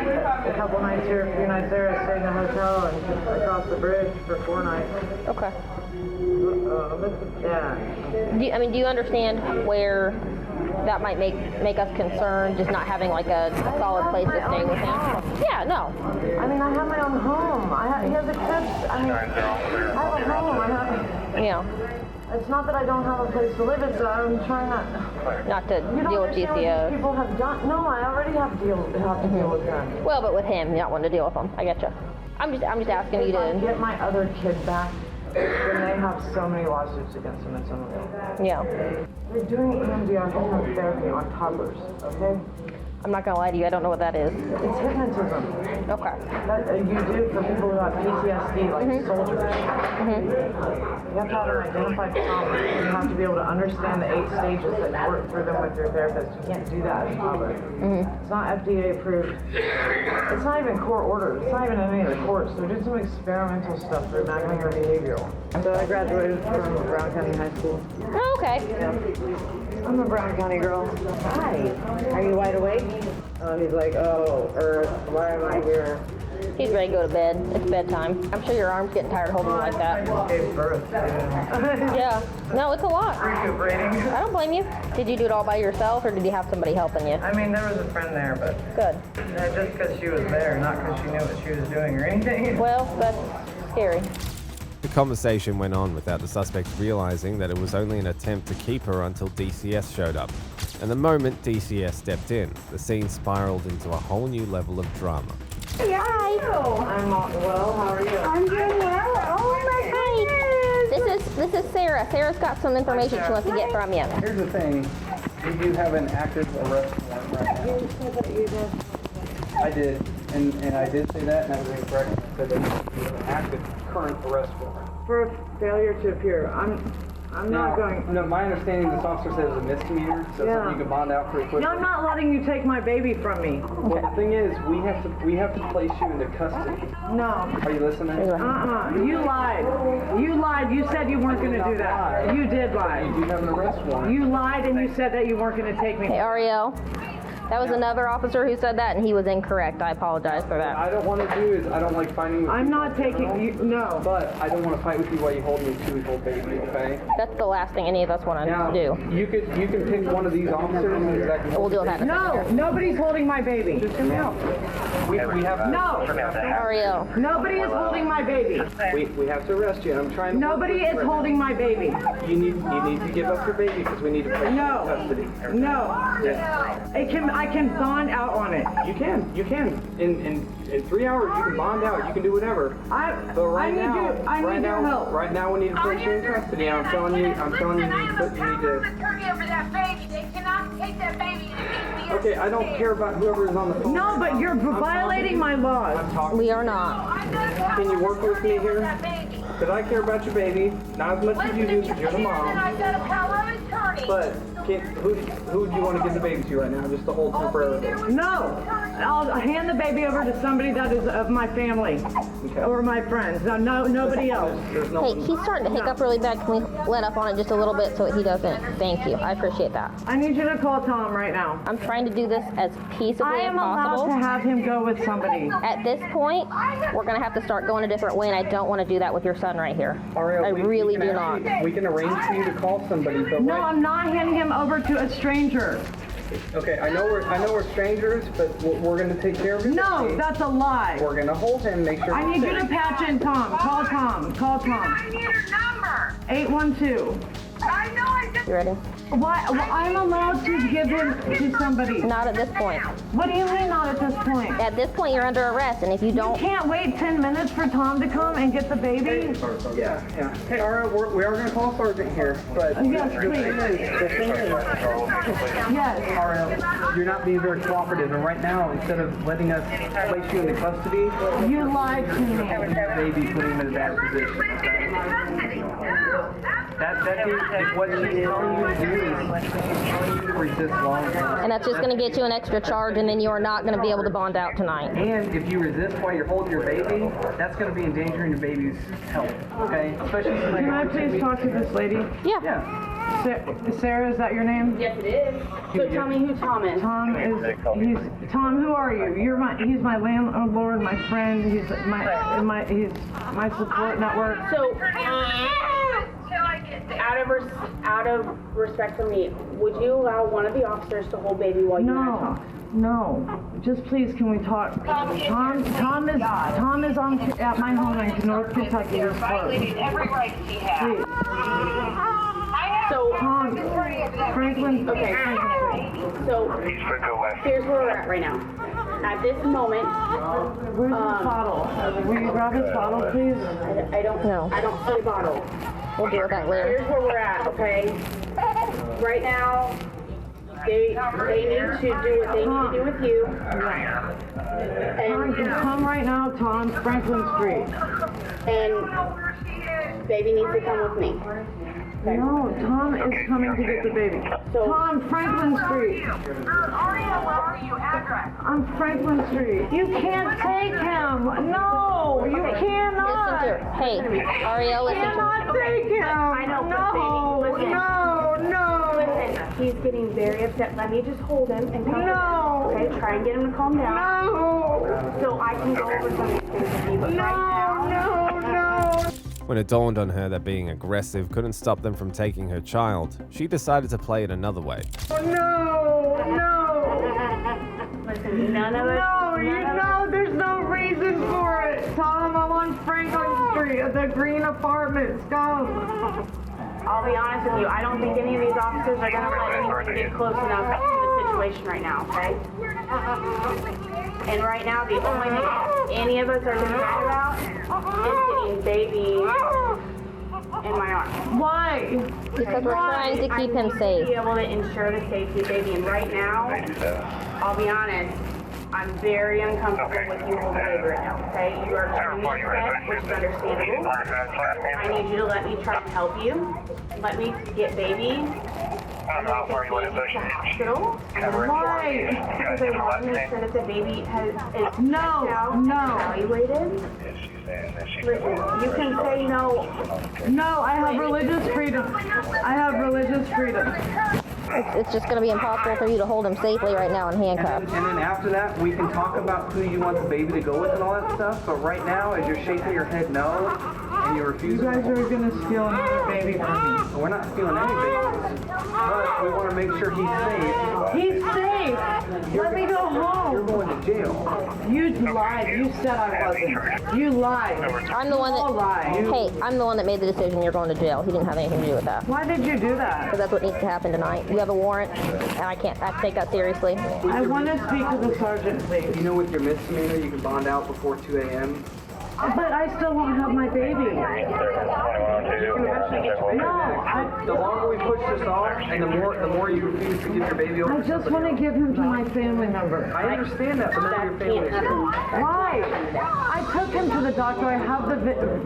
with him a couple nights here, a few nights there. I stayed in a hotel and across the bridge for 4 nights. Okay. Yeah. Do you understand where that might make us concerned, just not having like a solid place to stay with him? Yeah, no. I mean, I have my own home. He has a crib. I mean, I have a home. Yeah. It's not that I don't have a place to live. It's that I'm trying not to deal with DCO. People have done. No, I already have to deal with them. Well, but with him, you don't want to deal with him. I getcha. I'm just asking you to. If I get my other kid back, then they have so many lawsuits against them. It's unreal. Yeah. They're doing EMDR hypnotherapy on toddlers. Okay. I'm not gonna lie to you, I don't know what that is. It's hypnotism. Okay. That you do for people who have PTSD, like soldiers. You have to have an identified trauma. You have to be able to understand the 8 stages that you work through them with your therapist. You can't do that as a toddler. It's not FDA approved. It's not even court ordered. It's not even in any of the courts. They're doing some experimental stuff through mapping your behavioral. So I graduated from Brown County High School. Oh, okay. Yeah. I'm a Brown County girl. Hi. Are you wide awake? He's like, oh, Earth, why am I here? He's ready to go to bed. It's bedtime. I'm sure your arm's getting tired holding you like that. I just gave birth. Yeah. No, it's a lot. Recuperating. I don't blame you. Did you do it all by yourself, or did you have somebody helping you? I mean, there was a friend there, but... Good. Just because she was there, not because she knew what she was doing or anything. Well, that's scary. The conversation went on without the suspect realizing that it was only an attempt to keep her until DCS showed up. And the moment DCS stepped in, the scene spiraled into a whole new level of drama. Hi. I'm well. How are you? I'm doing well. Oh my goodness. This is Sarah. Sarah's got some information she wants to get from you. Here's the thing. You do have an active arrest warrant right now. I did. And I did say that, and that was incorrect. I said that you have an active current arrest warrant. For failure to appear. I'm not going. No, my understanding, this officer said it was a misdemeanor, so something you can bond out pretty quickly. No, I'm not letting you take my baby from me. Well, the thing is, we have to place you into custody. No. Are you listening? You lied. You lied. You said you weren't going to do that. You did lie. You do have an arrest warrant. You lied and you said that you weren't going to take me. Hey, Ariel. That was another officer who said that, and he was incorrect. I apologize for that. What I don't want to do is, I don't like fighting with I'm not taking you, no. But I don't want to fight with you while you hold me 2-week-old baby, okay? That's the last thing any of us want to do. You can pick one of these officers that can We'll deal with that in a No, second. nobody's holding my baby. Just hear me out. We have No. Ariel. Nobody is holding my baby. We have to arrest you, and I'm trying to. Nobody is holding my baby. You need to give up your baby because we need to place you in custody. No. Yes. I can bond out on it. You can. In 3 hours you can bond out. You can do whatever. But right now, right now we need to place you in custody. I'm telling you, you need to. Attorney over that baby. They cannot take that baby and Okay, I don't care about whoever is on the phone. No, but you're violating my laws. We are not. Can you work with me here? Because I care about your baby, not as much as you do because you're the mom. I've got a power of attorney. But who do you want to give the baby to right now, just to hold temporarily? No. I'll hand the baby over to somebody that is of my family or my friends. No, nobody else. Hey, he's starting to hiccup really bad. Can we let up on it just a little bit so he doesn't? Thank you. I appreciate that. I need you to call Tom right now. I'm trying to do this as peaceably as possible. I am allowed to have him go with somebody. At this point, we're going to have to start going a different way, and I don't want to do that with your son right here. Ariel, I really do not. We can arrange for you to call somebody. But no, I'm not handing him over to a stranger. Okay, I know we're strangers, but we're going to take care of him. No, that's a lie. We're going to hold him, make sure. I need you to patch in Tom. Call Tom. Call Tom. I need your number. 812. I know I just. You ready? Why? Well, I'm allowed to give him to somebody. Not at this point. What do you mean not at this point? At this point, you're under arrest, and if you don't... You can't wait 10 minutes for Tom to come and get the baby? Yeah. Hey, Ariel, we are going to call Sergeant here, but... Yes, please. The thing is... Yes. Ariel, you're not being very cooperative, and right now, instead of letting us place you into custody... You lied to me. Baby, putting him in a bad position. What she's telling you to do is telling you to resist law enforcement. And that's just going to get you an extra charge, and then you are not going to be able to bond out tonight. And if you resist while you're holding your baby, that's going to be endangering your baby's health, okay? Especially since Can I please talk to this lady? Yeah. Sarah, is that your name? Yes, it is. So tell me who Tom is. Tom is. Tom, who are you? He's my landlord, my friend. He's my support network. So, out of respect for me, would you allow one of the officers to hold baby while you and I talk? No. Just please, can we talk? Tom is at my home in North Kentucky. He's violated every right she has. So, Tom, Franklin. Okay, so here's where we're at right now. At this moment, where's his bottle? Will you grab his bottle, please? I don't know. I don't see a bottle. We'll deal with that later. Here's where we're at, okay? Right now, they need to do what they need to do with you. And come right now, Tom, Franklin Street. And baby needs to come with me. Okay. No, Tom is coming to get the baby. Tom, Franklin Street. I'm Franklin Street. You can't take him. No, you cannot. Listen to her. Hey, Ariel, listen to her. You cannot take him. I know, No. Listen, he's getting very upset. Let me just hold him and come. No. Okay, try and get him to calm down. No. So I can go over some of these things with you. But right now, No. When it dawned on her that being aggressive couldn't stop them from taking her child, she decided to play it another way. No. Listen, none of us. No, there's no reason for it. Tom, I'm on Franklin Street at the green apartments. Go. I'll be honest with you, I don't think any of these officers are going to let anyone get close enough to the situation right now, okay? And right now, the only thing any of us are concerned about is getting baby in my arms. Why? Because we're trying to keep him safe. Be able to ensure the safety of baby, and right now, I'll be honest, I'm very uncomfortable with you holding baby right now, okay? You are trying to upset, which is understandable. I need you to let me try to help you. Let me get baby. I'm not where you want to push it. Hospital. Why? Because I want to make sure that the baby is evaluated. Listen, you can say no. No, I have religious freedom. I have religious freedom. It's just going to be impossible for you to hold him safely right now in handcuffs. And then after that, we can talk about who you want the baby to go with and all that stuff. But right now, as you're shaking your head no, and you're refusing. You guys are going to steal another baby from me. We're not stealing any babies. But we want to make sure he's safe. He's safe. Let me go home. You're going to jail. You lied. You said I wasn't. You lied. I'm the one that. Hey, I'm the one that made the decision. You're going to jail. He didn't have anything to do with that. Why did you do that? Because that's what needs to happen tonight. You have a warrant, and I can't take that seriously. I want to speak to the sergeant, please. You know, with your misdemeanor, you can bond out before 2 a.m. But I still won't have my baby. You can eventually get your baby. No, the longer we push this off, and the more you refuse to give your baby over. I just want to give him to my family member. I understand that, but none of your family is. Why? I took him to the doctor. I have the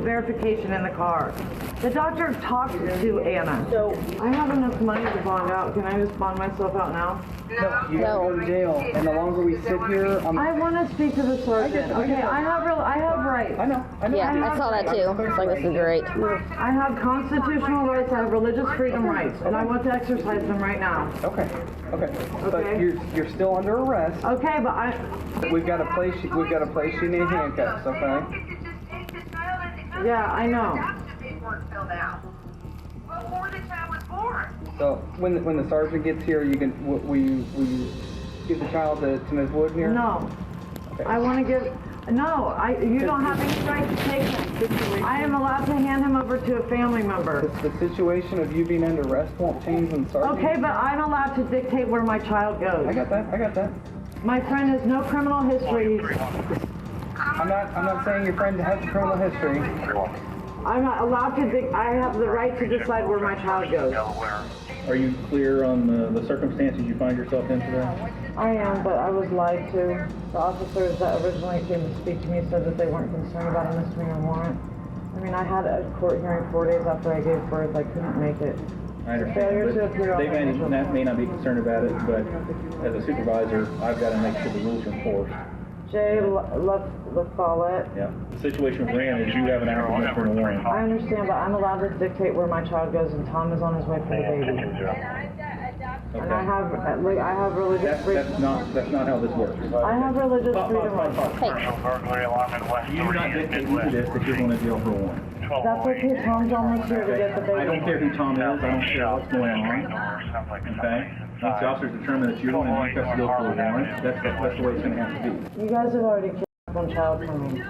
verification in the car. The doctor talked to Anna. So I have enough money to bond out. Can I just bond myself out now? No. You have to go to jail, and the longer we sit here, I want to speak to the sergeant. Okay, I have rights. I know. Yeah, I saw that too. It's like, this is great. I have constitutional rights. I have religious freedom rights, and I want to exercise them right now. Okay. But you're still under arrest. Okay, but we've got to place you in handcuffs. Okay. Yeah, I know. So when the sergeant gets here, will you give the child to Ms. Wood here? No. Okay. I want to give. No, you don't have any right to take him. I am allowed to hand him over to a family member. The situation of you being under arrest won't change when the sergeant. Okay, but I'm allowed to dictate where my child goes. I got that. My friend has no criminal history. I'm not saying your friend has a criminal history. I'm not allowed to. I have the right to decide where my child goes. Are you clear on the circumstances you find yourself in today? I am, but I was lied to. The officers that originally came to speak to me said that they weren't concerned about a misdemeanor warrant. I mean, I had a court hearing 4 days after I gave birth. I couldn't make it. I understand. They may not be concerned about it, but as a supervisor, I've got to make sure the rules are enforced. Jay LaFollette. Yeah. The situation we're in is you have an active misdemeanor warrant. I understand, but I'm allowed to dictate where my child goes, and Tom is on his way for the baby. Okay. And I have religious freedom. That's not how this works. I have religious freedom. You do not dictate to this that you're going to jail for a warrant. That's okay. Tom's almost here to get the baby. I don't care who Tom is. I don't care what's going on. Okay. Once the officers determine that you're going to handcuff to go for a warrant, that's the way it's going to have to be. You guys have already kidnapped one child from me.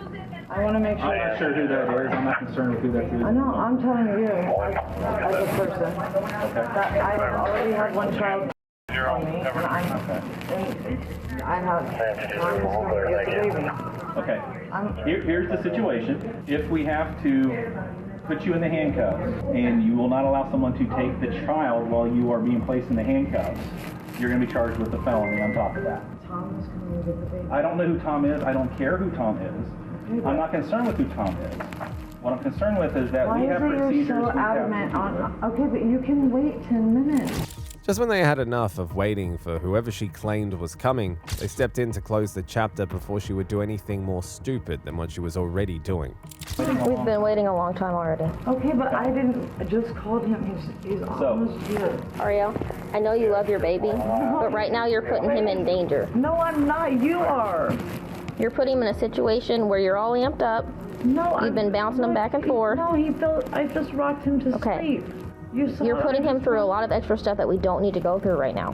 I want to make sure. I'm not sure who that is. I'm not concerned with who that is. I know. I'm telling you, as a person, that I have already had one child from me, and I have time to get the baby. Okay. Here's the situation. If we have to put you in the handcuffs and you will not allow someone to take the child while you are being placed in the handcuffs, you're going to be charged with a felony on top of that. Tom is coming to get the baby. I don't know who Tom is. I don't care who Tom is. I'm not concerned with who Tom is. What I'm concerned with is that we have procedures. Why is it you're so adamant on? Okay, but you can wait 10 minutes. Just when they had enough of waiting for whoever she claimed was coming, they stepped in to close the chapter before she would do anything more stupid than what she was already doing. We've been waiting a long time already. Okay, but I just called him. He's almost here. Ariel, I know you love your baby, but right now you're putting him in danger. No, I'm not. You are. You're putting him in a situation where you're all amped up. No, You've been bouncing him back and forth. No, I just rocked him to sleep. You're putting him through a lot of extra stuff that we don't need to go through right now.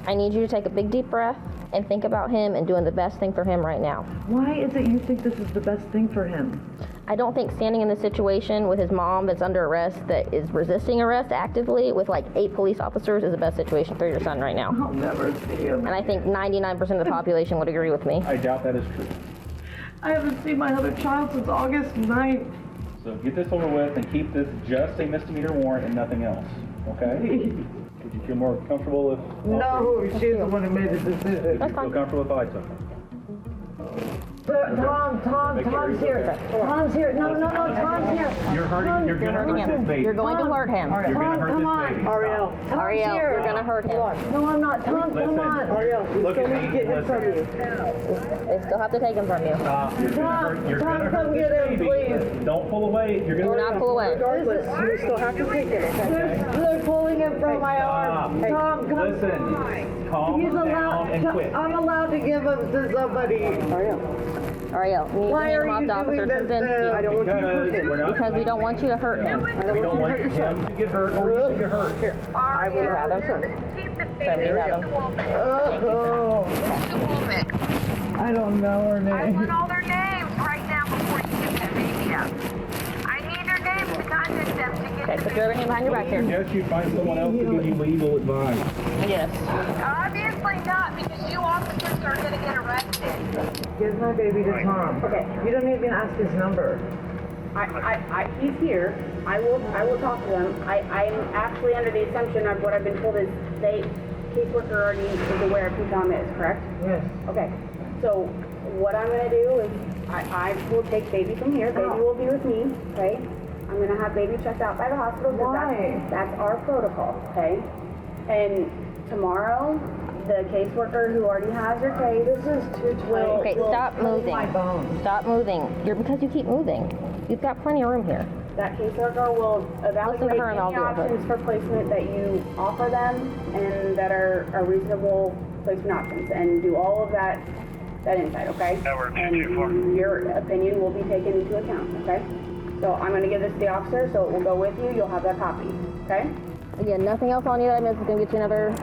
I need you to take a big deep breath and think about him and doing the best thing for him right now. Why is it you think this is the best thing for him? I don't think standing in this situation with his mom that's under arrest, that is resisting arrest actively with like 8 police officers, is the best situation for your son right now. I'll never see him. And I think 99% of the population would agree with me. I doubt that is true. I haven't seen my other child since August 9th. So get this over with and keep this just a misdemeanor warrant and nothing else, okay? Would you feel more comfortable if... No, she's the one who made the decision. Would you feel comfortable if I took it? Tom's here. Tom's here. No, Tom's here. You're hurting. You're gonna hurt this baby. You're going to hurt him. You're gonna hurt this baby. Ariel, you're gonna hurt him. No, I'm not. Tom, come on. Ariel, we still need to get him from you. They still have to take him from you. Tom, come get him, please. Don't pull away. You're gonna. Do not pull away. Regardless, you still have to take him. They're pulling him from my arm. Tom, come. Listen. Calm down and quit. I'm allowed to give him to somebody. Ariel, we need Why to are hand him you off to doing Officer this? Krasinski. I don't want you to hurt him. Because we don't want you to hurt him. We don't want him to get hurt or you to get hurt. Here. I will have him. Send me have him. I don't know her name. I want all their names right now before you get that baby out. I need their names to contact them to get Okay, put your other hand behind your back here. Yes, you find someone else to give you legal advice. Yes. Obviously not, because you officers are going to get arrested. Give my baby to Tom. Okay. You don't even ask his number. He's here. I will talk to them. I'm actually under the assumption of what I've been told is caseworker already is aware of who Tom is, correct? Yes. Okay. So what I'm going to do is I will take baby from here. Baby will be with me, okay? I'm going to have baby checked out by the hospital. Why? That's our protocol, okay? And tomorrow, the caseworker who already has your case. This is too tight. Okay, stop moving. My bones. Stop moving. Because you keep moving. You've got plenty of room here. That caseworker will evaluate Listen to her and I'll any do it. options for placement that you offer them and that are reasonable placement options and do all of that insight, okay? And your opinion will be taken into account, okay? So I'm going to give this to the officer, so it will go with you. You'll have that copy, okay? Again, nothing else on you that I missed is going to get you another.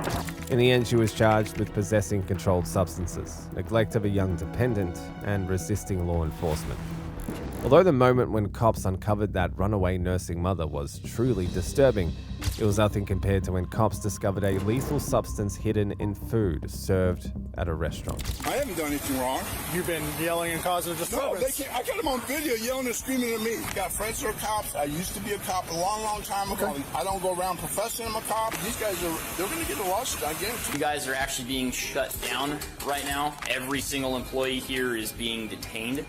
In the end, she was charged with possessing controlled substances, neglect of a young dependent, and resisting law enforcement. Although the moment when cops uncovered that runaway nursing mother was truly disturbing, it was nothing compared to when cops discovered a lethal substance hidden in food served at a restaurant. I haven't done anything wrong. You've been yelling and causing a disturbance. No, they can't. I got them on video yelling and screaming at me. Got friends who are cops. I used to be a cop a long time ago. Okay. I don't go around professing I'm a cop. These guys they're going to get arrested, I guarantee. You guys are actually being shut down right now. Every single employee here is being detained,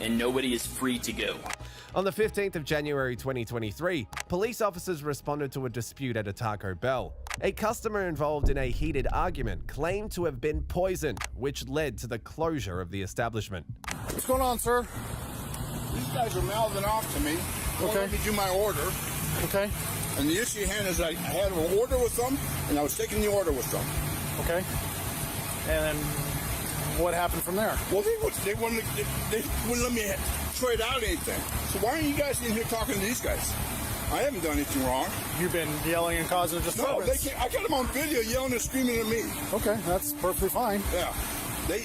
and nobody is free to go. On the 15th of January 2023, police officers responded to a dispute at a Taco Bell. A customer involved in a heated argument claimed to have been poisoned, which led to the closure of the establishment. What's going on, sir? These guys are mouthing off to me. Okay. Let me do my order. Okay. And the issue at hand is I had an order with them, and I was taking the order with them. Okay. And then what happened from there? Well, they wouldn't let me trade out anything. So why aren't you guys in here talking to these guys? I haven't done anything wrong. You've been yelling and causing a disturbance. No, they can't. I got them on video yelling and screaming at me. Okay, that's perfectly fine. Yeah. They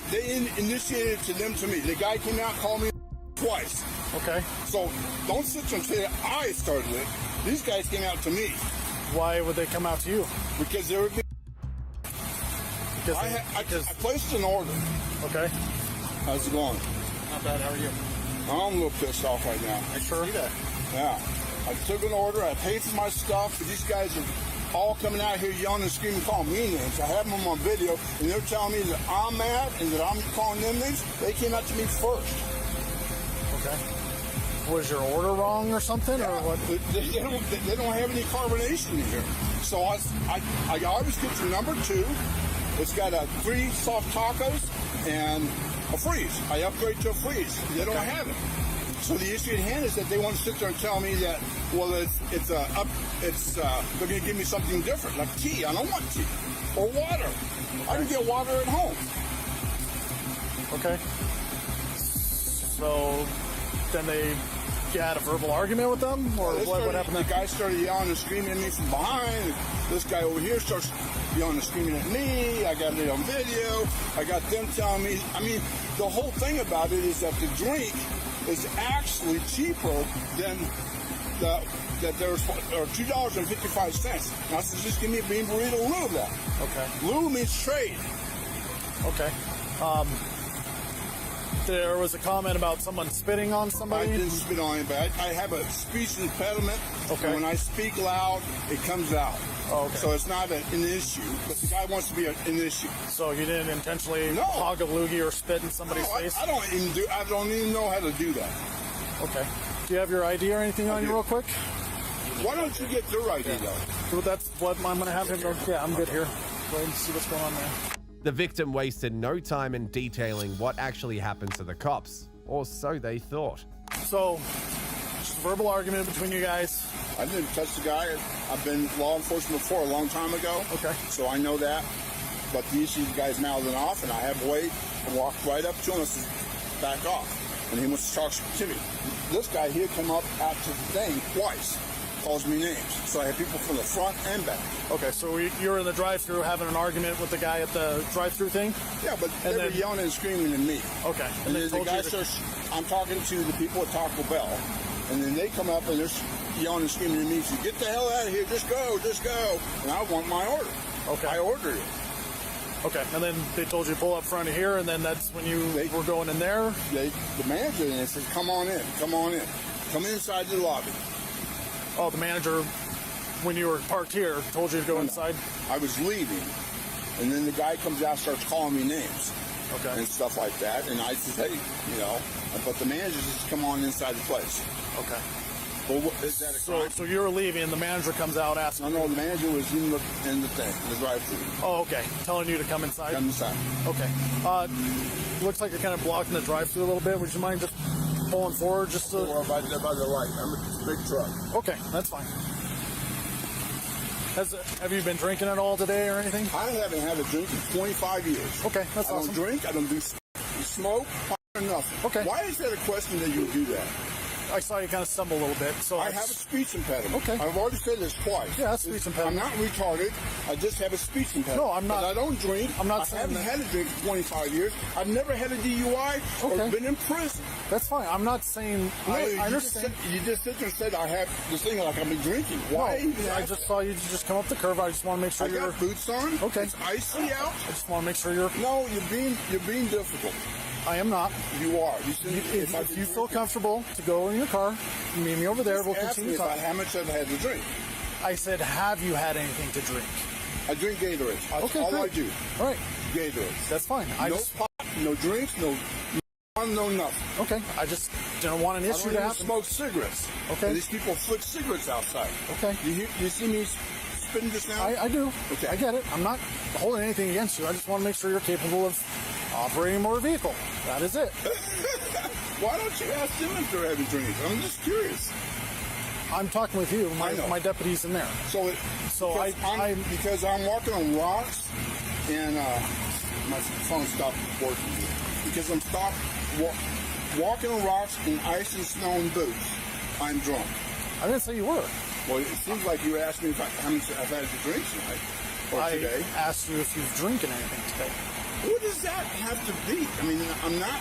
initiated it to me. The guy came out and called me twice. Okay. So don't sit there and say I started it. These guys came out to me. Why would they come out to you? Because they were being... I placed an order. Okay. How's it going? Not bad. How are you? I'm a little pissed off right now. I sure see that. Yeah. I took an order. I paid for my stuff. But these guys are all coming out here yelling and screaming, calling me names. I have them on video, and they're telling me that I'm mad and that I'm calling them names. They came out to me first. Okay. Was your order wrong or something, or what? They don't have any carbonation in here. So I always get to number 2. It's got 3 soft tacos and a freeze. I upgrade to a freeze. They don't have it. So the issue at hand is that they want to sit there and tell me that, well, they're going to give me something different, like tea. I don't want tea. Or water. I can get water at home. Okay. So then you had a verbal argument with them, or what happened? The guy started yelling and screaming at me from behind. This guy over here starts yelling and screaming at me. I got it on video. I got them telling me. I mean, the whole thing about it is that the drink is actually cheaper than that there's $2.55. And I said, just give me a bean burrito in lieu of that. Okay. Lieu means trade. Okay. There was a comment about someone spitting on somebody. I didn't spit on anybody. I have a speech impediment. Okay. And when I speak loud, it comes out. Oh, okay. So it's not an issue, but the guy wants to be an issue. So you didn't intentionally hog a loogie or spit in somebody's face? I don't even know how to do that. Okay. Do you have your ID or anything on you real quick? Why don't you get your ID though? Well, that's what I'm going to have him go. Yeah, I'm good here. Go ahead and see what's going on there. The victim wasted no time in detailing what actually happened to the cops, or so they thought. So, just a verbal argument between you guys. I didn't touch the guy. I've been law enforcement before a long time ago. Okay. So I know that. But the issue, the guy's mouthing off, and I have weight. I walked right up to him and said, back off. And he wants to talk to me. This guy here come up after the thing twice. Calls me names. So I have people from the front and back. Okay, so you're in the drive-thru having an argument with the guy at the drive-thru thing? Yeah, but they were yelling and screaming at me. Okay. And then the guy starts, I'm talking to the people at Taco Bell, and then they come up and they're yelling and screaming at me. So get the hell out of here, just go. And I want my order. Okay. I ordered it. Okay, and then they told you to pull up front of here, and then that's when you were going in there? The manager then says, come on in. Come inside the lobby. Oh, the manager, when you were parked here, told you to go inside? I was leaving, and then the guy comes out and starts calling me names. Okay. And stuff like that, and I said, hey, but the manager says, come on inside the place. Okay. Well, is that a crime? So you're leaving, and the manager comes out asking? No, the manager was in the thing, the drive-thru. Oh, okay. Telling you to come inside? Come inside. Okay. Looks like you're kind of blocking the drive-thru a little bit. Would you mind just pulling forward just to... Or by the light. Remember, it's a big truck. Okay, that's fine. Have you been drinking at all today or anything? I haven't had a drink in 25 years. Okay, that's awesome. I don't drink. I don't do smoke. Nothing. Okay. Why is that a question that you would do that? I saw you kind of stumble a little bit. So I have a speech impediment. Okay. I've already said this twice. Yeah, that's speech impediment. I'm not retarded. I just have a speech impediment. No, I'm not. But I don't drink. I'm not saying I haven't had a drink in 25 years. I've never had a DUI or been in prison. That's fine. I'm not saying... No, I understand. You just sit there and said I have this thing like I've been drinking. Why? No, I just saw you just come up the curve. I just want to make sure I got boots on. Okay. It's icy out. I just want to make sure you're... No, you're being difficult. I am not. You are. If you feel comfortable to go in your car, meet me over there. We'll continue talking. How much have I had to drink? I said, have you had anything to drink? I drink Gatorade. That's all I do. All right. Gatorade. That's fine. No pot, no drinks, no nothing. Okay. I just didn't want an issue to happen. I don't even smoke cigarettes. Okay. And these people flick cigarettes outside. Okay. You see me spitting just now? I do. Okay. I get it. I'm not holding anything against you. I just want to make sure you're capable of operating a motor vehicle. That is it. Why don't you ask them if they're having drinks? I'm just curious. I'm talking with you. My deputy's in there. Because I'm walking on rocks and my phone stopped working. Because I'm walking on rocks in ice and snow and boots. I'm drunk. I didn't say you were. Well, it seems like you asked me how much I've had to drink tonight or today. I asked you if you've drinking anything today. What does that have to be? I mean, I'm not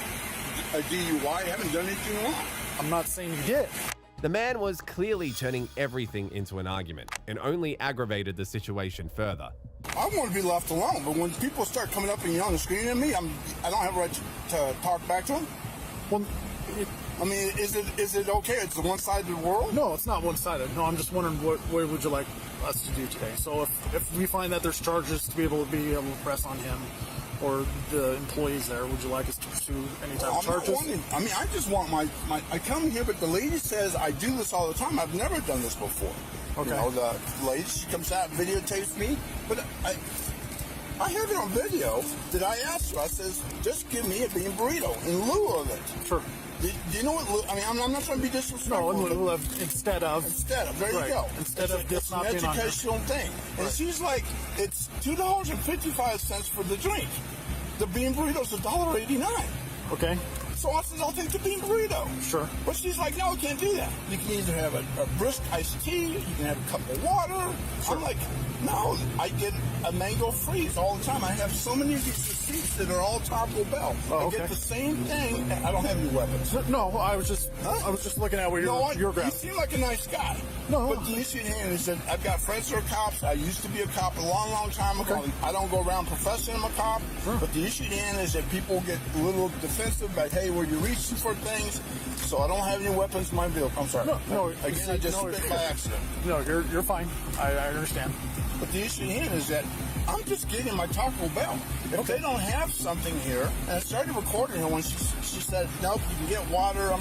a DUI. I haven't done anything wrong. I'm not saying you did. The man was clearly turning everything into an argument and only aggravated the situation further. I want to be left alone, but when people start coming up and yelling and screaming at me, I don't have a right to talk back to them. Well, I mean, is it okay? It's the one-sided world? No, it's not one-sided. No, I'm just wondering what would you like us to do today? So if we find that there's charges to be able to press on him or the employees there, would you like us to pursue any type of charges? I just want I come here, but the lady says I do this all the time. I've never done this before. Okay. The lady, she comes out and videotapes me, but I have it on video that I asked her. I says, just give me a bean burrito in lieu of it. Sure. Do you know what? I mean, I'm not trying to be disrespectful. No, in lieu of, instead of. There you go. Instead of this not being on here. It's an educational thing. And she's like, it's $2.55 for the drink. The bean burrito's $1.89. Okay. So I said, I'll take the bean burrito. Sure. But she's like, no, you can't do that. You can either have a brisk iced tea, you can have a cup of water. Sure. I'm like, no, I get a mango freeze all the time. I have so many of these receipts that are all Taco Bell. I get the same thing. I don't have any weapons. No, I was just looking at where you're grabbing. You seem like a nice guy. No. But the issue at hand is that I've got friends who are cops. I used to be a cop a long, long time ago. Okay. I don't go around professing I'm a cop. Sure. But the issue at hand is that people get a little defensive by, hey, where you're reaching for things. So I don't have any weapons in my vehicle. I'm sorry. No. Again, I just spit by accident. No, you're fine. I understand. But the issue here is that I'm just getting my Taco Bell. If they don't have something here, and I started recording her when she said, nope, you can get water. I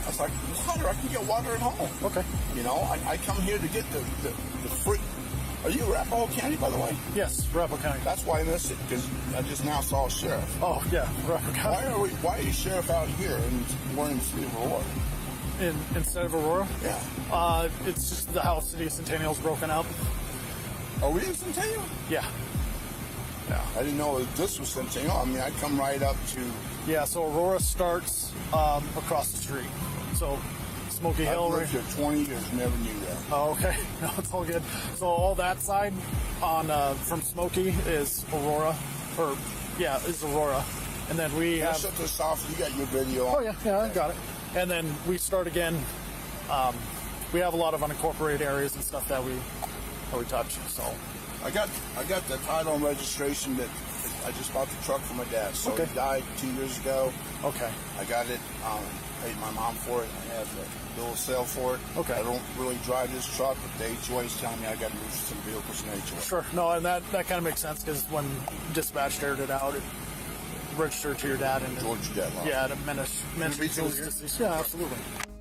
was like, water? I can get water at home. Okay. You know, I come here to get the free. Are you Arapahoe County, by the way? Yes, Arapahoe County. That's why I missed it, because I just now saw a sheriff. Oh, yeah, Arapahoe County. Why are you sheriff out here and we're in the city of Aurora? Instead of Aurora? Yeah. It's just the how city of Centennial's broken up. Are we in Centennial? Yeah. Yeah. I didn't know this was Centennial. I mean, I come right up to... Yeah, so Aurora starts across the street. So Smoky Hill. I've lived here 20 years, never knew that. Oh, okay. No, it's all good. So all that side on from Smoky is Aurora, is Aurora, and then we have. Shut this off. You got your video on. Oh yeah, I got it. And then we start again. We have a lot of unincorporated areas and stuff that we touch. So I got the title and registration that I just bought the truck for my dad. So he died 2 years ago. Okay. I got it. Paid my mom for it. I have the bill of sale for it. Okay. I don't really drive this truck, but the HOA is telling me I got to move some vehicles in HOA. Sure. No, and that kind of makes sense because when dispatch aired it out, it registered to your dad and George Deadlock. Yeah, to mention. Yeah, absolutely.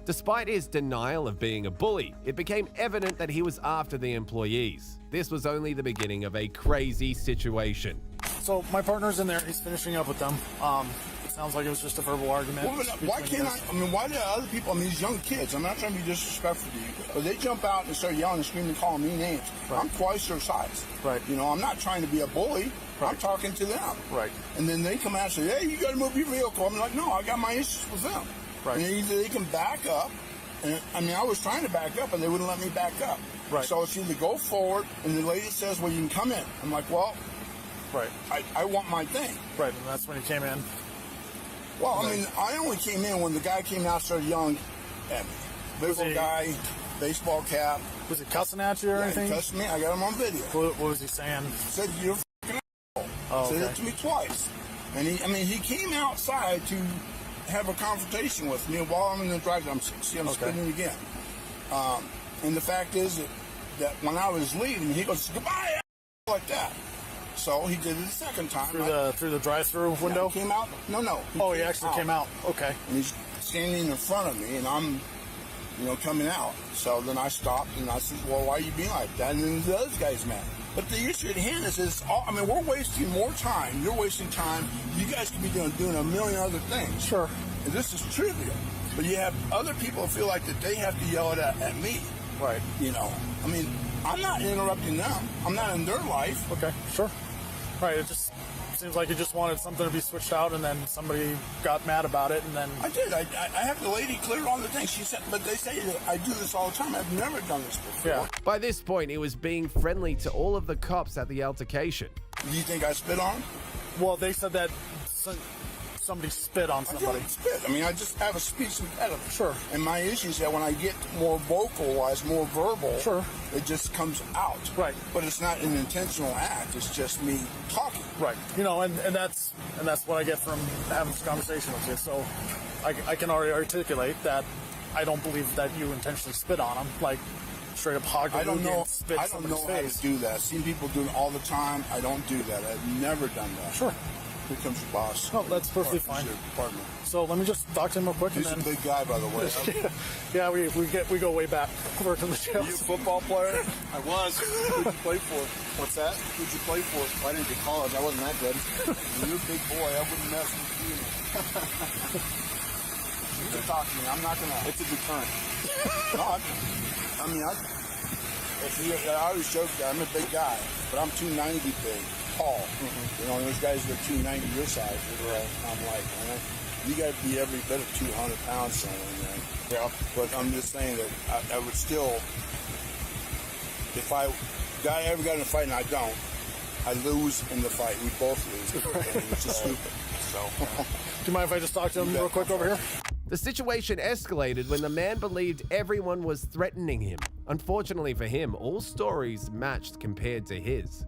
Despite his denial of being a bully, it became evident that he was after the employees. This was only the beginning of a crazy situation. So my partner's in there. He's finishing up with them. It sounds like it was just a verbal argument. Well, why can't why do other people, these young kids, I'm not trying to be disrespectful to you, but they jump out and start yelling and screaming and calling me names. Right. I'm twice their size. Right. You know, I'm not trying to be a bully. Right. I'm talking to them. Right. And then they come out and say, hey, you got to move your vehicle. I'm like, no, I got my issues with them. Right. And either they can back up, and I was trying to back up, and they wouldn't let me back up. Right. So it's either go forward, and the lady says, well, you can come in. I'm like, well, right. I want my thing. Right, and that's when he came in. Well, I mean, I only came in when the guy came out and started yelling at me. Big old guy, baseball cap. Was he cussing at you or anything? He cussed me. I got him on video. What was he saying? He said, you're a f***ing asshole. Oh, said it to me twice. And he came outside to have a confrontation with me while I'm in the drive. I'm spinning again. And the fact is that when I was leaving, he goes, goodbye, like that. So he did it the second time. Through the drive-through window? Yeah, he came out? No. He actually came out. Okay. And he's standing in front of me, and I'm, coming out. So then I stopped, and I said, well, why are you being like that? And then the other guy's mad. But the issue at hand is we're wasting more time. You're wasting time. You guys could be doing a million other things. Sure. And this is trivial. But you have other people who feel like that they have to yell it at me. Right. I'm not interrupting them. I'm not in their life. Okay, sure. Right, it just seems like you just wanted something to be switched out, and then somebody got mad about it, and then... I did. I have the lady clear on the thing. She said, but they say that I do this all the time. I've never done this before. Yeah. By this point, he was being friendly to all of the cops at the altercation. Do you think I spit on him? Well, they said that somebody spit on somebody. I didn't spit. I just have a speech impediment. Sure. And my issue is that when I get more vocalized, more verbal, sure, it just comes out. Right. But it's not an intentional act. It's just me talking. Right. And that's what I get from having this conversation with you. So I can already articulate that I don't believe that you intentionally spit on him, like straight up hog the loogie and spit I don't know how to do that. I've seen people do it all the time. I don't do that. I've never done that. Sure. Here comes your boss. Oh, that's perfectly fine. So let me just talk to him real quick. He's a big guy, by the way. Yeah, we go way back. Work in the jail. Are you a football player? I was. Who'd you play for? What's that? Who'd you play for? Well, I didn't do college. I wasn't that good. You're a big boy. I wouldn't mess with you. You can talk to me. I'm not gonna. It's a deterrent. No, I always joke that I'm a big guy, but I'm 290 big. Tall. Mm-hmm. There's guys that are 290 your size. I'm like, you got to be every bit of 200 pounds somewhere, man. Yeah. But I'm just saying that I would still, if I ever got in a fight and I don't, I lose in the fight. We both lose. It's just stupid. So, do you mind if I just talk to him real quick over here? The situation escalated when the man believed everyone was threatening him. Unfortunately for him, all stories matched compared to his.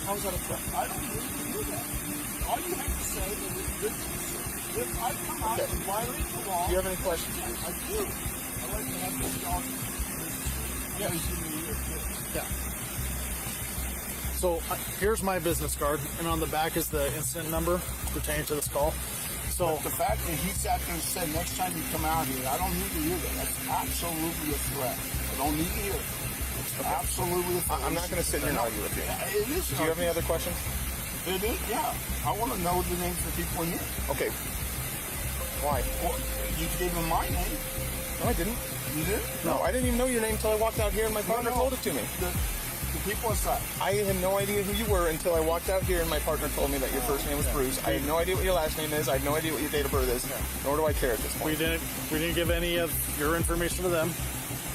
How is that a threat? I don't really do that. All you have to say is if I come out and violate the law... Do you have any questions? I do. I like to have this dog. Yeah. Yeah. So here's my business card, and on the back is the incident number pertaining to this call. So but the fact that he sat there and said, next time you come out here, I don't need to hear that. That's absolutely a threat. I don't need to hear it. It's absolutely a threat. I'm not going to sit here and argue with you. It is. Do you have any other questions? It is, yeah. I want to know the names of the people in here. Okay. Why? Well, you gave him my name. No, I didn't. You did? No, I didn't even know your name until I walked out here and my partner told it to me. The people inside. I had no idea who you were until I walked out here and my partner told me that your first name was Bruce. I have no idea what your last name is. I have no idea what your date of birth is. Nor do I care at this point. We didn't give any of your information to them,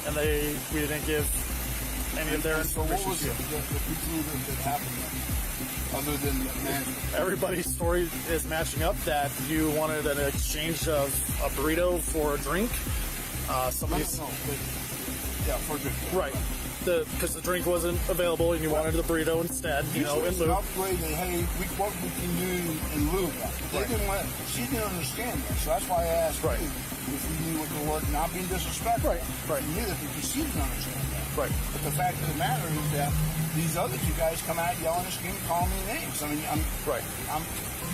and we didn't give any of their information to you. The people that happened other than the management? Everybody's story is matching up that you wanted an exchange of a burrito for a drink. Yeah, for a drink. Right. Because the drink wasn't available and you wanted the burrito instead, in lieu. Upgrade and hey, what we can do in lieu of that. She didn't understand that, so that's why I asked you if you knew what the word, not being disrespectful. Right. Neither, because she didn't understand that. Right. But the fact of the matter is that these other two guys come out yelling and screaming, calling me names. I mean, you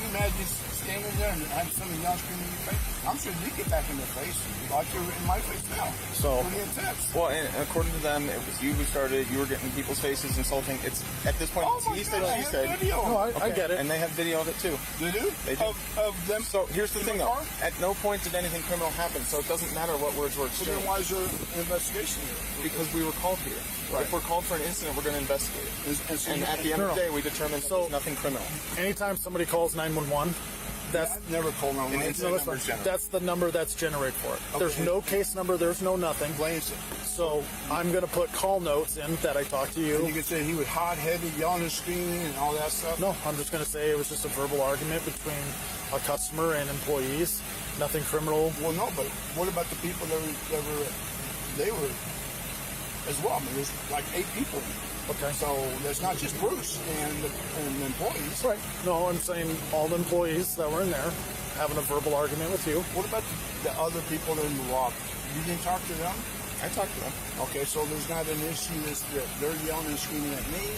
imagine standing there and having somebody yelling, screaming in your face? I'm sure you get back in their face like you're in my face now. So, pretty intense. Well, and according to them, it was you who started. You were getting people's faces insulting. It's at this point. He said, she said. Video. No, I get it. And they have video of it too. They do. They do. Of them. So here's the thing, though. At no point did anything criminal happen, so it doesn't matter what words were exchanged. Then why is there an investigation here? Because we were called here. Right. If we're called for an incident, we're going to investigate it. And at the end of the day, we determine there's nothing criminal. Anytime somebody calls 911. That's never called 911. That's the number that's generated for it. Okay. There's no case number. There's no nothing. So I'm going to put call notes in that I talked to you. And you can say he was hot-headed, yelling and screaming, and all that stuff. No, I'm just going to say it was just a verbal argument between a customer and employees. Nothing criminal. Well, no, but what about the people that were as well? I mean, there's like 8 people. Okay. So there's not just Bruce and the employees. Right. No, I'm saying all the employees that were in there having a verbal argument with you. What about the other people in the lobby? You didn't talk to them? I talked to them. Okay, so there's not an issue that they're yelling and screaming at me.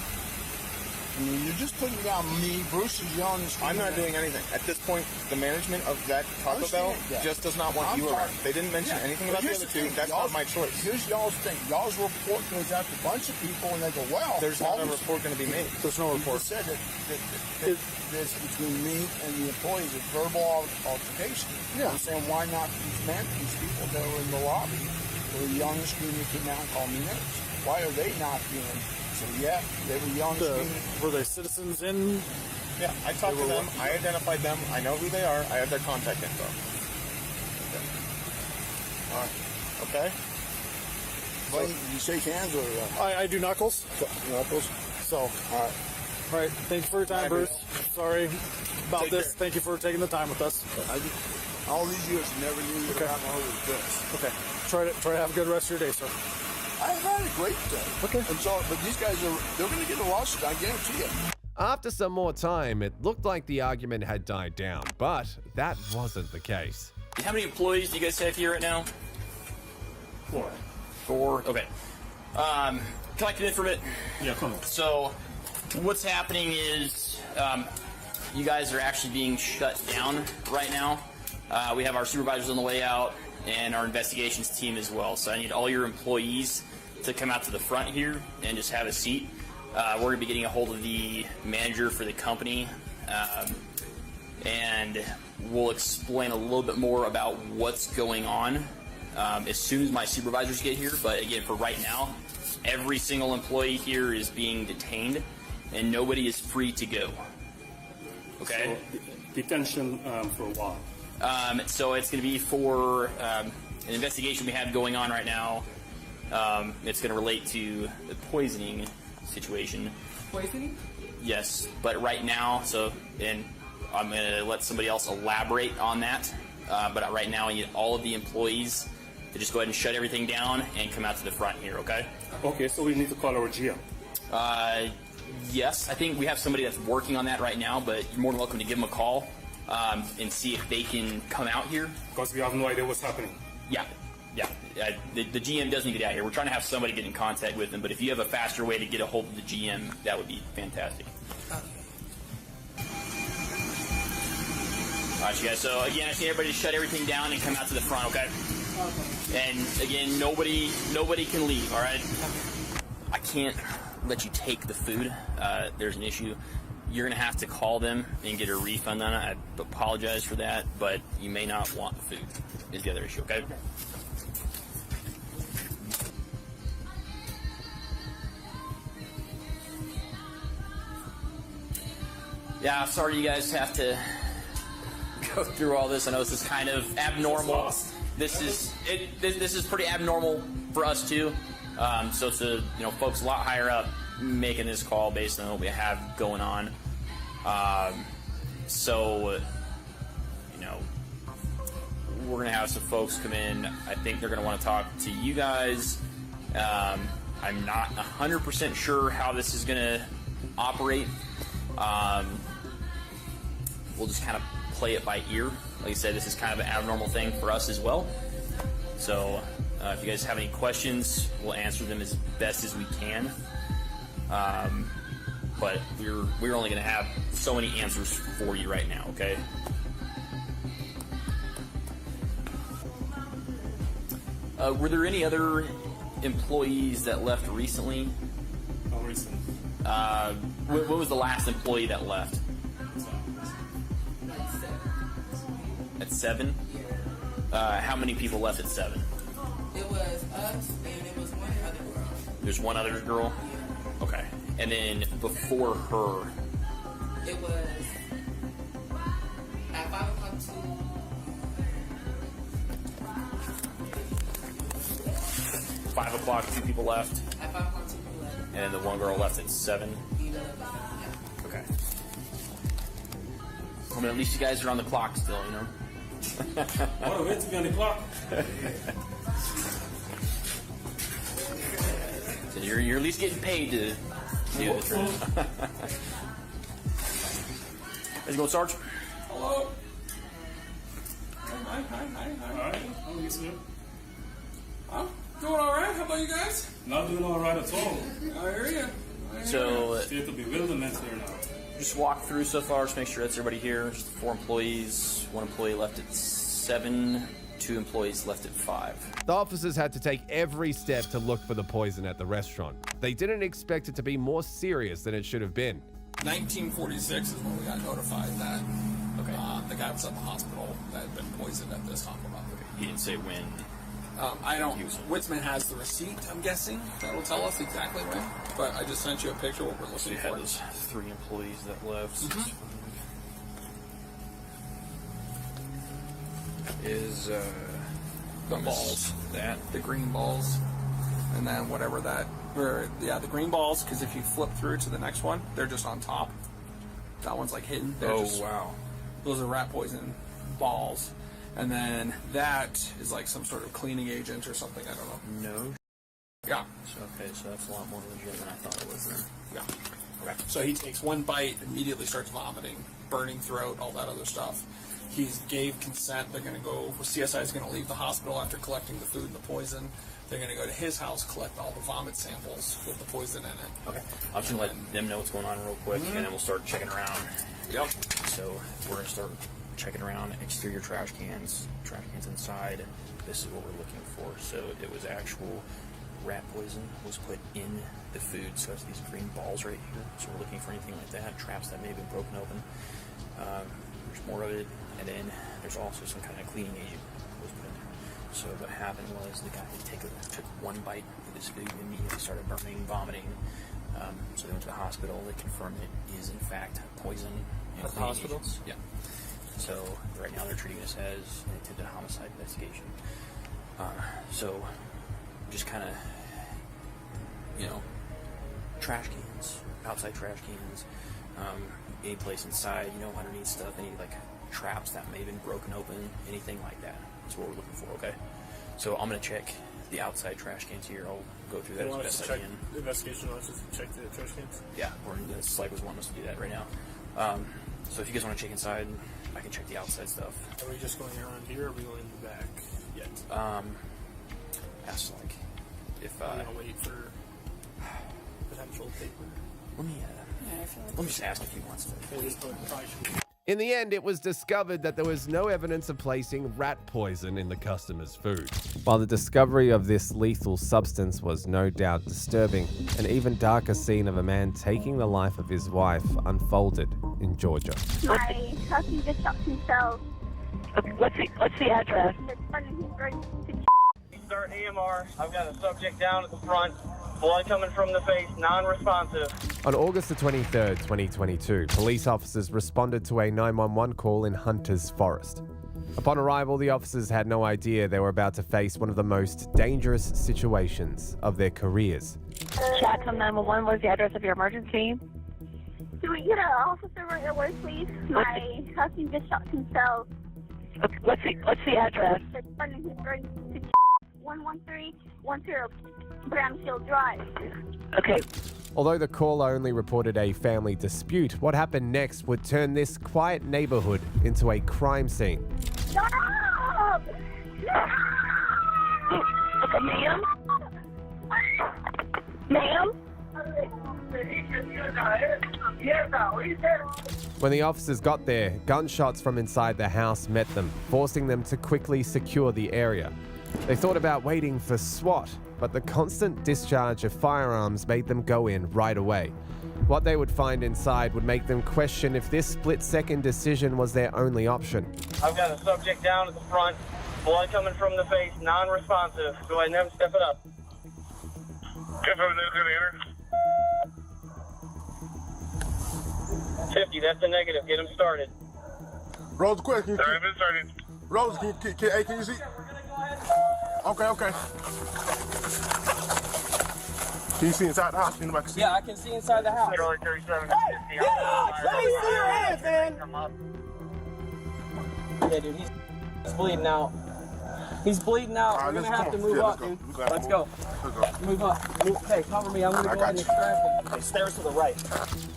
I mean, you're just putting down me. Bruce is yelling and screaming. I'm not doing anything. At this point, the management of that Taco Bell just does not want you around. They didn't mention anything about the other two. That's not my choice. Here's y'all's thing. Y'all's report goes out to a bunch of people, and they go, well, there's not a report going to be made. There's no report. You said that this between me and the employees is verbal altercation. Yeah. I'm saying, why not these people that were in the lobby, that were yelling and screaming, came out and called me names? Why are they not being... So yeah, they were young. Were they citizens in? Yeah, I talked to them. I identified them. I know who they are. I have their contact info. Okay. All right. Okay. Well, you shake hands or? I do knuckles. Knuckles. So. All right. All right. Thank you for your time, Bruce. Sorry about this. Thank you for taking the time with us. All these years, never knew you about all of this. Okay. Try to have a good rest of your day, sir. I've had a great day. Okay. And so, but these guys they're going to get a lawsuit, I guarantee you. After some more time, it looked like the argument had died down, but that wasn't the case. How many employees do you guys have here right now? 4. Okay. Can I come in for a bit? Yeah, come on. So, what's happening is you guys are actually being shut down right now. We have our supervisors on the way out and our investigations team as well. So I need all your employees to come out to the front here and just have a seat. We're going to be getting a hold of the manager for the company, and we'll explain a little bit more about what's going on as soon as my supervisors get here. But again, for right now, every single employee here is being detained, and nobody is free to go. Okay? So, detention for a while. So it's going to be for an investigation we have going on right now. It's going to relate to the poisoning situation. Poisoning? Yes, but right now, and I'm going to let somebody else elaborate on that. But right now, I need all of the employees to just go ahead and shut everything down and come out to the front here, okay? Okay, so we need to call our GM. Yes, I think we have somebody that's working on that right now, but you're more than welcome to give them a call and see if they can come out here. Because we have no idea what's happening. Yeah. Yeah, the GM does need to get out here. We're trying to have somebody get in contact with him, but if you have a faster way to get a hold of the GM, that would be fantastic. All right, you guys. So again, I just need everybody to shut everything down and come out to the front, okay? And again, nobody can leave. All right. I can't let you take the food. There's an issue. You're gonna have to call them and get a refund on it. I apologize for that, but you may not want the food. Is the other issue, okay? Yeah, sorry you guys have to go through all this. I know this is kind of abnormal. This is pretty abnormal for us too. So it's folks a lot higher up making this call based on what we have going on. We're gonna have some folks come in. I think they're gonna want to talk to you guys. I'm not 100% sure how this is gonna operate. We'll just kind of play it by ear. Like I said, this is kind of an abnormal thing for us as well. So if you guys have any questions, we'll answer them as best as we can. But we're only going to have so many answers for you right now, okay? Were there any other employees that left recently? Oh, recently. What was the last employee that left? At 7? How many people left at 7? It was us and it was one other girl. There's one other girl? Okay. And then before her? It was at 5 o'clock to... 5 o'clock, 2 people left? At 5 o'clock, 2 people left. And then the one girl left at 7? Okay. I mean, at least you guys are on the clock still, you know? What a way to be on the clock. So you're at least getting paid to do this. How's it going, Sarge? Hello. Hi. Alright, I'm listening. I'm doing alright. How about you guys? Not doing alright at all. I hear you. So, state of bewilderment here now. Just walk through so far, just make sure that's everybody here. Just 4 employees, 1 employee left at 7, 2 employees left at 5. The officers had to take every step to look for the poison at the restaurant. They didn't expect it to be more serious than it should have been. 1946 is when we got notified that the guy was at the hospital that had been poisoned at this Taco Bell. He didn't say when. I don't. Witzman has the receipt, I'm guessing. That'll tell us exactly when. But I just sent you a picture of what we're looking so you for. Had those 3 employees that left. Is the balls. The green balls. And then whatever that. The green balls, because if you flip through to the next one, they're just on top. That one's like hidden. Wow. Those are rat poison balls. And then that is like some sort of cleaning agent or something, I don't know. No. Yeah. So that's a lot more legit than I thought it was then. Yeah. Okay. So he takes one bite, immediately starts vomiting, burning throat, all that other stuff. He gave consent. They're going to go, CSI is going to leave the hospital after collecting the food and the poison. They're going to go to his house, collect all the vomit samples with the poison in it. Okay. I'm just going to let them know what's going on real quick, and then we'll start checking around. Yep. So we're going to start checking around exterior trash cans inside. This is what we're looking for. So it was actual rat poison was put in the food. So it's these green balls right here. So we're looking for anything like that, traps that may have been broken open. There's more of it, and then there's also some kind of cleaning agent was put in there. So what happened was the guy took one bite of this food and immediately started burning, vomiting. So they went to the hospital. They confirmed it is in fact poison. At the hospital? Agents. Yeah. So right now they're treating this as an attempted homicide investigation. So just kind of, trash cans, outside trash cans, any place inside, underneath stuff, any like traps that may have been broken open, anything like that. That's what we're looking for, okay? So I'm going to check the outside trash cans here. I'll go through that as best I can. The investigation wants us to check the trash cans? Yeah, the Slight was wanting us to do that right now. So if you guys want to check inside, I can check the outside stuff. Are we just going around here, or are we going in the back yet? ask, like, if wait for potential paper. Let me just ask if he wants to. In the end, it was discovered that there was no evidence of placing rat poison in the customer's food. While the discovery of this lethal substance was no doubt disturbing, an even darker scene of a man taking the life of his wife unfolded in Georgia. My husband just shot himself. What's the address? Start EMR. I've got a subject down at the front. Blood coming from the face, non-responsive. On August the 23rd, 2022, police officers responded to a 911 call in Hunter's Forest. Upon arrival, the officers had no idea they were about to face one of the most dangerous situations of their careers. Chatham 911, what is the address of your emergency? Do we get an officer right away, please? My husband just shot himself. What's the address? 11310 Bramshill Drive. Okay. Although the caller only reported a family dispute, what happened next would turn this quiet neighborhood into a crime scene. Stop! Ma'am? Ma'am? When the officers got there, gunshots from inside the house met them, forcing them to quickly secure the area. They thought about waiting for SWAT, but the constant discharge of firearms made them go in right away. What they would find inside would make them question if this split-second decision was their only option. I've got a subject down at the front. Blood coming from the face, non-responsive. Go ahead and have him step it up. Confirm the commander. 50, that's a negative. Get him started. Rose, quick. Sorry, I've been started. Rose, can you see? Okay. Can you see inside the house? Anybody can see? Yeah, I can see inside the house. Charlie 37. Hey, get up! Let me see your hands, man! Yeah, dude, he's bleeding out. He's bleeding out. Right, we're gonna have to move up, dude. Let's go. Move up. Hey, cover me. I'm gonna go ahead and extract him. Okay, stairs to the right.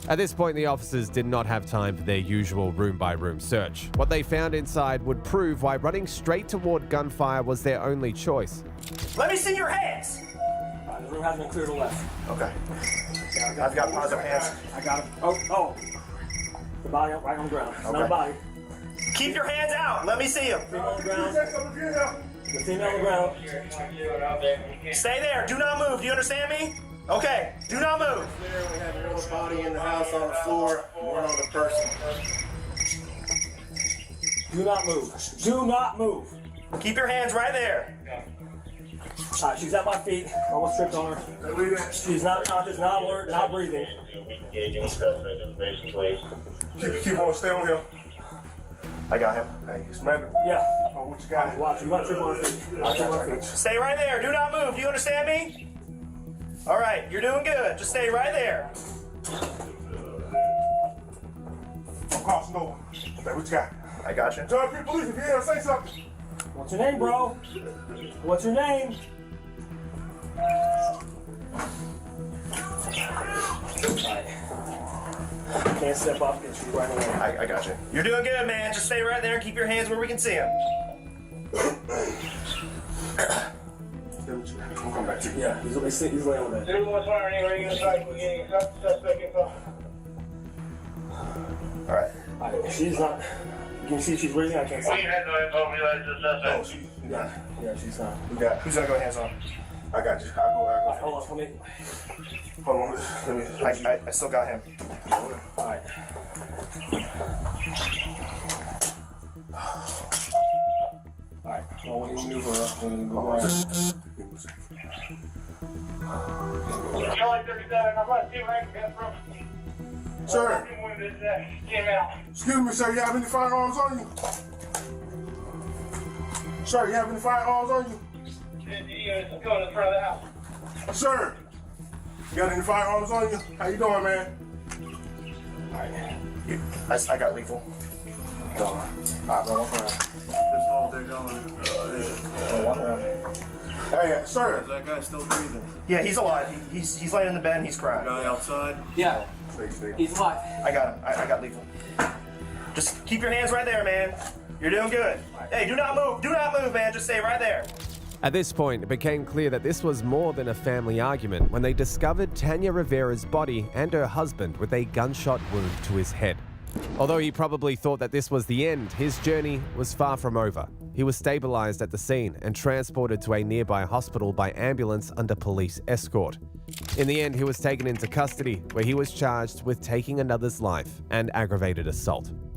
At this point, the officers did not have time for their usual room-by-room search. What they found inside would prove why running straight toward gunfire was their only choice. Let me see your hands! The room has been cleared to left. Okay. I've got positive hands. I got him. Oh. The body right on the ground. It's not a body. Keep your hands out. Let me see them. Female on the ground. The female on the ground. Stay there. Do not move. Do you understand me? Okay. Do not move. We have another body in the house on the floor. One other person. Do not move. Do not move. Keep your hands right there. All right, she's at my feet. Almost tripped on her. She's not conscious, not alert, not breathing. Keep on, stay on him. I got him. Hey, Samantha. Yeah. Oh, what you got? Watch, you might trip on her feet. I'll trip on her feet. Stay right there. Do not move. Do you understand me? All right. You're doing good. Just stay right there. I'm crossing over. Hey, what you got? I got you. Tell the police if you hear her say something. What's your name, bro? What's your name? Can't step up and shoot right away. I got you. You're doing good, man. Just stay right there and keep your hands where we can see them. We'll come back to you. Yeah, he's laying on that. All right. She's not. You can see she's breathing. I can't see. Oh, Yeah, she's not. Who's gonna go hands on? I got you. I'll go. Hold on, Hold on. I still got him. All right. Alright, well, when you move her up, when you move her up. Charlie 37, I'm going to see where I can get from. Sir. Excuse me, sir. You have any firearms on you? Sir, you have any firearms on you? Yeah, go in front of the house. Sir, you got any firearms on you? How you doing, man? Alright. I got lethal. Go on. Alright, go walk around. That's all they're going. Walk around. Hey, sir. Is that guy still breathing? Yeah, he's alive. He's laying in the bed and he's crying. Guy outside? Yeah. He's alive. I got him. I got lethal. Just keep your hands right there, man. You're doing good. Hey, do not move. Do not move, man. Just stay right there. At this point, it became clear that this was more than a family argument when they discovered Tanya Rivera's body and her husband with a gunshot wound to his head. Although he probably thought that this was the end, his journey was far from over. He was stabilized at the scene and transported to a nearby hospital by ambulance under police escort. In the end, he was taken into custody, where he was charged with taking another's life and aggravated assault.